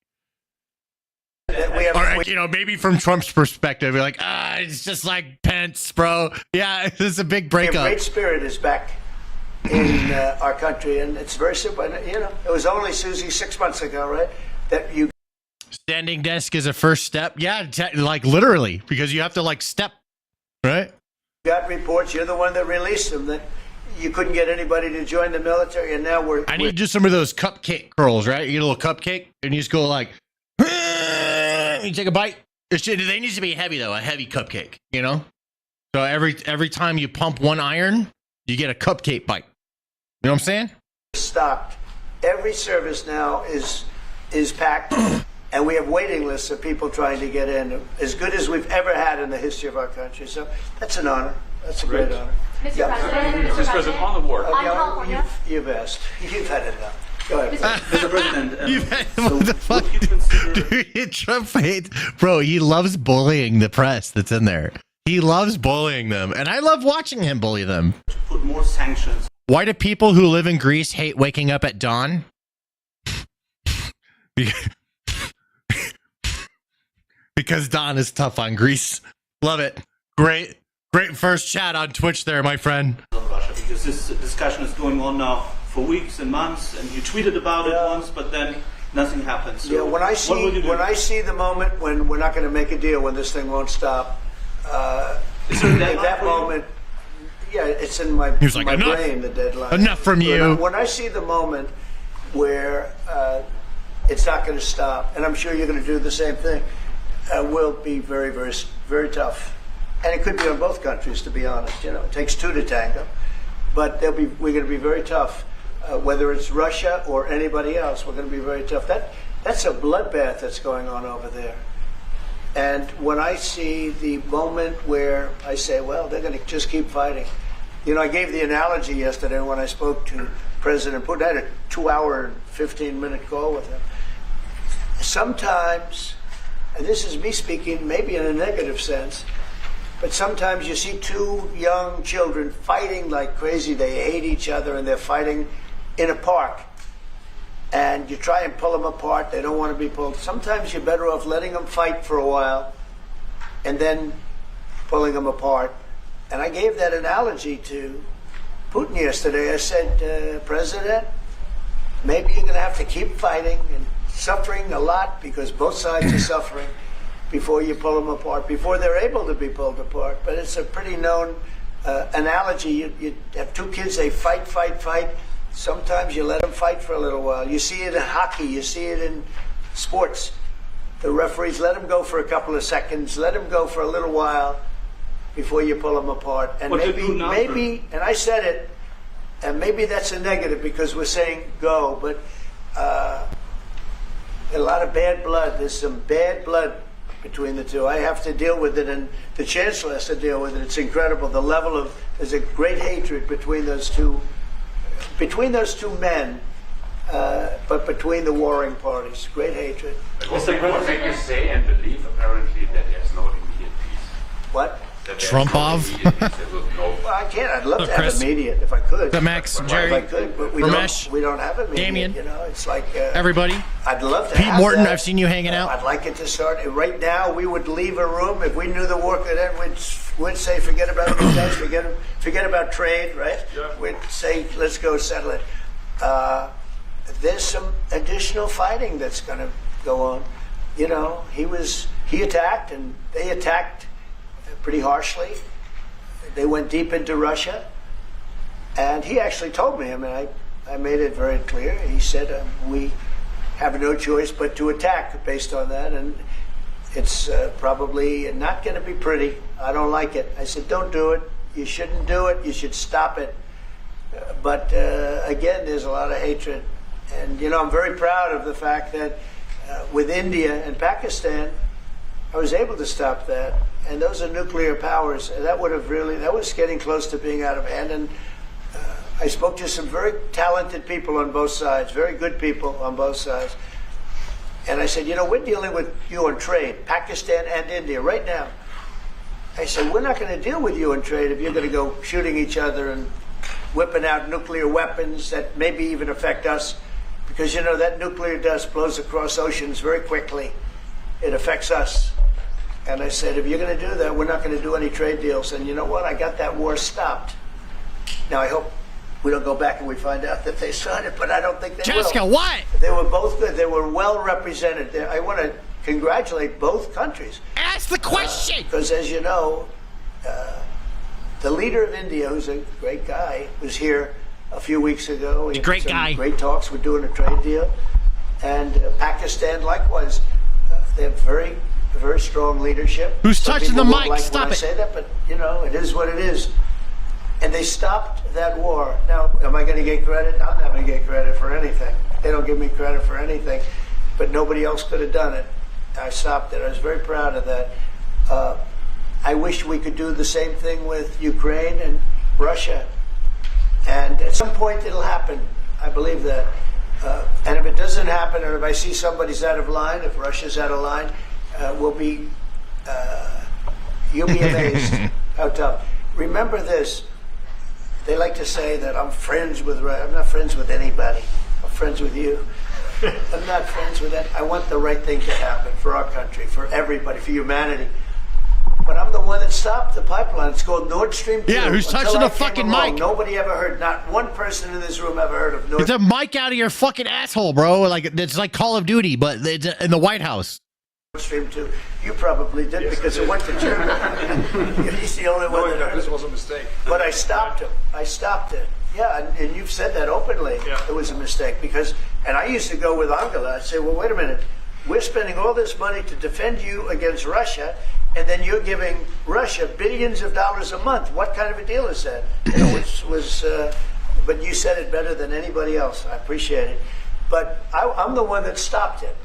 Or, maybe from Trump's perspective, you're like, it's just like Pence, bro. Yeah, it's a big breakup. Great spirit is back in our country, and it's very simple. And, it was only, Susie, 6 months ago, right, that you... Standing desk is a first step. Yeah, like literally, because you have to like step, right? got reports, you're the one that released them, that you couldn't get anybody to join the military, and now I need to do some of those cupcake curls, right? You get a little cupcake, and you just go like... You take a bite. They need to be heavy though, a heavy cupcake, So every time you pump one iron, you get a cupcake bite. You know what I'm saying? Stopped. Every service now is packed, and we have waiting lists of people trying to get in, as good as we've ever had in the history of our country. So that's an honor. That's a great honor. Mr. President, Mr. President, on the war. You've asked. You've had enough. Go ahead. Mr. President, what the fuck? Dude, Trump hates, bro. He loves bullying the press that's in there. He loves bullying them, and I love watching him bully them. to put more sanctions. Why do people who live in Greece hate waking up at dawn? Because dawn is tough on Greece. Love it. Great first chat on Twitch there, my friend. On Russia, because this discussion is going on now for weeks and months, and you tweeted about it once, but then nothing happens. So When I see the moment when we're not going to make a deal, when this thing won't stop, at that moment, it's in my, He was like, my enough. brain, the deadline. Enough from you. When I see the moment where it's not going to stop, and I'm sure you're going to do the same thing, will be very, very, very tough. And it could be on both countries, to be honest. It takes two to tango. But we're going to be very tough. Whether it's Russia or anybody else, we're going to be very tough. That's a bloodbath that's going on over there. And when I see the moment where I say, well, they're going to just keep fighting. I gave the analogy yesterday when I spoke to President Putin. I had a 2-hour, 15-minute call with him. Sometimes, and this is me speaking maybe in a negative sense, but sometimes you see two young children fighting like crazy. They hate each other, and they're fighting in a park. And you try and pull them apart. They don't want to be pulled. Sometimes you're better off letting them fight for a while and then pulling them apart. And I gave that analogy to Putin yesterday. I said, President, maybe you're going to have to keep fighting and suffering a lot, because both sides are suffering, before you pull them apart, before they're able to be pulled apart. But it's a pretty known analogy. You have two kids, they fight. Sometimes you let them fight for a little while. You see it in hockey. You see it in sports. The referees let them go for a couple of seconds, let them go for a little while before you pull them apart. And maybe, and I said it, and maybe that's a negative because we're saying go, but a lot of bad blood. There's some bad blood between the two. I have to deal with it, and the chancellor has to deal with it. It's incredible. The level of, there's a great hatred between those two men, but between the warring parties. Great hatred. What make you say and believe, apparently, that there's no immediate peace? What? Trumpov? Well, I can't. I'd love to have immediate if I could. The Max, Jerry, if I could, but we don't have immediate. Damien, it's like everybody. I'd love to. Pete have Morton, that. I've seen you hanging out. I'd like it to start right now. We would leave a room if we knew the war could end. We'd say, forget about these guys, forget about trade, right? Yeah. We'd say, let's go settle it. There's some additional fighting that's going to go on. He attacked, and they attacked pretty harshly. They went deep into Russia, and he actually told me. I mean, I made it very clear. He said we have no choice but to attack based on that, and it's probably not going to be pretty. I don't like it. I said, don't do it. You shouldn't do it. You should stop it. But again, there's a lot of hatred. And, you know, I'm very proud of the fact that with India and Pakistan, I was able to stop that. And those are nuclear powers. And that was getting close to being out of hand. And I spoke to some very talented people on both sides, very good people on both sides. And I said, you know, we're dealing with you on trade, Pakistan and India right now. I said, we're not going to deal with you on trade if you're going to go shooting each other and whipping out nuclear weapons that maybe even affect us. Because, you know, that nuclear dust blows across oceans very quickly. It affects us. And I said, if you're going to do that, we're not going to do any trade deals. And you know what? I got that war stopped. Now, I hope we don't go back and we find out that they started, but I don't think they Jessica, will. what? They were both good. They were well represented. I want to congratulate both countries. Ask the question! Because as you know, the leader of India, who's a great guy, was here a few weeks ago. He's a great guy. Great talks. We're doing a trade deal. And Pakistan, likewise. They have very, very strong leadership. Who's Some touching the people won't mic? like Stop when it. I say that, but, you know, it is what it is. And they stopped that war. Now, am I going to get credit? I'm not going to get credit for anything. They don't give me credit for anything. But nobody else could have done it. I stopped it. I was very proud of that. I wish we could do the same thing with Ukraine and Russia. And at some point it'll happen. I believe that. And if it doesn't happen, or if I see somebody's out of line, if Russia's out of line, you'll be amazed how tough. Remember this. They like to say that I'm friends with Russia. I'm not friends with anybody. I'm friends with you. I'm not friends with that. I want the right thing to happen for our country, for everybody, for humanity. But I'm the one that stopped the pipeline. It's called Nord Stream 2. Yeah, who's touching the fucking mic? Nobody ever heard, not one person in this room ever heard of Nord Get the mic out of your fucking asshole, bro. Like, it's like Call of Duty, but it's in the White House. Stream 2. You probably did because it went to Germany. He's the only one that heard This was a mistake. But I stopped him. I stopped it. Yeah, and you've said that openly. Yeah. It was a mistake because, and I used to go with Angela. I'd say, well, wait a minute. We're spending all this money to defend you against Russia, and then you're giving Russia billions of dollars a month. What kind of a deal is that? You know, but you said it better than anybody else. I appreciate it. But I'm the one that stopped it.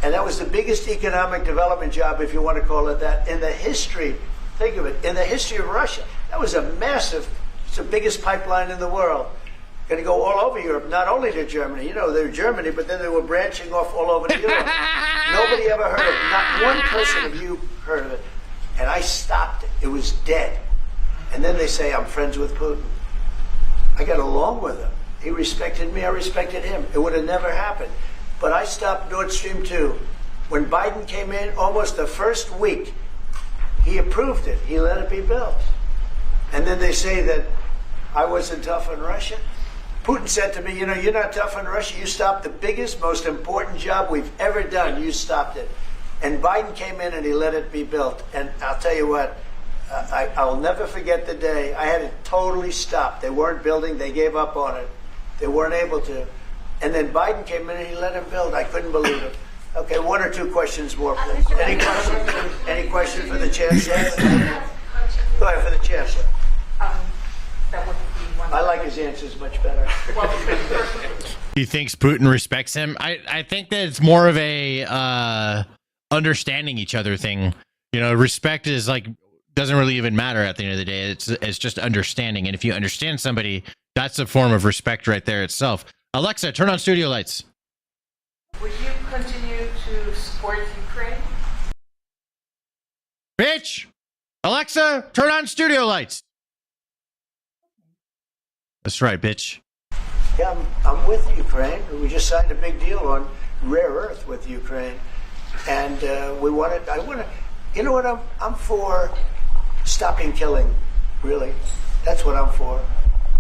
And that was the biggest economic development job, if you want to call it that, in the history, think of it, in the history of Russia. That was a massive, it's the biggest pipeline in the world. Going to go all over Europe, not only to Germany. You know, they're Germany, but then they were branching off all over to Europe. Nobody ever heard of it. Not one person of you heard of it. And I stopped it. It was dead. And then they say, I'm friends with Putin. I got along with him. He respected me, I respected him. It would have never happened. But I stopped Nord Stream 2. When Biden came in, almost the first week, he approved it. He let it be built. And then they say that I wasn't tough on Russia. Putin said to me, you know, you're not tough on Russia. You stopped the biggest, most important job we've ever done. You stopped it. And Biden came in and he let it be built. And I'll tell you what, I'll never forget the day. I had it totally stopped. They weren't building. They gave up on it. They weren't able to. And then Biden came in and he let him build. I couldn't believe it. Okay, one or two questions more, please. Any questions? Any question for the chancellor? Go ahead, for the chancellor. That would be one. I like his answers much better. He thinks Putin respects him. I think that it's more of a understanding each other thing. You know, respect is like doesn't really even matter at the end of the day. It's just understanding. And if you understand somebody, that's a form of respect right there itself. Alexa, turn on studio lights. Would you continue to support Ukraine? Bitch! Alexa, turn on studio lights. That's right, bitch. Yeah, I'm with Ukraine. We just signed a big deal on rare earth with Ukraine. And I want to, you know what, I'm for stopping killing, really. That's what I'm for.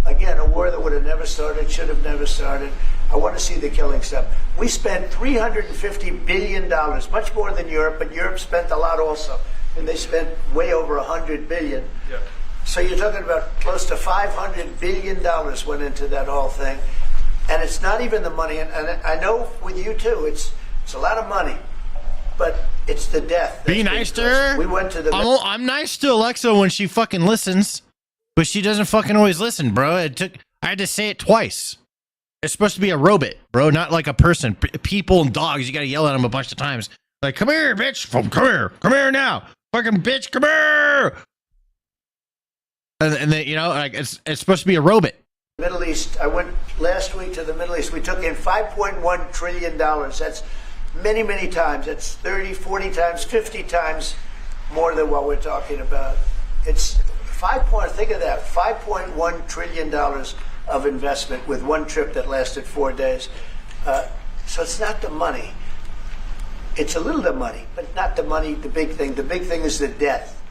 Again, a war that would have never started, should have never started. I want to see the killing stop. We spent $350 billion, much more than Europe, but Europe spent a lot also. And they spent way over $100 billion. Yeah. So you're talking about close to $500 billion went into that whole thing. And it's not even the money. And I know with you too, it's a lot of money. But it's the death. Be nice to her. We went to the... I'm nice to Alexa when she fucking listens. But she doesn't fucking always listen, bro. I had to say it twice. It's supposed to be a robot, bro, not like a person. People and dogs, you got to yell at them a bunch of times. Like, come here, bitch. Come here now. Fucking bitch, come here. And then, you know, like it's supposed to be a robot. Middle East. I went last week to the Middle East. We took in $5.1 trillion. That's many, many times. That's 30, 40 times, 50 times more than what we're talking about. It's think of that, $5.1 trillion of investment with one trip that lasted 4 days. So it's not the money. It's a little the money, but not the money, the big thing. The big thing is the death.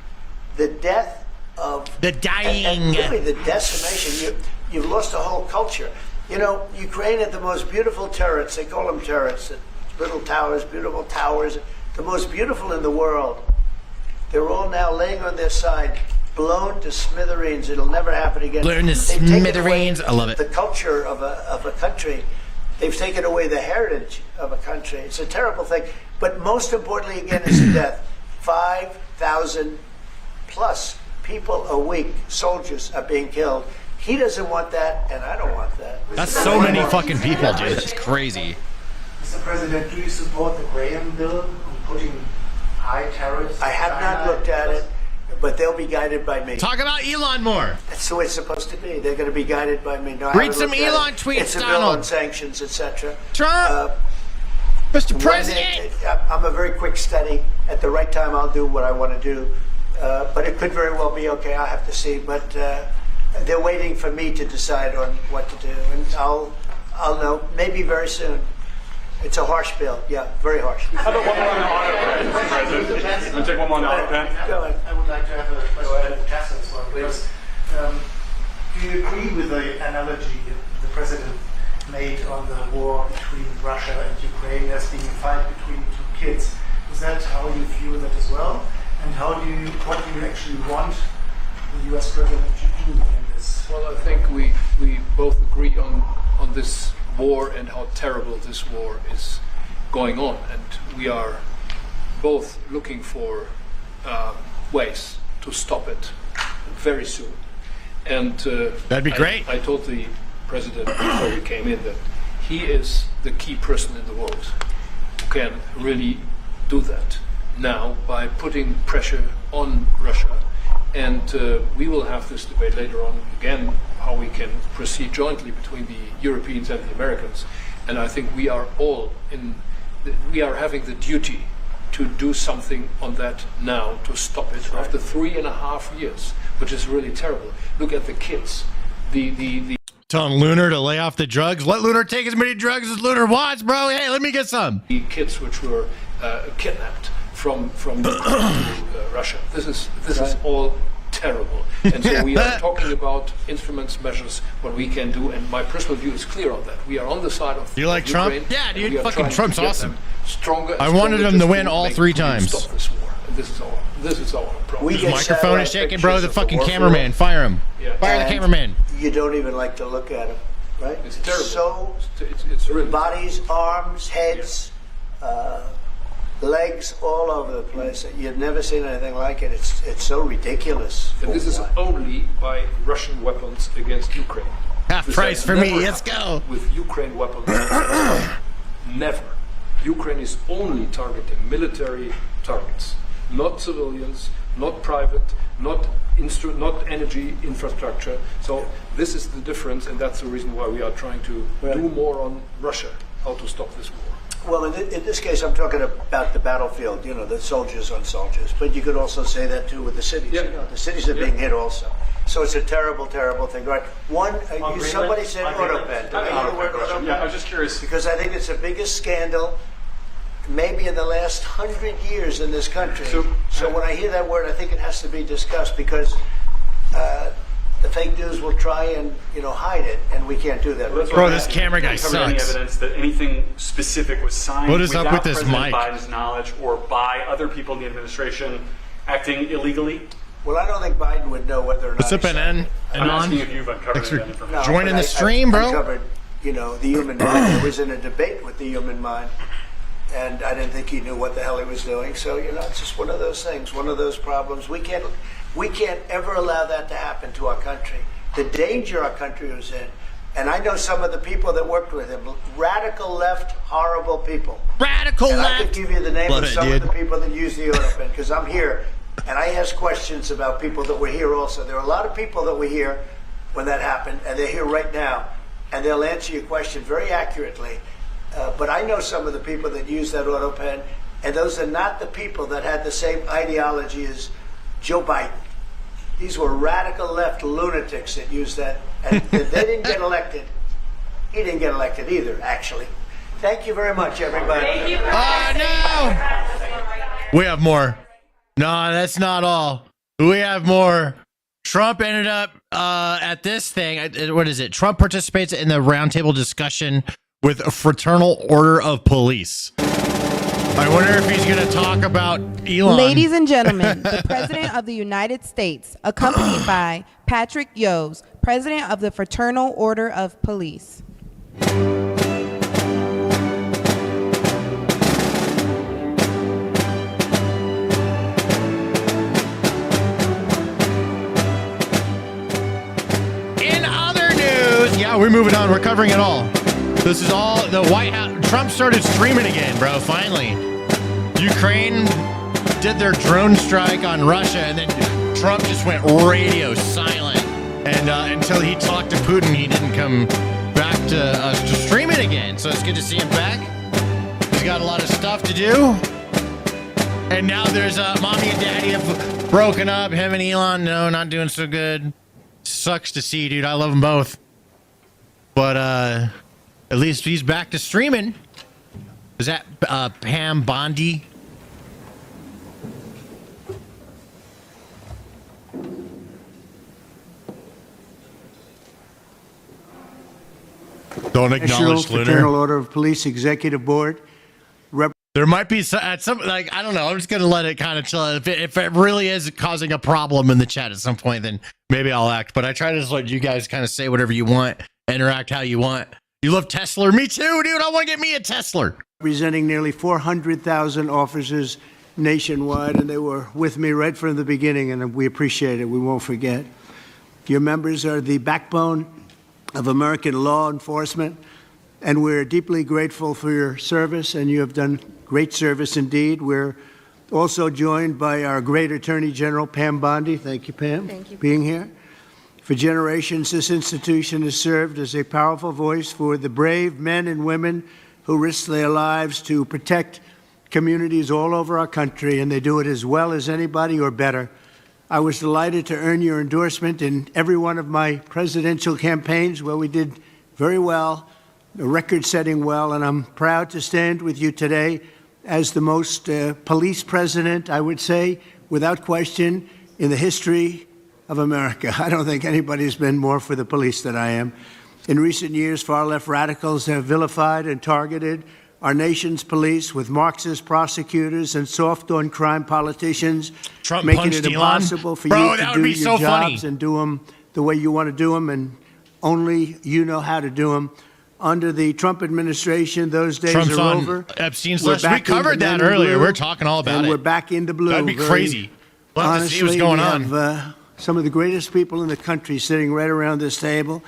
The death of... The dying. And really the decimation. You've lost a whole culture. You know, Ukraine had the most beautiful turrets. They call them turrets. Little towers, beautiful towers. The most beautiful in the world. They're all now laying on their side, blown to smithereens. It'll never happen again. Blown to smithereens. I love it. The culture of a country. They've taken away the heritage of a country. It's a terrible thing. But most importantly, again, is the death. 5,000 plus people a week, soldiers, are being killed. He doesn't want that, and I don't want that. That's so many fucking people, dude. It's crazy. Mr. President, do you support the Graham bill on putting high tariffs? I have not looked at it, but they'll be guided by me. Talk about Elon more. That's the way it's supposed to be. They're going to be guided by me. No, read some Elon tweets, it's a Donald. bill on sanctions, etc. Trump, Mr. President. I'm a very quick study. At the right time, I'll do what I want to do. But it could very well be okay. I'll have to see. But they're waiting for me to decide on what to do, and I'll know maybe very soon. It's a harsh bill. Yeah, very harsh. How about one more on the auto, Mr. President? You want to take one more on the auto pen? Go ahead. I would like to have a question to Chancellor as well. Because, do you agree with the analogy the President made on the war between Russia and Ukraine as being a fight between two kids? Is that how you view that as well? And what do you actually want the U.S. President to do in this? Well, I think we both agree on this war and how terrible this war is going on, and we are both looking for ways to stop it very soon. And that'd be great. I told the president before we came in that he is the key person in the world who can really do that now by putting pressure on Russia. And we will have this debate later on again, how we can proceed jointly between the Europeans and the Americans. And I think we are all we are having the duty to do something on that now to stop it after 3.5 years, which is really terrible. Look at the kids. Telling Lunar to lay off the drugs. Let Lunar take as many drugs as Lunar wants, bro. Hey, let me get some. The kids which were kidnapped from Russia. This is all terrible. And so we are talking about instruments, measures, what we can do. And my personal view is clear on that. We are on the side of you like Ukraine. Trump? Yeah, dude. Fucking Trump's awesome. Stronger. I wanted him to win all 3 times. Stop this war. And this is our problem. His microphone is shaking, bro. The fucking cameraman. Fire him. Yeah. Fire the cameraman. You don't even like to look at him, right? It's terrible. So it's really bodies, arms, heads, legs all over the place. You've never seen anything like it. It's so ridiculous. And this is only by Russian weapons against Ukraine. Half price for me. Let's go. With Ukraine weapons, never. Ukraine is only targeting military targets, not civilians, not private, not energy infrastructure. So this is the difference, and that's the reason why we are trying to do more on Russia, how to stop this war. Well, in this case, I'm talking about the battlefield, you know, the soldiers on soldiers. But you could also say that, too, with the cities. Yeah. You know, the cities are being hit also. So it's a terrible, terrible thing. Right? Somebody said autopen. Yeah, I was just curious. Because I think it's the biggest scandal maybe in the last 100 years in this country. So when I hear that word, I think it has to be discussed because the fake news will try and hide it, and we can't do that. Bro, this camera guy sucks. Any evidence that anything specific was signed what is without up with this President mic? Biden's knowledge or by other people in the administration acting illegally? Well, I don't think Biden would know whether or not. What's up, NN? I'm asking if you've uncovered any information. Joining the stream, bro. I uncovered, the human mind. I was in a debate with the human mind, and I didn't think he knew what the hell he was doing. So, it's just one of those things, one of those problems. We We can't ever allow that to happen to our country. The danger our country was in. And I know some of the people that worked with him, radical left, horrible people. Radical and left. I could give you the name Love of it, some dude. of the people that use the autopen, because I'm here, and I ask questions about people that were here also. There are a lot of people that were here when that happened, and they're here right now, and they'll answer your question very accurately. But I know some of the people that use that autopen, and those are not the people that had the same ideology as Joe Biden. These were radical left lunatics that used that, and they didn't get elected. He didn't get elected either, actually. Thank you very much, everybody. Thank you. We have more. No, that's not all. We have more. Trump ended up at this thing. What is it? Trump participates in the roundtable discussion with a Fraternal Order of Police. I wonder if he's going to talk about Elon. Ladies and gentlemen, the President of the United States, accompanied by Patrick Yos, President of the Fraternal Order of Police. In other news, yeah, we're moving on. We're covering it all. This is all the White House. Trump started streaming again, bro. Finally, Ukraine did their drone strike on Russia, and then Trump just went radio silent. And until he talked to Putin, he didn't come back to stream it again. So it's good to see him back. He's got a lot of stuff to do. And now there's mommy and daddy have broken up. Him and Elon, no, not doing so good. Sucks to see, dude. I love them both. But at least he's back to streaming. Is that Pam Bondi? Don't acknowledge Fraternal Order of Police Executive Board. There might be some like, I don't know. I'm just gonna let it kind of chill. If it really is causing a problem in the chat at some point, then maybe I'll act. But I try to just let you guys kind of say whatever you want, interact how you want. You love Tesla? Me too, dude. I want to get me a Tesla. Representing nearly 400,000 officers nationwide, and they were with me right from the beginning, and we appreciate it. We won't forget. Your members are the backbone of American law enforcement, and we're deeply grateful for your service, and you have done great service indeed. We're also joined by our great Attorney General, Pam Bondi. Thank you, Pam, Thank you. being here. For generations, this institution has served as a powerful voice for the brave men and women who risk their lives to protect communities all over our country, and they do it as well as anybody or better. I was delighted to earn your endorsement in every one of my presidential campaigns where we did very well, record-setting well, and I'm proud to stand with you today as the most police president, I would say, without question, in the history of America. I don't think anybody's been more for the police than I am. In recent years, far-left radicals have vilified and targeted our nation's police with Marxist prosecutors and soft-on-crime politicians, Trump making punched it Elon? impossible for Bro, you that to would do be your so funny. jobs and do them the way you want to do them, and only you know how to do them. Under the Trump administration, those days Trump's are on over. Epstein's We're list. We back covered into that men in earlier. blue, We're talking all about and it. we're back into blue. That'd be Very crazy. We'll have to see what's honestly, going we on. have some of the greatest people in the country sitting right around this table.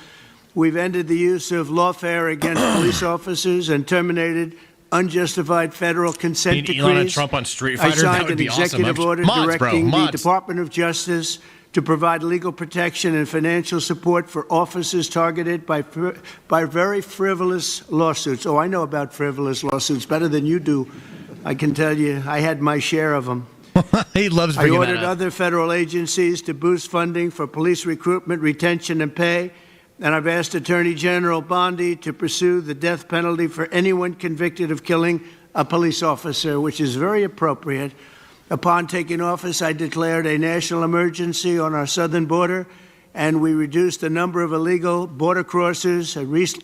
We've ended the use of lawfare against police officers and terminated unjustified federal consent Need decrees. Elon and Trump on Street I Fighter? That signed would an be awesome. executive order Mods, bro, directing the mods. Department of Justice to provide legal protection and financial support for officers targeted by very frivolous lawsuits. Oh, I know about frivolous lawsuits better than you do. I can tell you, I had my share of them. He loves I bringing that ordered up. other federal agencies to boost funding for police recruitment, retention, and pay. And I've asked Attorney General Bondi to pursue the death penalty for anyone convicted of killing a police officer, which is very appropriate. Upon taking office, I declared a national emergency on our southern border, and we reduced the number of illegal border crossers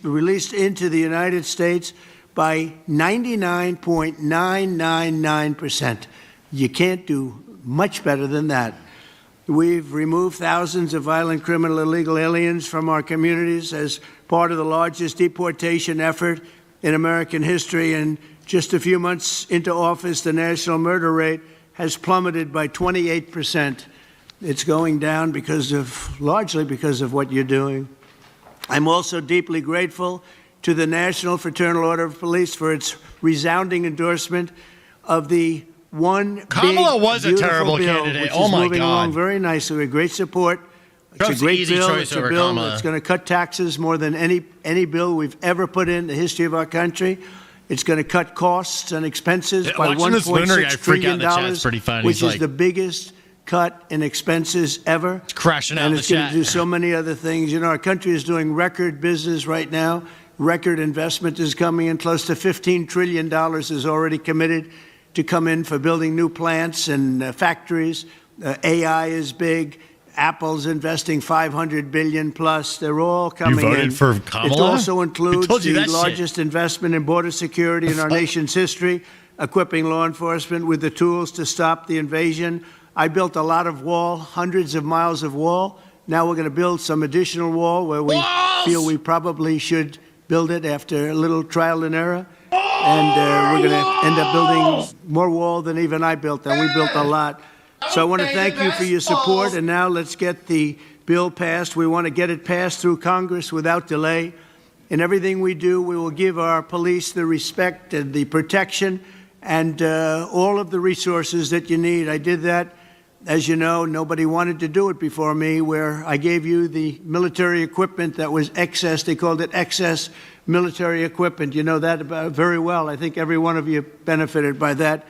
released into the United States by 99.999%. You can't do much better than that. We've removed thousands of violent criminal illegal aliens from our communities as part of the largest deportation effort in American history. And just a few months into office, the national murder rate has plummeted by 28%. It's going down largely because of what you're doing. I'm also deeply grateful to the National Fraternal Order of Police for its resounding endorsement of the Kamala was a beautiful terrible bill, candidate. which Oh is my moving God. along very nicely with great support. It's Trump's a great easy bill. choice It's a over bill Kamala. that's going to cut taxes more than any bill we've ever put in the history of our country. It's going to cut costs and expenses by Watching this lunar guy $1.6 freak out in trillion, the chat's pretty funny. which He's is like- the biggest cut in expenses ever. It's crashing out And in it's the going chat. to do so many other things. You know, our country is doing record business right now. Record investment is coming in. Close to $15 trillion is already committed to come in for building new plants and factories. AI is big. Apple's investing $500 billion plus. They're all coming in. You voted for Kamala? It also Who includes told you the that shit? largest investment in border security in our nation's history, equipping law enforcement with the tools to stop the invasion. I built a lot of wall, hundreds of miles of wall. Now we're going to build some additional wall where we feel we probably should build it after a little trial and error. And we're going to end up building more wall than even I built, and we built a lot. So I want to thank you for your support, and now let's get the bill passed. We want to get it passed through Congress without delay. In everything we do, we will give our police the respect and the protection and all of the resources that you need. I did that, as you know, nobody wanted to do it before me, where I gave you the military equipment that was excess. They called it excess military equipment. You know that very well. I think every one of you benefited by that.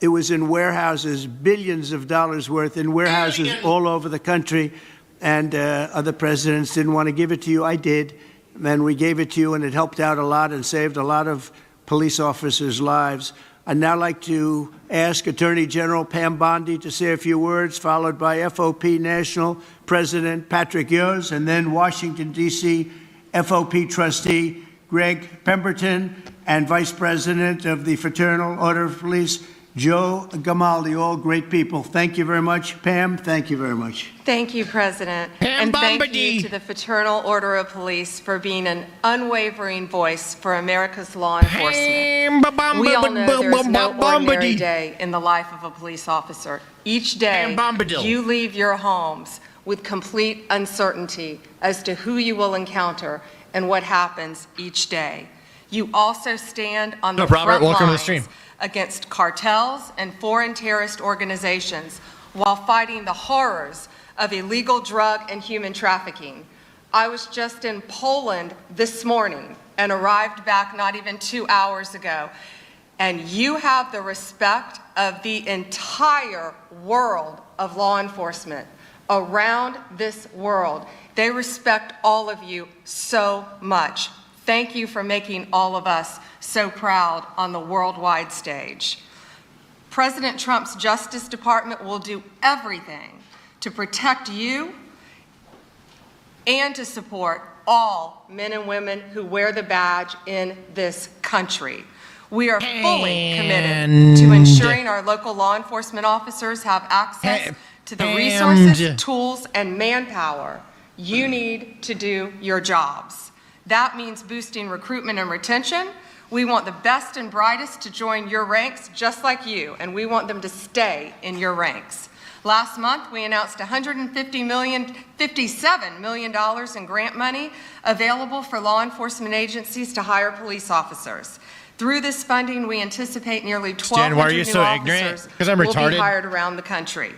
It was in warehouses, billions of dollars worth in warehouses all over the country, and other presidents didn't want to give it to you. I did, and we gave it to you, and it helped out a lot and saved a lot of police officers' lives. I'd now like to ask Attorney General Pam Bondi to say a few words, followed by FOP National President Patrick Yoes, and then Washington, D.C. FOP Trustee Greg Pemberton, and Vice President of the Fraternal Order of Police, Joe Gamaldi, all great people. Thank you very much. Pam, thank you very much. Thank you, President. And thank you to the Fraternal Order of Police for being an unwavering voice for America's law enforcement. We all know there is no ordinary day in the life of a police officer. Each day, you leave your homes with complete uncertainty as to who you will encounter and what happens each day. You also stand on the front lines against cartels and foreign terrorist organizations while fighting the horrors of illegal drug and human trafficking. I was just in Poland this morning and arrived back not even 2 hours ago. And you have the respect of the entire world of law enforcement around this world. They respect all of you so much. Thank you for making all of us so proud on the worldwide stage. President Trump's Justice Department will do everything to protect you and to support all men and women who wear the badge in this country. We are fully committed to ensuring our local law enforcement officers have access to the resources, tools, and manpower you need to do your jobs. That means boosting recruitment and retention. We want the best and brightest to join your ranks just like you, and we want them to stay in your ranks. Last month, we announced $57 million in grant money available for law enforcement agencies to hire police officers. Through this funding, we anticipate nearly 1,200 new officers will be hired around the country.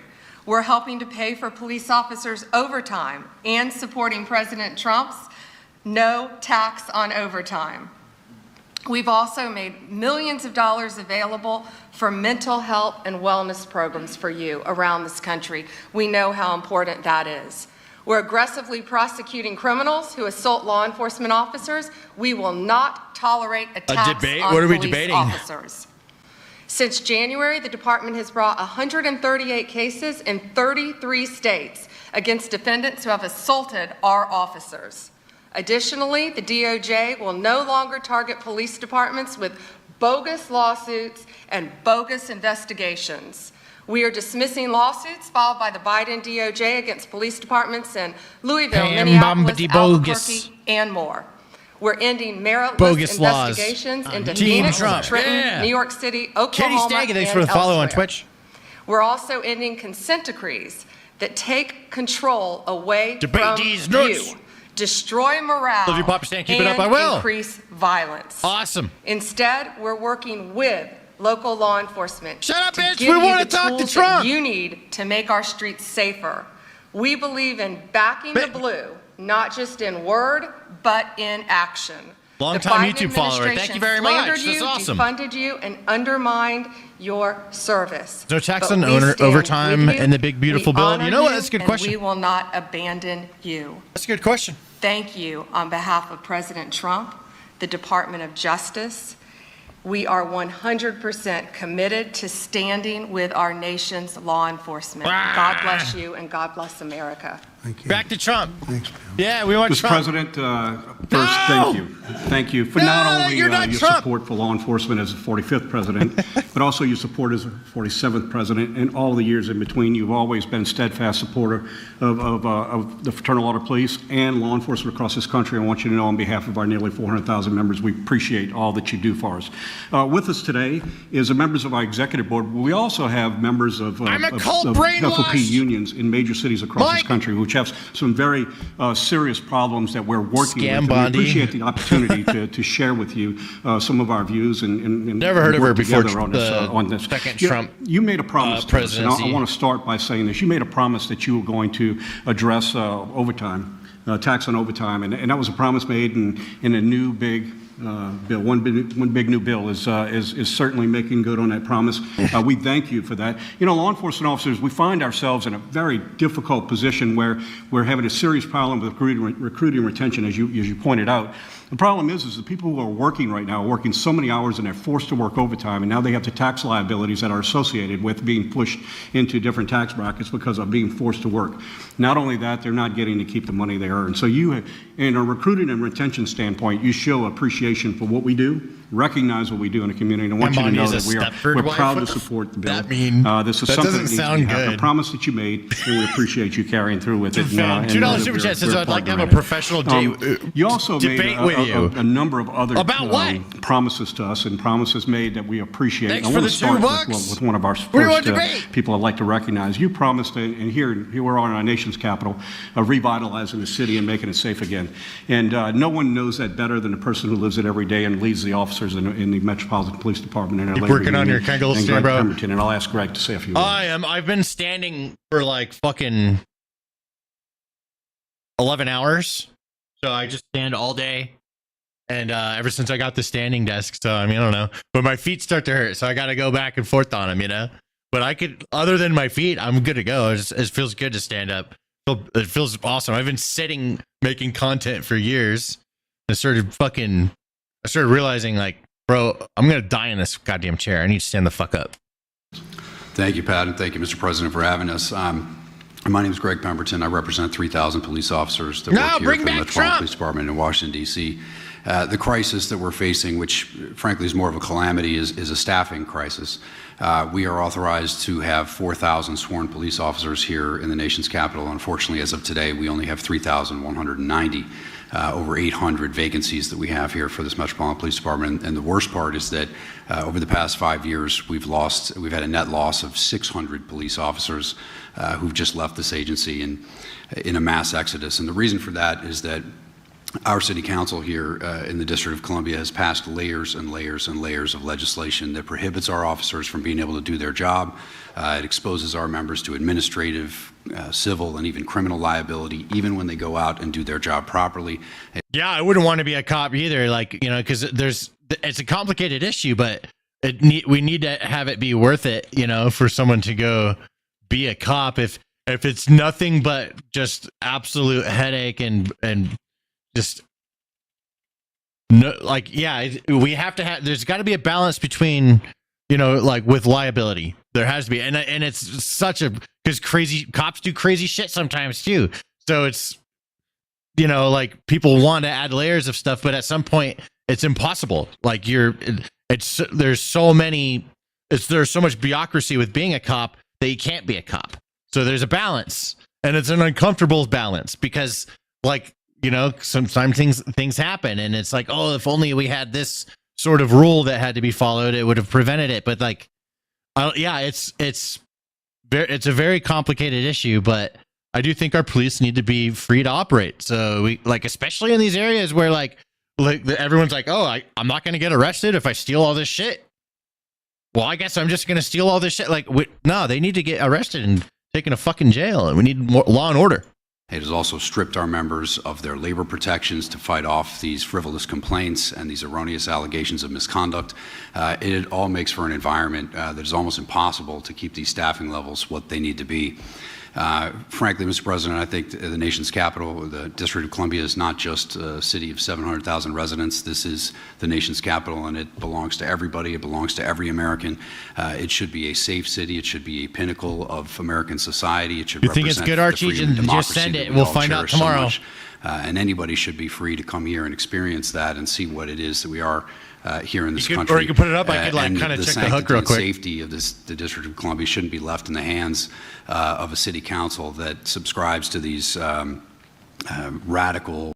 We're helping to pay for police officers' overtime and supporting President Trump's no tax on overtime. We've also made millions of dollars available for mental health and wellness programs for you around this country. We know how important that is. We're aggressively prosecuting criminals who assault law enforcement officers. We will not tolerate attacks on police officers. Since January, the department has brought 138 cases in 33 states against defendants who have assaulted our officers. Additionally, the DOJ will no longer target police departments with bogus lawsuits and bogus investigations. We are dismissing lawsuits filed by the Biden DOJ against police departments in Louisville, Minneapolis, Albuquerque, and more. We're ending meritless investigations into Phoenix, Trenton, New York City, Oklahoma, Katie Stagg, thanks for the follow on Twitch. We're also ending consent decrees that take control away Debate from these nuts. you, destroy morale, Love you, Papa Stan. Keep it up. and I will. increase violence. Awesome. Instead, we're working with local law enforcement Shut up, to bitch. give We you wanna the talk to tools Trump. that you need to make our streets safer. We believe in backing the blue, not just in word, but in action. Long-time The Biden YouTube follower. Thank you very much. slandered That's you, awesome. defunded you, and undermined your service. No tax But on we stand overtime with you, and the big beautiful we bill. honor You know what? That's a good and question. We will not abandon you. That's a good question. Thank you on behalf of President Trump, the Department of Justice. We are 100% committed to standing with our nation's law enforcement. God bless you and God bless America. Back to Trump. Thanks, Yeah, we want Mr. Trump. President, first, thank you. Thank you for not only you're not your Trump. support for law enforcement as the 45th president, but also your support as the 47th president and all the years in between. You've always been a steadfast supporter of the Fraternal Order Police and law enforcement across this country. I want you to know on behalf of our nearly 400,000 members, we appreciate all that you do for us. With us today is members of our executive board. We also have members of FOP unions in major cities across this country, which have some very serious problems that we're working with. And we appreciate the opportunity to share with you some of our views and Never heard of her work before together on this. second You- Trump You made a promise to us, and I presidency. want to start by saying this. You made a promise that you were going to address overtime, tax on overtime, and that was a promise made in a new big bill. One big new bill is certainly making good on that promise. We thank you for that. You know, law enforcement officers, we find ourselves in a very difficult position where we're having a serious problem with recruiting and retention, as you pointed out. The problem is the people who are working right now are working so many hours and they're forced to work overtime, and now they have the tax liabilities that are associated with being pushed into different tax brackets because of being forced to work. Not only that, they're not getting to keep the money they earn. So you, in a recruiting and retention standpoint, you show appreciation for what we do, recognize what we do in the community, and I want you to know that we're proud to support the bill. This is That something doesn't that needs to sound be happening. good. A promise that you made, and we appreciate you carrying through with it. $2 super chat says I'd like to have a professional You also debate made with you. a number of other About what? promises to us and promises made that we appreciate. Thanks I for want the to start $2. with one of our We want first debate. people I'd like to recognize. You promised, and here we're on our nation's capital, revitalizing the city and making it safe again. And no one knows that better than the person who lives it every day and leads the officers in the Metropolitan Police Department. And Keep working on your Kegel and stand, Greg bro. Pemberton, and I'll ask Greg to say a few words. I've been standing for like fucking 11 hours. So I just stand all day. And ever since I got the standing desk, so I mean, I don't know. But my feet start to hurt, so I got to go back and forth on them, you know? But I could, other than my feet, I'm good to go. It feels good to stand up. It feels awesome. I've been sitting, making content for years. I started realizing, like, bro, I'm going to die in this goddamn chair. I need to stand the fuck up. Thank you, Pat, and thank you, Mr. President, for having us. My name is Greg Pemberton. I represent 3,000 police officers that work here for the Metropolitan Police Department in Washington, D.C. The crisis that we're facing, which frankly is more of a calamity, is a staffing crisis. We are authorized to have 4,000 sworn police officers here in the nation's capital. Unfortunately, as of today, we only have 3,190. Over 800 vacancies that we have here for this Metropolitan Police Department. And the worst part is that over the past 5 years, we've had a net loss of 600 police officers who've just left this agency in a mass exodus. And the reason for that is that our city council here in the District of Columbia has passed layers and layers and layers of legislation that prohibits our officers from being able to do their job. It exposes our members to administrative, civil, and even criminal liability, even when they go out and do their job properly. Yeah, I wouldn't want to be a cop either, like, you know, because it's a complicated issue, but we need to have it be worth it, you know, for someone to go be a cop. If it's nothing but just absolute headache and just no, like, yeah, we have to have. There's got to be a balance between, you know, like with liability. There has to be, and it's such a, because crazy cops do crazy shit sometimes too. So it's, you know, like people want to add layers of stuff, but at some point it's impossible. Like there's so much bureaucracy with being a cop that you can't be a cop. So there's a balance, and it's an uncomfortable balance because, like, you know, sometimes things happen, and it's like, oh, if only we had this sort of rule that had to be followed, it would have prevented it. But like, yeah, it's it's a very complicated issue, but I do think our police need to be free to operate. So we like, especially in these areas where like everyone's like, oh, I'm not going to get arrested if I steal all this shit. Well, I guess I'm just going to steal all this shit. Like, no, they need to get arrested and taken to fucking jail, and we need more law and order. It has also stripped our members of their labor protections to fight off these frivolous complaints and these erroneous allegations of misconduct. It all makes for an environment that is almost impossible to keep these staffing levels what they need to be. Frankly, Mr. President, I think the nation's capital, the District of Columbia, is not just a city of 700,000 residents. This is the nation's capital, and it belongs to everybody. It belongs to every American. It should be a safe city. It should be a pinnacle of American society. It should you think it's good, Archie? Just send it. We'll find out tomorrow. And anybody should be free to come here and experience that and see what it is that we are here in this country. Or you can put it up. I could like kind of check the hook real quick. The safety of the District of Columbia shouldn't be left in the hands of a city council that subscribes to these radical.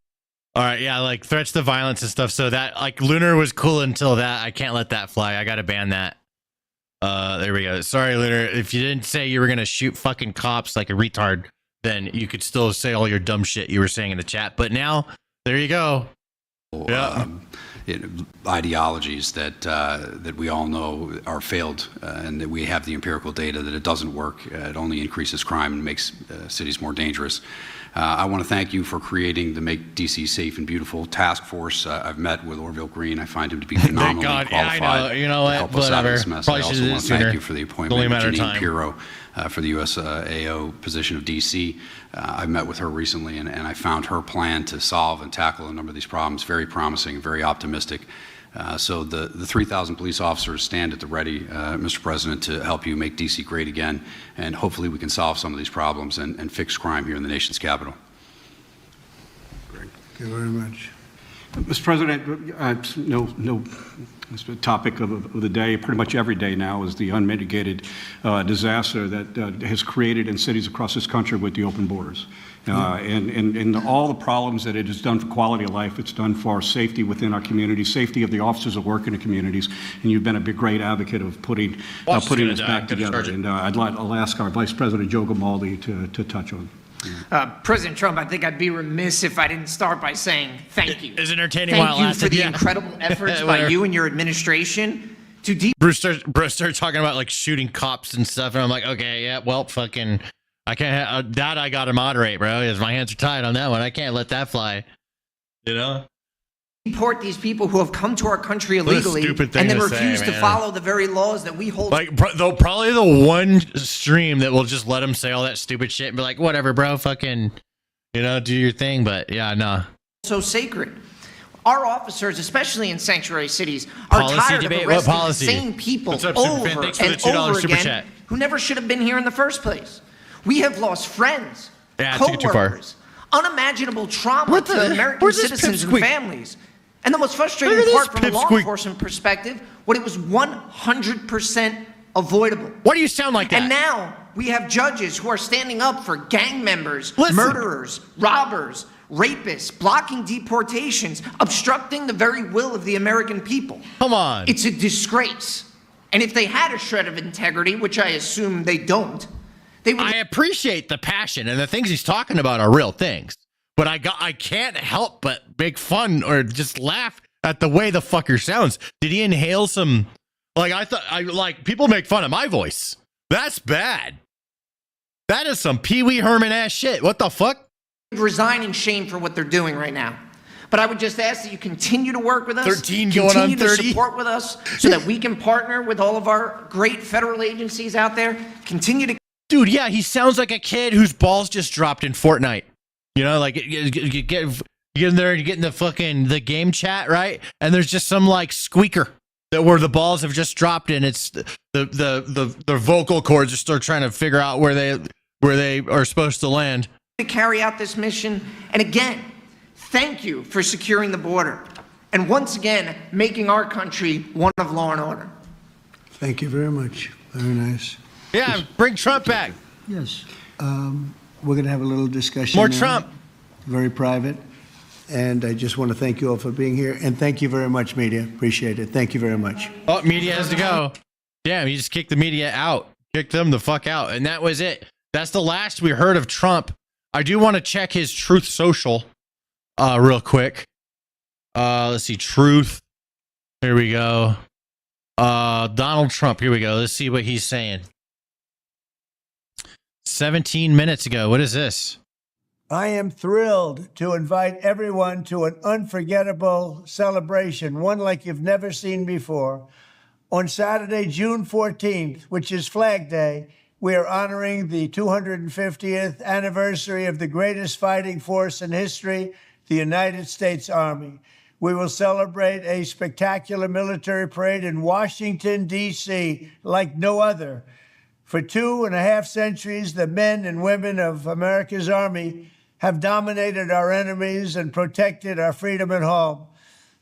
All right, yeah, like threats to violence and stuff. So that like Lunar was cool until that. I can't let that fly. I gotta ban that. There we go. Sorry, Lunar. If you didn't say you were gonna shoot fucking cops like a retard, then you could still say all your dumb shit you were saying in the chat. But now, there you go. Yeah. Ideologies that we all know are failed, and that we have the empirical data that it doesn't work. It only increases crime and makes cities more dangerous. I want to thank you for creating the Make DC Safe and Beautiful task force. I've met with Orville Green. I find him to be phenomenally qualified. Yeah, I know. You know what? To help us out of this mess. I also want to thank you for the appointment of Janine Pirro for the USAO position of DC. I met with her recently, and I found her plan to solve and tackle a number of these problems very promising and very optimistic. So the 3,000 police officers stand at the ready, Mr. President, to help you make DC great again, and hopefully we can solve some of these problems and fix crime here in the nation's capital. Thank you very much. Mr. President, no topic of the day. Pretty much every day now is the unmitigated disaster that has created in cities across this country with the open borders. And all the problems that it has done for quality of life, it's done for our safety within our communities, safety of the officers that work in the communities, and you've been a great advocate of putting this back together. And I'll ask our Vice President Joe Grimaldi to touch on. President Trump, I think I'd be remiss if I didn't start by saying thank you. It's entertaining thank while it you lasted. for the incredible efforts by you and your administration to Bruce started talking about like shooting cops and stuff, and I'm like, okay, yeah, well, fucking, I can't. That I gotta moderate, bro. Because my hands are tied on that one. I can't let that fly. You know. Deport these people who have come to our country illegally and then refuse to follow the very laws that we hold. Like, probably the one stream that will just let them say all that stupid shit and be like, whatever, bro, fucking, you know, do your thing. But yeah, no. So sacred. Our officers, especially in sanctuary cities, are tired of arresting the same people over and over again who never should have been here in the first place. We have lost friends, co-workers, unimaginable trauma to American citizens and families. And the most frustrating part from a law enforcement perspective, what it was 100% avoidable. Why do you sound like that? And now we have judges who are standing up for gang members, murderers, robbers, rapists, blocking deportations, obstructing the very will of the American people. Come on. It's a disgrace. And if they had a shred of integrity, which I assume they don't, they would. I appreciate the passion, and the things he's talking about are real things. But I can't help but make fun or just laugh at the way the fucker sounds. Did he inhale some? Like, people make fun of my voice. That's bad. That is some Pee Wee Herman ass shit. What the fuck? Resign in shame for what they're doing right now. But I would just ask that you continue to work with us. 13 going on 30. Continue to support with us so that we can partner with all of our great federal agencies out there. Continue to. Dude, yeah, he sounds like a kid whose balls just dropped in Fortnite. You know, like you get in there and you get in the game chat, right? And there's just some like squeaker where the balls have just dropped, and it's the vocal cords are still trying to figure out where they are supposed to land. To carry out this mission, and again, thank you for securing the border, and once again making our country one of law and order. Thank you very much. Very nice. Yeah, bring Trump back. Yes. We're going to have a little discussion. More now. Trump. Very private. And I just want to thank you all for being here. And thank you very much, media. Appreciate it. Thank you very much. Oh, media has to go. Damn, you just kicked the media out. Kicked them the fuck out. And that was it. That's the last we heard of Trump. I do want to check his Truth Social real quick. Let's see. Truth. Here we go. Donald Trump. Here we go. Let's see what he's saying. 17 minutes ago. What is this? I am thrilled to invite everyone to an unforgettable celebration, one like you've never seen before. On Saturday, June 14th, which is Flag Day, we are honoring the 250th anniversary of the greatest fighting force in history, the United States Army. We will celebrate a spectacular military parade in Washington, D.C., like no other. For 2.5 centuries, the men and women of America's Army have dominated our enemies and protected our freedom at home.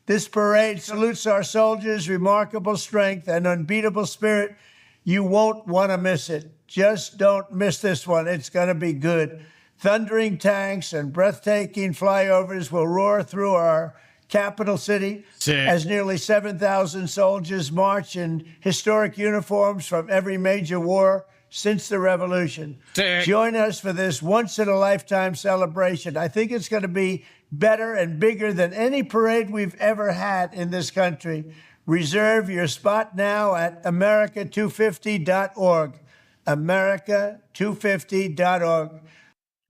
This parade salutes our soldiers' remarkable strength and unbeatable spirit. You won't want to miss it. Just don't miss this one. It's going to be good. Thundering tanks and breathtaking flyovers will roar through our capital city as nearly 7,000 soldiers march in historic uniforms from every major war since the revolution. Join us for this once-in-a-lifetime celebration. I think it's going to be better and bigger than any parade we've ever had in this country. Reserve your spot now at America250.org. America250.org. All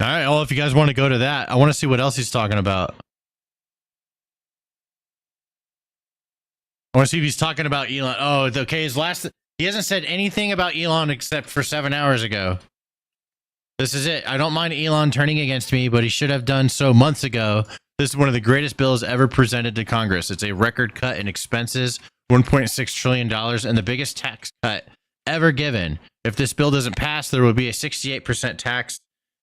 right. Well, if you guys want to go to that, I want to see what else he's talking about. I want to see if he's talking about Elon. Oh, okay. He hasn't said anything about Elon except for 7 hours ago. This is it. I don't mind Elon turning against me, but he should have done so months ago. This is one of the greatest bills ever presented to Congress. It's a record cut in expenses, $1.6 trillion, and the biggest tax cut ever given. If this bill doesn't pass, there will be a 68% tax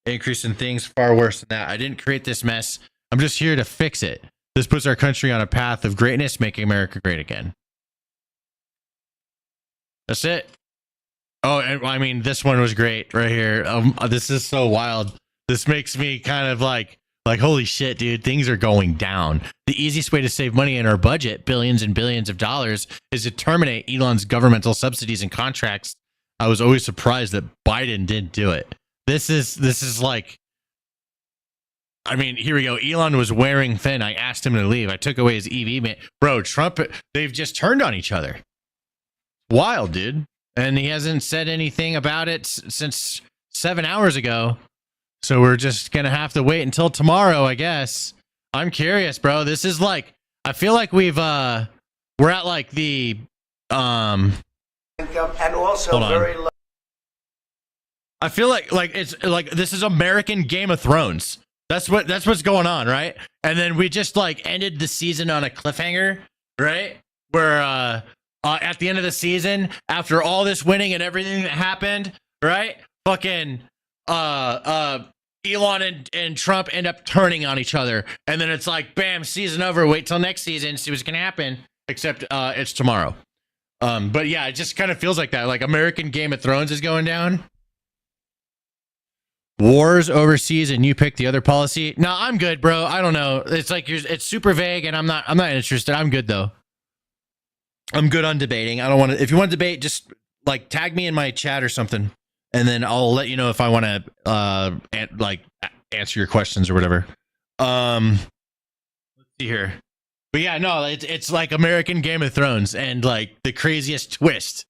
increase in things far worse than that. I didn't create this mess. I'm just here to fix it. This puts our country on a path of greatness, making America great again. That's it. Oh, and I mean, this one was great right here. This is so wild. This makes me kind of like, holy shit, dude, things are going down. The easiest way to save money in our budget, billions and billions of dollars, is to terminate Elon's governmental subsidies and contracts. I was always surprised that Biden didn't do it. This is like, I mean, here we go. Elon was wearing thin. I asked him to leave. I took away his EV. Man. Bro, Trump, they've just turned on each other. Wild, dude. And he hasn't said anything about it since 7 hours ago. So we're just going to have to wait until tomorrow, I guess. I'm curious, bro. This is like, I feel like we're at like the, and also very low. I feel like it's like, this is American Game of Thrones. That's what's going on, right? And then we just like ended the season on a cliffhanger, right? Where, at the end of the season, after all this winning and everything that happened, right? Fucking, Elon and Trump end up turning on each other. And then it's like, bam, season over. Wait till next season, see what's going to happen. Except it's tomorrow. But yeah, it just kind of feels like that. Like American Game of Thrones is going down. Wars overseas and you pick the other policy. No, I'm good, bro. I don't know. It's like it's super vague and I'm not interested. I'm good though. I'm good on debating. I don't want to, if you want to debate, just like tag me in my chat or something. And then I'll let you know if I want to, answer your questions or whatever. Let's see here. But yeah, no, it's like American Game of Thrones and like the craziest twist,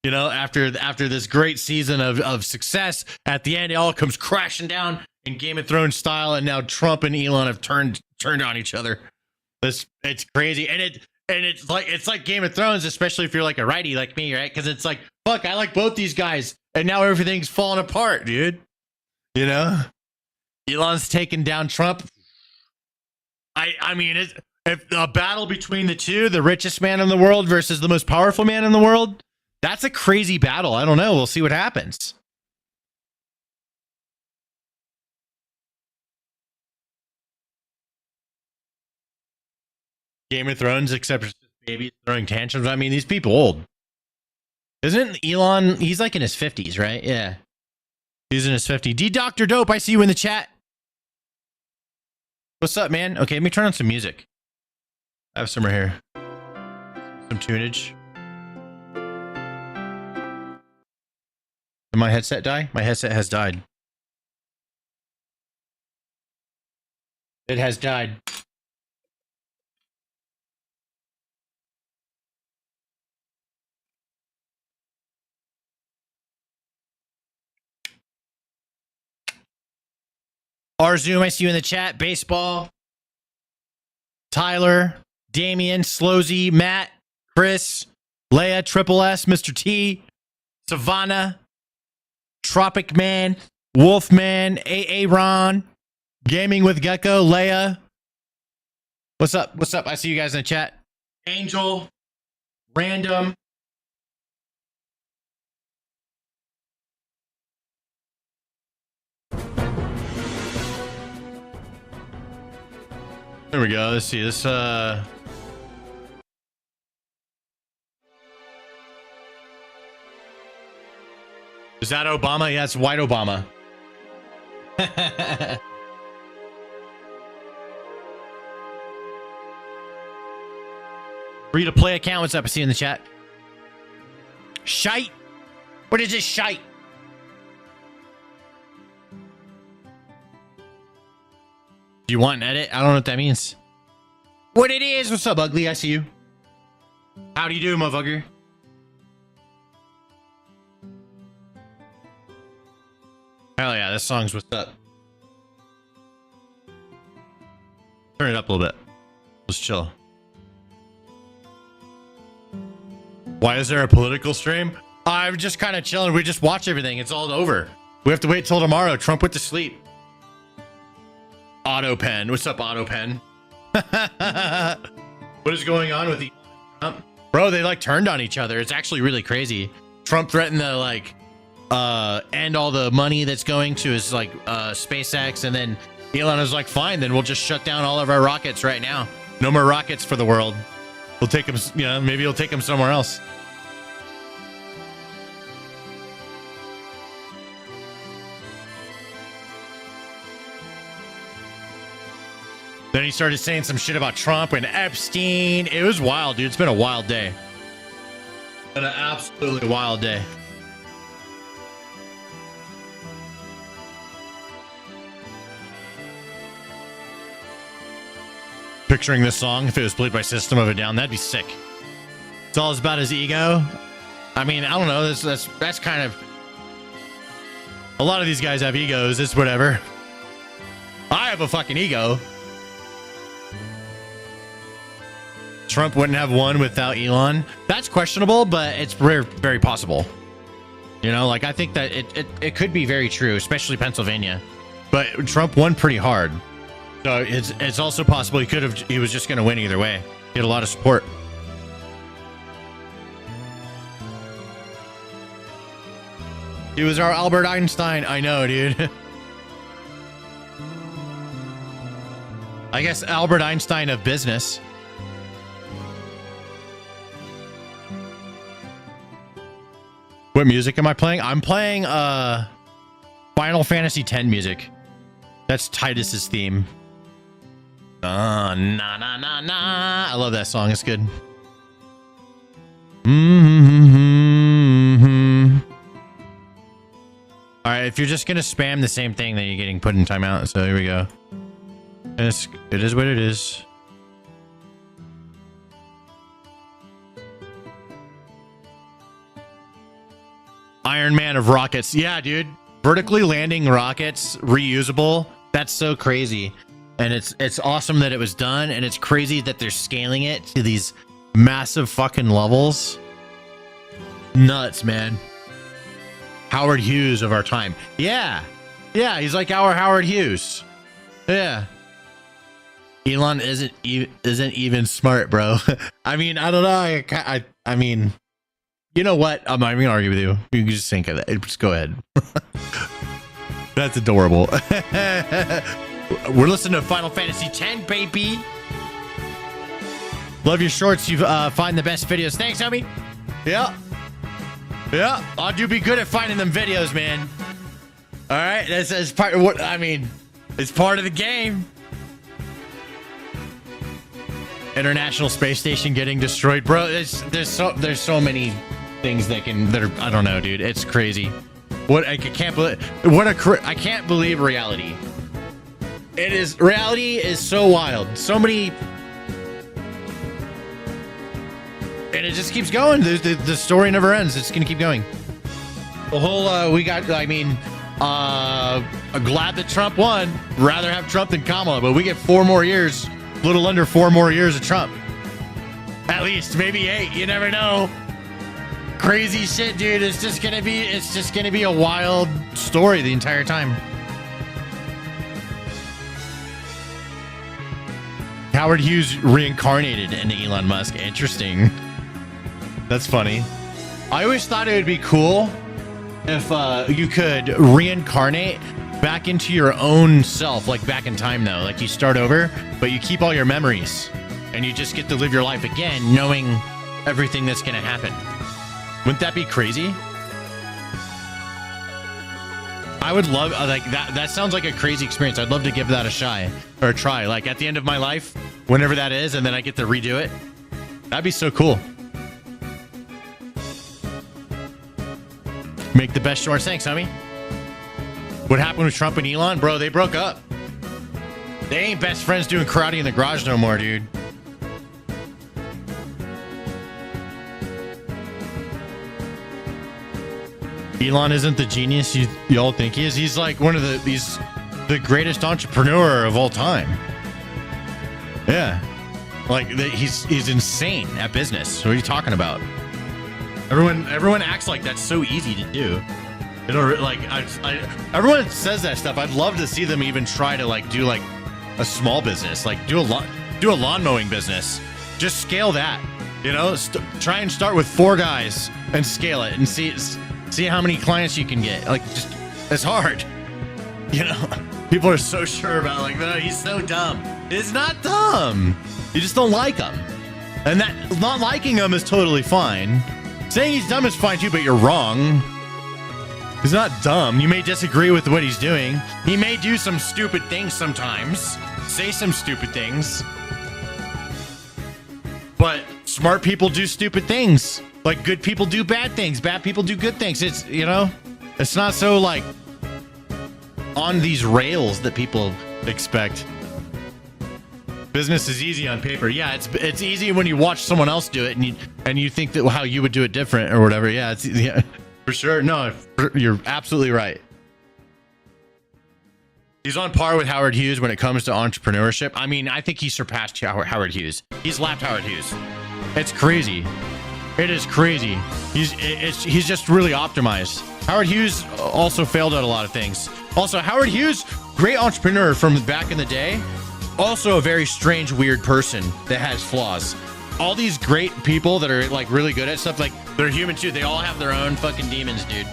you know, after this great season of success, at the end, it all comes crashing down in Game of Thrones style. And now Trump and Elon have turned on each other. It's crazy. And it's like Game of Thrones, especially if you're like a righty like me, right? Because it's like, fuck, I like both these guys. And now everything's falling apart, dude. You know? Elon's taking down Trump. I mean, if a battle between the two, the richest man in the world versus the most powerful man in the world, that's a crazy battle. I don't know. We'll see what happens. Game of Thrones, except it's just babies throwing tantrums. I mean, these people old. Isn't Elon, he's like in his 50s, right? Yeah. He's in his 50s. D Dr. Dope, I see you in the chat. What's up, man? Okay, let me turn on some music. I have some right here. Some tunage. Did my headset die? My headset has died. It has died. R Zoom, I see you in the chat. Baseball. Tyler, Damian, Slozy, Matt, Chris, Leia, Triple S, Mr. T, Savannah, Tropic Man, Wolfman, AA Ron, Gaming with Gecko, Leia. What's up? What's up? I see you guys in the chat. Angel, Random. There we go. Let's see this. Is that Obama? Yeah, it's white Obama. Free to play account. What's up? I see you in the chat. Shite. What is this shite? Do you want an edit? I don't know what that means. What it is? What's up, ugly? I see you. How do you do, motherfucker? Hell yeah, this song's what's up. Turn it up a little bit. Let's chill. Why is there a political stream? I'm just kind of chilling. We just watch everything. It's all over. We have to wait till tomorrow. Trump went to sleep. Autopen. What's up, Autopen? What is going on with the bro? They like turned on each other. It's actually really crazy. Trump threatened to like end all the money that's going to his like SpaceX, and then Elon was like, fine, then we'll just shut down all of our rockets right now. No more rockets for the world. We'll take them, you know, maybe he'll take them somewhere else. Then he started saying some shit about Trump and Epstein. It was wild, dude. It's been a wild day. Been an absolutely wild day. Picturing this song, if it was played by System of a Down, that'd be sick. It's all about his ego. I mean, I don't know. That's kind of... A lot of these guys have egos. It's whatever. I have a fucking ego. Trump wouldn't have won without Elon. That's questionable, but it's very possible. You know, like I think that it could be very true, especially Pennsylvania. But Trump won pretty hard. So it's also possible he was just going to win either way. He had a lot of support. He was our Albert Einstein. I know, dude. I guess Albert Einstein of business. What music am I playing? I'm playing Final Fantasy X music. That's Titus's theme. Na na na na. I love that song. It's good. All right, if you're just gonna spam the same thing, then you're getting put in timeout. So here we go. It is what it is. Iron Man of rockets. Yeah, dude. Vertically landing rockets, reusable. That's so crazy. And it's awesome that it was done, and it's crazy that they're scaling it to these massive fucking levels. Nuts, man. Howard Hughes of our time. Yeah. Yeah, he's like our Howard Hughes. Yeah. Elon isn't even smart, bro. I mean, I don't know. I mean, you know what? I'm not even gonna argue with you. You can just think of that. Just go ahead. That's adorable. We're listening to Final Fantasy X, baby. Love your shorts. You find the best videos. Thanks, homie. Yeah. Yeah. I do be good at finding them videos, man. All right. That's part of what I mean. It's part of the game. International Space Station getting destroyed, bro. There's so many things that are, I don't know, dude. It's crazy. What I can't believe. I can't believe reality. Reality is so wild. So many. And it just keeps going. The story never ends. It's going to keep going. The whole, glad that Trump won. Rather have Trump than Kamala, but we get 4 more years, a little under 4 more years of Trump. At least, maybe 8. You never know. Crazy shit, dude. It's just gonna be a wild story the entire time. Howard Hughes reincarnated into Elon Musk. Interesting. That's funny. I always thought it would be cool if you could reincarnate back into your own self, like back in time though. Like you start over, but you keep all your memories and you just get to live your life again, knowing everything that's going to happen. Wouldn't that be crazy? I would love like that. That sounds like a crazy experience. I'd love to give that a try. Like at the end of my life, whenever that is, and then I get to redo it. That'd be so cool. Make the best shorts. Thanks, homie. What happened with Trump and Elon? Bro, they broke up. They ain't best friends doing karate in the garage no more, dude. Elon isn't the genius y'all think he is. He's like he's the greatest entrepreneur of all time. Yeah. Like he's insane at business. What are you talking about? Everyone acts like that's so easy to do. Everyone says that stuff. I'd love to see them even try to like do like a small business, like do a lawn mowing business. Just scale that, you know. Try and start with 4 guys and scale it and see how many clients you can get. Like just it's hard, you know. People are so sure about like, no, he's so dumb. It's not dumb. You just don't like him, and that not liking him is totally fine. Saying he's dumb is fine too, but you're wrong. He's not dumb. You may disagree with what he's doing. He may do some stupid things sometimes. Say some stupid things. But smart people do stupid things. Like good people do bad things. Bad people do good things. It's, you know, it's not so like on these rails that people expect. Business is easy on paper. Yeah, it's easy when you watch someone else do it and you think that how you would do it different or whatever. Yeah, for sure. No, you're absolutely right. He's on par with Howard Hughes when it comes to entrepreneurship. I mean, I think he surpassed Howard Hughes. He's lapped Howard Hughes. It's crazy. It is crazy. He's just really optimized. Howard Hughes also failed at a lot of things. Also, Howard Hughes, great entrepreneur from back in the day. Also a very strange, weird person that has flaws. All these great people that are like really good at stuff, like they're human too. They all have their own fucking demons, dude.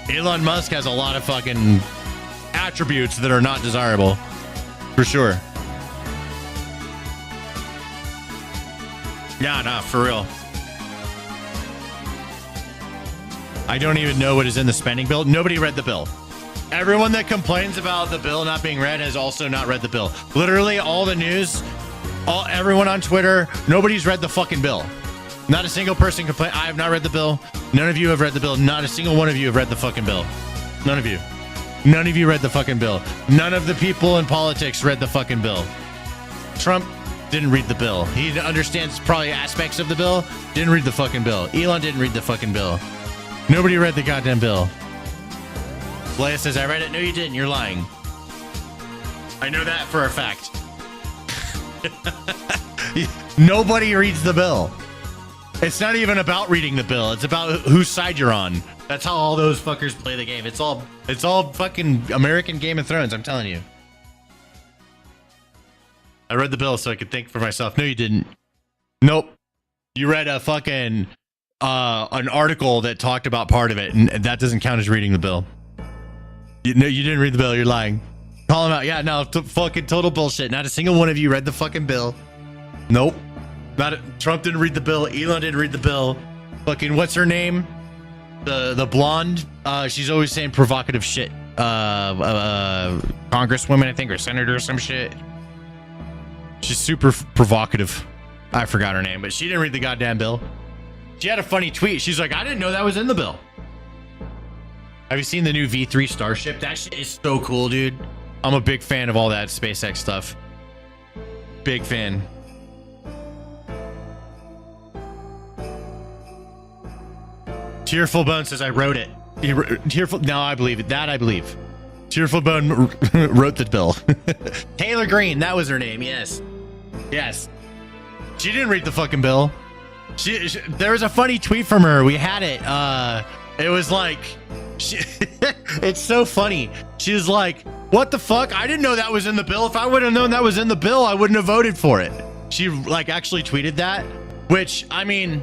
Elon Musk has a lot of fucking attributes that are not desirable, for sure. Yeah, nah, for real. I don't even know what is in the spending bill. Nobody read the bill. Everyone that complains about the bill not being read has also not read the bill. Literally all the news, everyone on Twitter, nobody's read the fucking bill. Not a single person complained. I have not read the bill. None of you have read the bill. Not a single one of you have read the fucking bill. None of you. None of you read the fucking bill. None of the people in politics read the fucking bill. Trump didn't read the bill. He understands probably aspects of the bill. Didn't read the fucking bill. Elon didn't read the fucking bill. Nobody read the goddamn bill. Leia says, I read it. No, you didn't. You're lying. I know that for a fact. Nobody reads the bill. It's not even about reading the bill. It's about whose side you're on. That's how all those fuckers play the game. It's all fucking American Game of Thrones. I'm telling you. I read the bill so I could think for myself. No, you didn't. Nope. You read a fucking an article that talked about part of it, and that doesn't count as reading the bill. No, you didn't read the bill. You're lying. Call him out. Yeah, no, fucking total bullshit. Not a single one of you read the fucking bill. Nope. Trump didn't read the bill. Elon didn't read the bill. Fucking what's her name? The blonde. She's always saying provocative shit. Congresswoman, I think, or senator or some shit. She's super provocative. I forgot her name, but she didn't read the goddamn bill. She had a funny tweet. She's like, I didn't know that was in the bill. Have you seen the new V3 Starship? That shit is so cool, dude. I'm a big fan of all that SpaceX stuff. Big fan. Tearful Bone says I wrote it. Tearful. No, I believe it. That I believe. Tearful Bone wrote the bill. Taylor Green, that was her name. Yes. Yes. She didn't read the fucking bill. There was a funny tweet from her. We had it. It was like, it's so funny. She was like, what the fuck? I didn't know that was in the bill. If I would have known that was in the bill, I wouldn't have voted for it. She like actually tweeted that, which I mean,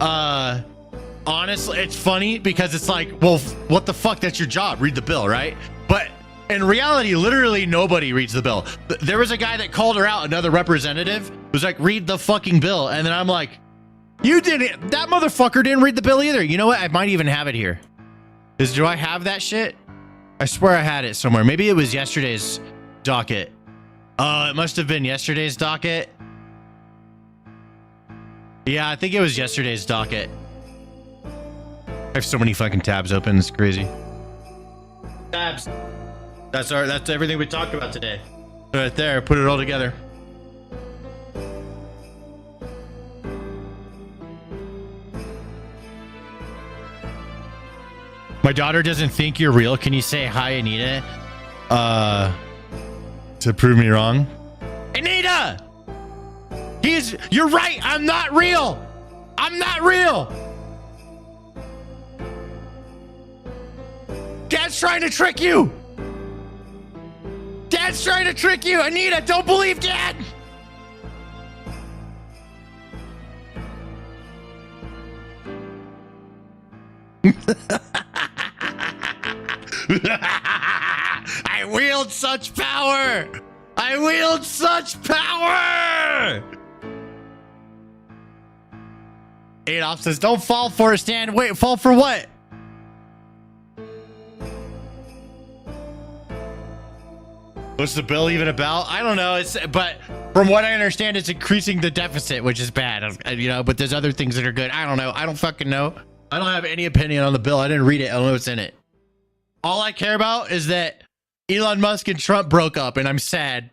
honestly, it's funny because it's like, well, what the fuck? That's your job. Read the bill, right? But in reality, literally nobody reads the bill. There was a guy that called her out, another representative, was like, read the fucking bill. And then I'm like, you didn't, that motherfucker didn't read the bill either. You know what? I might even have it here. Do I have that shit? I swear I had it somewhere. Maybe it was yesterday's docket. It must have been yesterday's docket. Yeah, I think it was yesterday's docket. I have so many fucking tabs open. It's crazy. Tabs. That's everything we talked about today. Right there. Put it all together. My daughter doesn't think you're real. Can you say hi, Anita? To prove me wrong. Anita! You're right. I'm not real. I'm not real. Dad's trying to trick you. Dad's trying to trick you. Anita, don't believe Dad. I wield such power. I wield such power. Adolf says, don't fall for it, Stan. Wait, fall for what? What's the bill even about? I don't know. But from what I understand, it's increasing the deficit, which is bad. You know, but there's other things that are good. I don't know. I don't fucking know. I don't have any opinion on the bill. I didn't read it. I don't know what's in it. All I care about is that Elon Musk and Trump broke up, and I'm sad.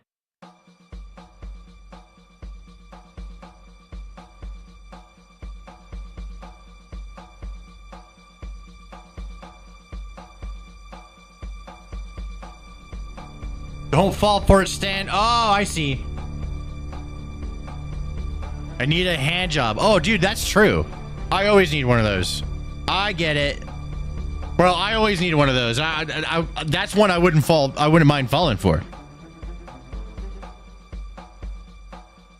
Don't fall for it, Stan. Oh, I see. I need a hand job. Oh, dude, that's true. I always need one of those. I get it. Well, I always need one of those. That's one I wouldn't mind falling for.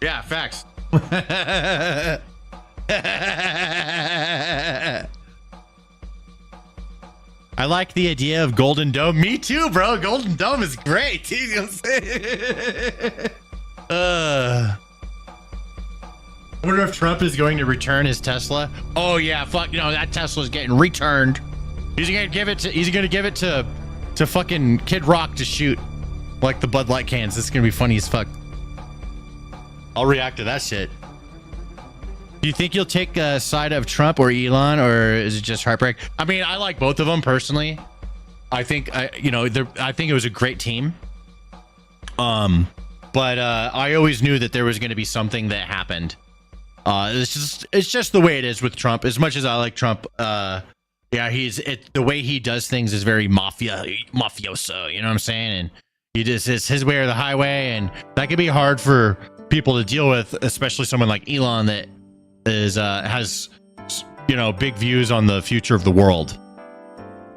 Yeah, facts. I like the idea of Golden Dome. Me too, bro. Golden Dome is great. You know what I'm saying? I wonder if Trump is going to return his Tesla. Oh yeah, fuck. You know that Tesla's getting returned. He's gonna give it to fucking Kid Rock to shoot, like the Bud Light cans. This is gonna be funny as fuck. I'll react to that shit. Do you think you'll take a side of Trump or Elon, or is it just heartbreak? I mean, I like both of them personally. I think I think it was a great team. But I always knew that there was going to be something that happened. It's just the way it is with Trump. As much as I like Trump, yeah, the way he does things is very mafioso. You know what I'm saying? And it's his way or the highway, and that can be hard for people to deal with, especially someone like Elon that has big views on the future of the world.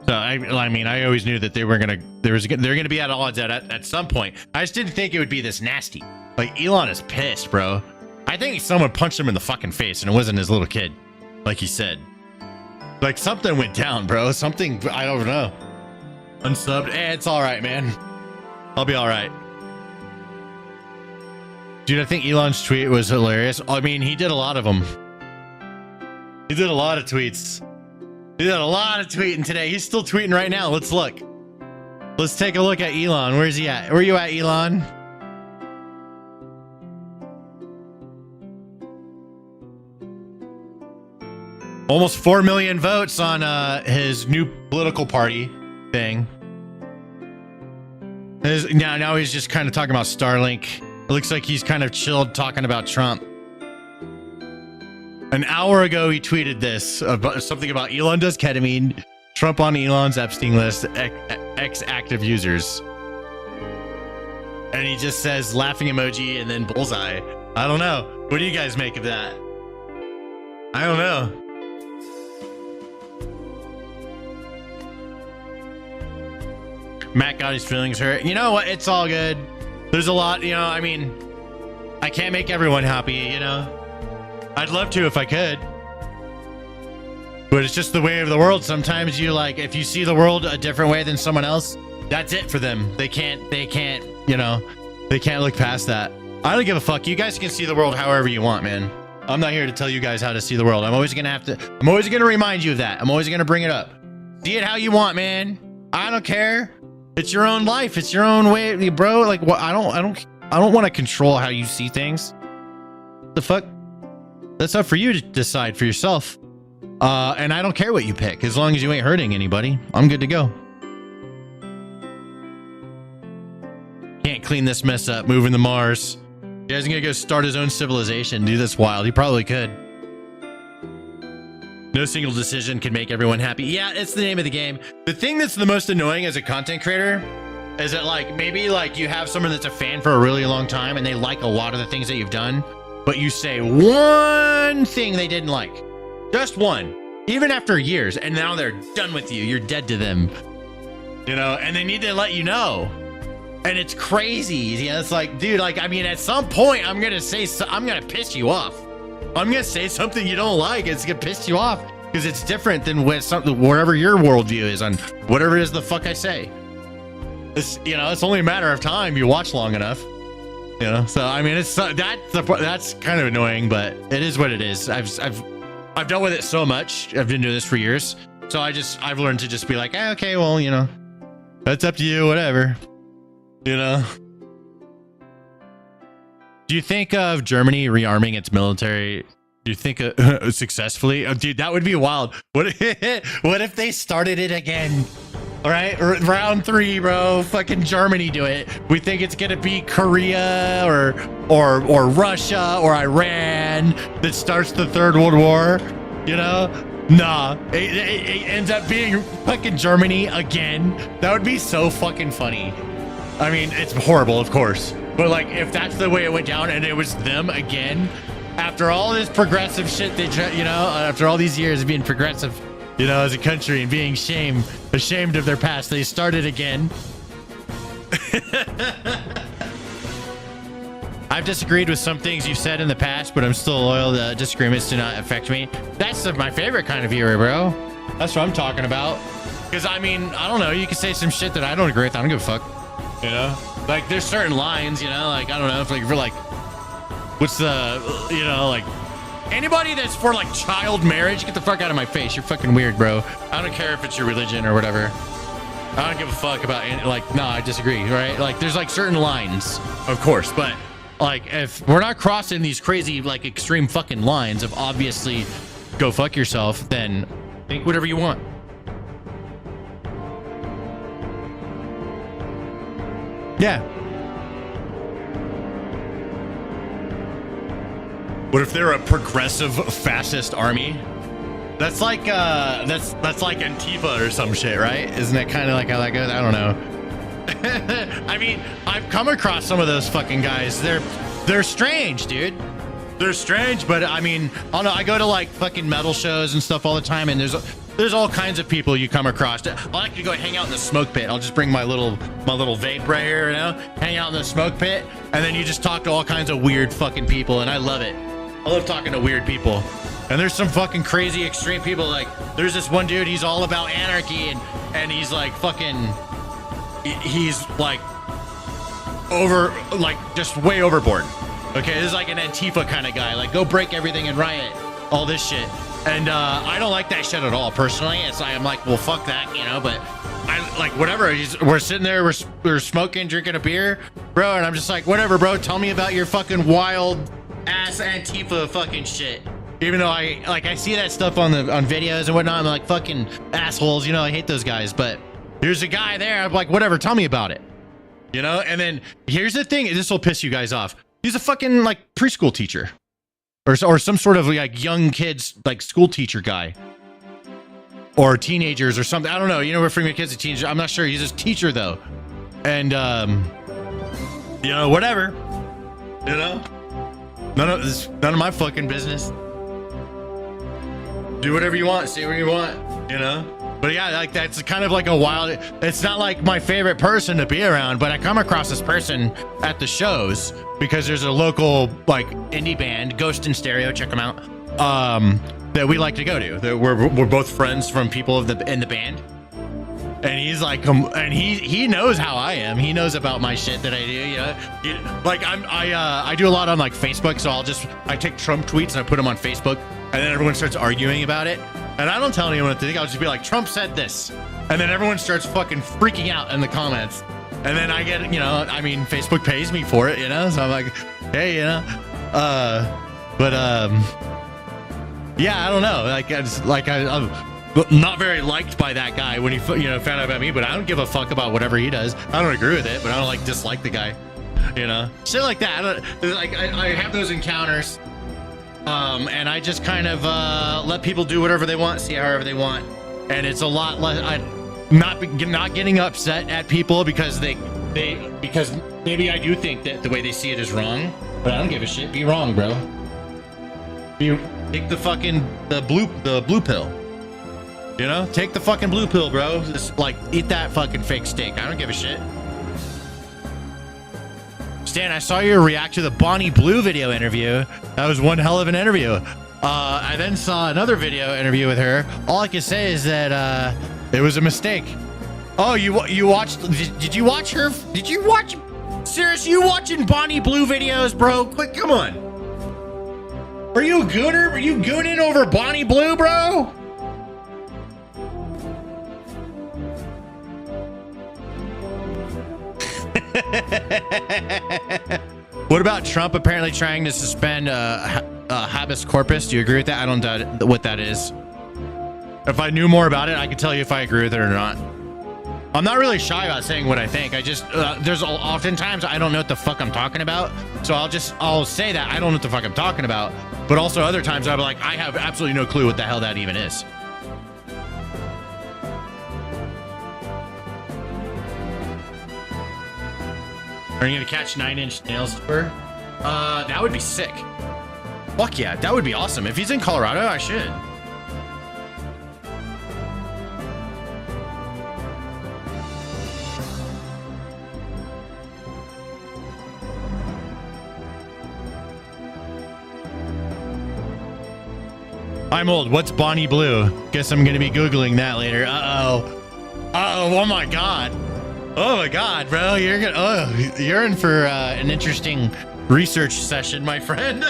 So I mean, I always knew that they're gonna be at odds at some point. I just didn't think it would be this nasty. Like, Elon is pissed, bro. I think someone punched him in the fucking face, and it wasn't his little kid, like he said. Like, something went down, bro. Something, I don't know. Unsubbed. It's all right, man. I'll be all right. Dude, I think Elon's tweet was hilarious. I mean, he did a lot of them. He did a lot of tweets. He did a lot of tweeting today. He's still tweeting right now. Let's look. Let's take a look at Elon. Where's he at? Where are you at, Elon? Almost 4 million votes on his new political party thing. Now he's just kind of talking about Starlink. It looks like he's kind of chilled talking about Trump. An hour ago, he tweeted this, about something about Elon does ketamine, Trump on Elon's Epstein list, ex-active users. And he just says laughing emoji and then bullseye. I don't know. What do you guys make of that? I don't know. Matt got his feelings hurt. You know what? It's all good. There's a lot, you know, I mean, I can't make everyone happy, you know? I'd love to if I could. But it's just the way of the world. Sometimes you like, if you see the world a different way than someone else, that's it for them. They can't, you know, they can't look past that. I don't give a fuck. You guys can see the world however you want, man. I'm not here to tell you guys how to see the world. I'm always going to remind you of that. I'm always going to bring it up. See it how you want, man. I don't care. It's your own life. It's your own way, bro. Like, what? I don't want to control how you see things. The fuck? That's up for you to decide for yourself. And I don't care what you pick, as long as you ain't hurting anybody. I'm good to go. Can't clean this mess up. Moving to Mars. You guys gonna go start his own civilization. Do this wild. He probably could. No single decision can make everyone happy. Yeah, it's the name of the game. The thing that's the most annoying as a content creator is that, like, maybe like you have someone that's a fan for a really long time and they like a lot of the things that you've done, but you say one thing they didn't like, just one, even after years, and now they're done with you. You're dead to them, you know, and they need to let you know. And it's crazy. You know, it's like, dude, like, I mean, at some point I'm gonna piss you off. I'm gonna say something you don't like. It's gonna piss you off because it's different than whatever your worldview is on whatever it is the fuck I say. It's, you know, it's only a matter of time. You watch long enough, you know. So I mean, it's that's kind of annoying, but it is what it is. I've dealt with it so much. I've been doing this for years, so I've learned to just be like, okay, well, you know, that's up to you, whatever, you know. Do you think of Germany rearming its military? Do you think successfully? Oh, dude, that would be wild. What if they started it again? All right, round 3, bro. Fucking Germany do it. We think it's gonna be Korea or Russia or Iran that starts the Third World War. You know? Nah, it ends up being fucking Germany again. That would be so fucking funny. I mean, it's horrible, of course. But like, if that's the way it went down and it was them again, after all this progressive shit, you know, after all these years of being progressive, you know, as a country and being ashamed of their past, they started again. I've disagreed with some things you've said in the past, but I'm still loyal. The disagreements do not affect me. That's my favorite kind of viewer, bro. That's what I'm talking about. Because, I mean, I don't know. You can say some shit that I don't agree with. I don't give a fuck. You know? Like, there's certain lines, you know? Like, I don't know. If, like, if you're like, what's the, you know, like, anybody that's for, like, child marriage, get the fuck out of my face. You're fucking weird, bro. I don't care if it's your religion or whatever. I don't give a fuck about, like, no, I disagree, right? Like, there's, like, certain lines, of course, but, like, if we're not crossing these crazy, like, extreme fucking lines of obviously go fuck yourself, then think whatever you want. Yeah. What if they're a progressive fascist army? That's like that's like Antifa or some shit, right? Isn't that kind of like how that goes? I don't know. I mean, I've come across some of those fucking guys. They're strange, dude. They're strange, but I mean, I don't know. I go to like fucking metal shows and stuff all the time, and there's all kinds of people you come across. I like to go hang out in the smoke pit. I'll just bring my little vape right here, you know, hang out in the smoke pit, and then you just talk to all kinds of weird fucking people, and I love it. I love talking to weird people. And there's some fucking crazy extreme people. Like, there's this one dude, he's all about anarchy, and he's like fucking, he's like just way overboard. Okay, this is like an Antifa kind of guy. Like, go break everything and riot, all this shit. And I don't like that shit at all, personally. It's like, I'm like, well, fuck that, you know, but I like, whatever. We're sitting there, we're smoking, drinking a beer, bro, and I'm just like, whatever, bro, tell me about your fucking wild ass Antifa fucking shit. Even though I see that stuff on videos and whatnot, I'm like, fucking assholes, you know, I hate those guys. But here's a guy there, I'm like, whatever, tell me about it. You know, and then here's the thing, this will piss you guys off. He's a fucking like preschool teacher. Or some sort of like young kids, like school teacher guy. Or teenagers or something. I don't know. You know, we're freaking kids and teenagers. I'm not sure. He's a teacher though. And you know, whatever. You know? None of my fucking business. Do whatever you want, say whatever you want, you know? But yeah, like that's kind of like a wild, it's not like my favorite person to be around, but I come across this person at the shows because there's a local like indie band, Ghost in Stereo, check them out, that we like to go to. We're both friends from people in the band. And he's like, and he knows how I am. He knows about my shit that I do. You know, like I do a lot on like Facebook. So I take Trump tweets and I put them on Facebook, and then everyone starts arguing about it. And I don't tell anyone what to think. I'll just be like, Trump said this, and then everyone starts fucking freaking out in the comments. And then I get, you know, I mean, Facebook pays me for it, you know. So I'm like, hey, you know, yeah, I don't know. Like I'm not very liked by that guy when he found out about me, but I don't give a fuck about whatever he does. I don't agree with it, but I don't like dislike the guy, you know, shit like that. I have those encounters, and I just kind of let people do whatever they want, see however they want, and it's a lot less. Not getting upset at people because because maybe I do think that the way they see it is wrong, but I don't give a shit. Be wrong, bro. Take the fucking the blue pill. You know, take the fucking blue pill, bro. Just like eat that fucking fake steak. I don't give a shit. Stan, I saw you react to the Bonnie Blue video interview. That was one hell of an interview. I then saw another video interview with her. All I can say is that it was a mistake. Oh, you watched? Did you watch her? Did you watch? Serious? You watching Bonnie Blue videos, bro? Quick, come on. Are you a gooner? Are you gooning over Bonnie Blue, bro? What about Trump apparently trying to suspend habeas corpus? Do you agree with that? I don't know what that is. If I knew more about it, I could tell you if I agree with it or not. I'm not really shy about saying what I think. I just there's oftentimes I don't know what the fuck I'm talking about, so I'll say that I don't know what the fuck I'm talking about. But also other times I'll be like, I have absolutely no clue what the hell that even is. Are you gonna catch 9-inch nails for her? That would be sick. Fuck yeah, that would be awesome. If he's in Colorado, I should. I'm old. What's Bonnie Blue? Guess I'm gonna be Googling that later. Oh my god. Oh my god, bro. You're in for an interesting research session, my friend.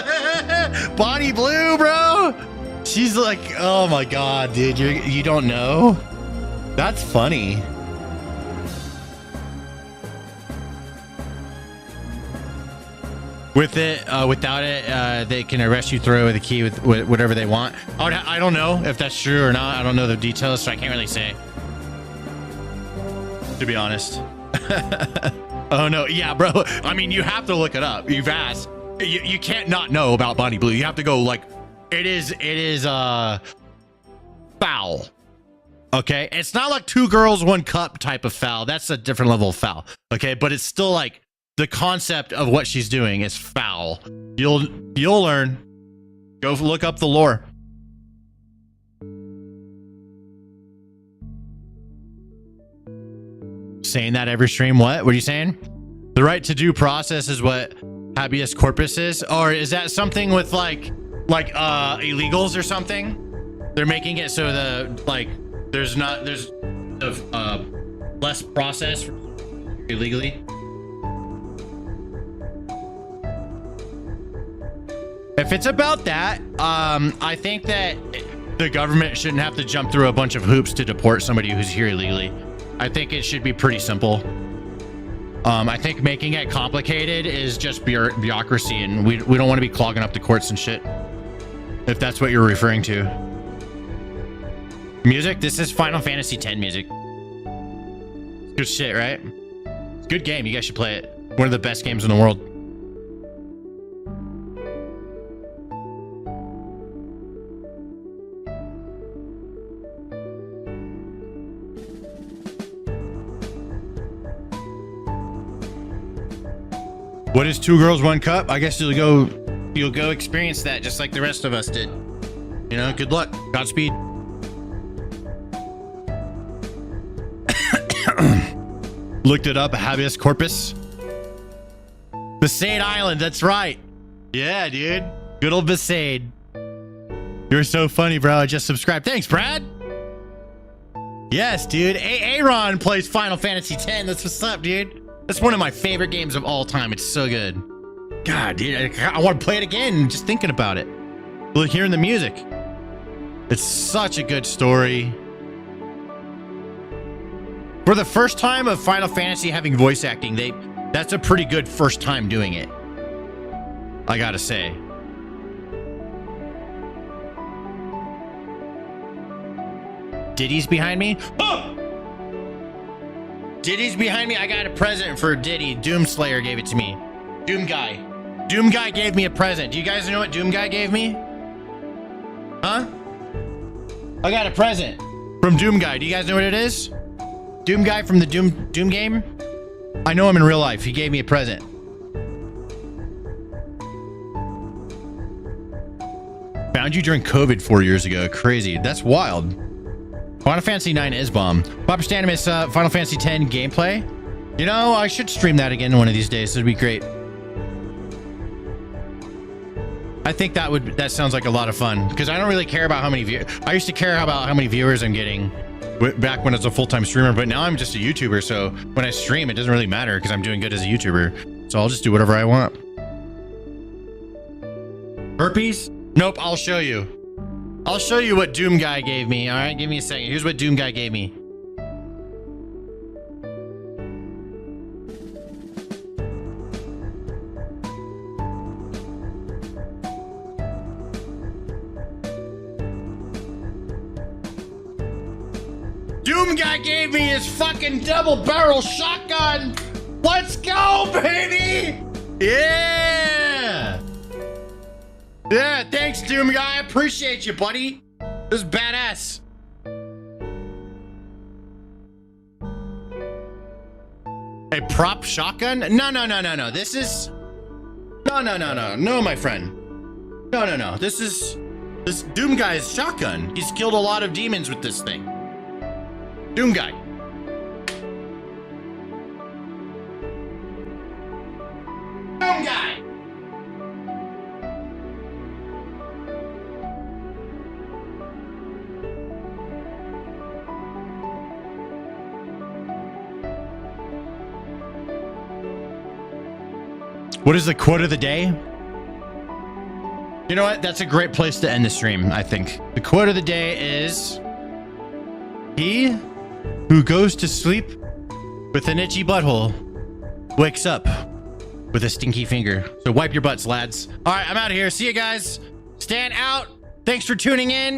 Bonnie Blue, bro. She's like, oh my god, dude. You don't know? That's funny. With it, without it, they can arrest you, throw away the key with whatever they want. I don't know if that's true or not. I don't know the details, so I can't really say. To be honest. Oh no, yeah, bro. I mean, you have to look it up. You've asked. You can't not know about Bonnie Blue. You have to go like, it is foul. Okay, it's not like 2 girls, 1 cup type of foul. That's a different level of foul. Okay, but it's still like the concept of what she's doing is foul. You'll learn. Go look up the lore. Saying that every stream. What are you saying? The right to due process is what habeas corpus is, or is that something with like illegals or something? They're making it so there's less process illegally. If it's about that, I think that the government shouldn't have to jump through a bunch of hoops to deport somebody who's here illegally. I think it should be pretty simple. I think making it complicated is just bureaucracy, and we don't want to be clogging up the courts and shit. If that's what you're referring to. Music? This is Final Fantasy X music. Good shit, right? It's a good game. You guys should play it. One of the best games in the world. What is 2 girls, 1 cup? I guess you'll go experience that just like the rest of us did. You know, good luck. Godspeed. Looked it up, habeas corpus. Besaid Island, that's right. Yeah, dude. Good old Besaid. You're so funny, bro. I just subscribed. Thanks, Brad. Yes, dude. Aaron plays Final Fantasy X. That's what's up, dude. That's one of my favorite games of all time. It's so good. God, dude, I want to play it again just thinking about it. Look, hearing the music. It's such a good story. For the first time of Final Fantasy having voice acting, that's a pretty good first time doing it. I gotta say. Diddy's behind me? Oh! Diddy's behind me. I got a present for Diddy. Doomslayer gave it to me. Doom Guy. Doom Guy gave me a present. Do you guys know what Doom Guy gave me? Huh? I got a present from Doom Guy. Do you guys know what it is? Doom Guy from the Doom game? I know him in real life. He gave me a present. Found you during COVID 4 years ago. Crazy. That's wild. Final Fantasy 9 is bomb. Popper Stanimus, Final Fantasy 10 gameplay. You know, I should stream that again one of these days. It'd be great. I think that sounds like a lot of fun because I don't really care about how many views. I used to care about how many viewers I'm getting back when I was a full-time streamer, but now I'm just a YouTuber. So when I stream, it doesn't really matter because I'm doing good as a YouTuber. So I'll just do whatever I want. Herpes? Nope, I'll show you. I'll show you what Doom Guy gave me. All right, give me a second. Here's what Doom Guy gave me. Doom Guy gave me his fucking double barrel shotgun. Let's go, baby. Yeah. Yeah, thanks, Doom Guy. I appreciate you, buddy. This is badass. A prop shotgun? No. This is... No, my friend. No. This Doom Guy's shotgun. He's killed a lot of demons with this thing. Doom Guy. Doom Guy. What is the quote of the day? You know what? That's a great place to end the stream, I think. The quote of the day is... He who goes to sleep with an itchy butthole wakes up with a stinky finger. So wipe your butts, lads. All right, I'm out of here. See you guys. Stand out. Thanks for tuning in.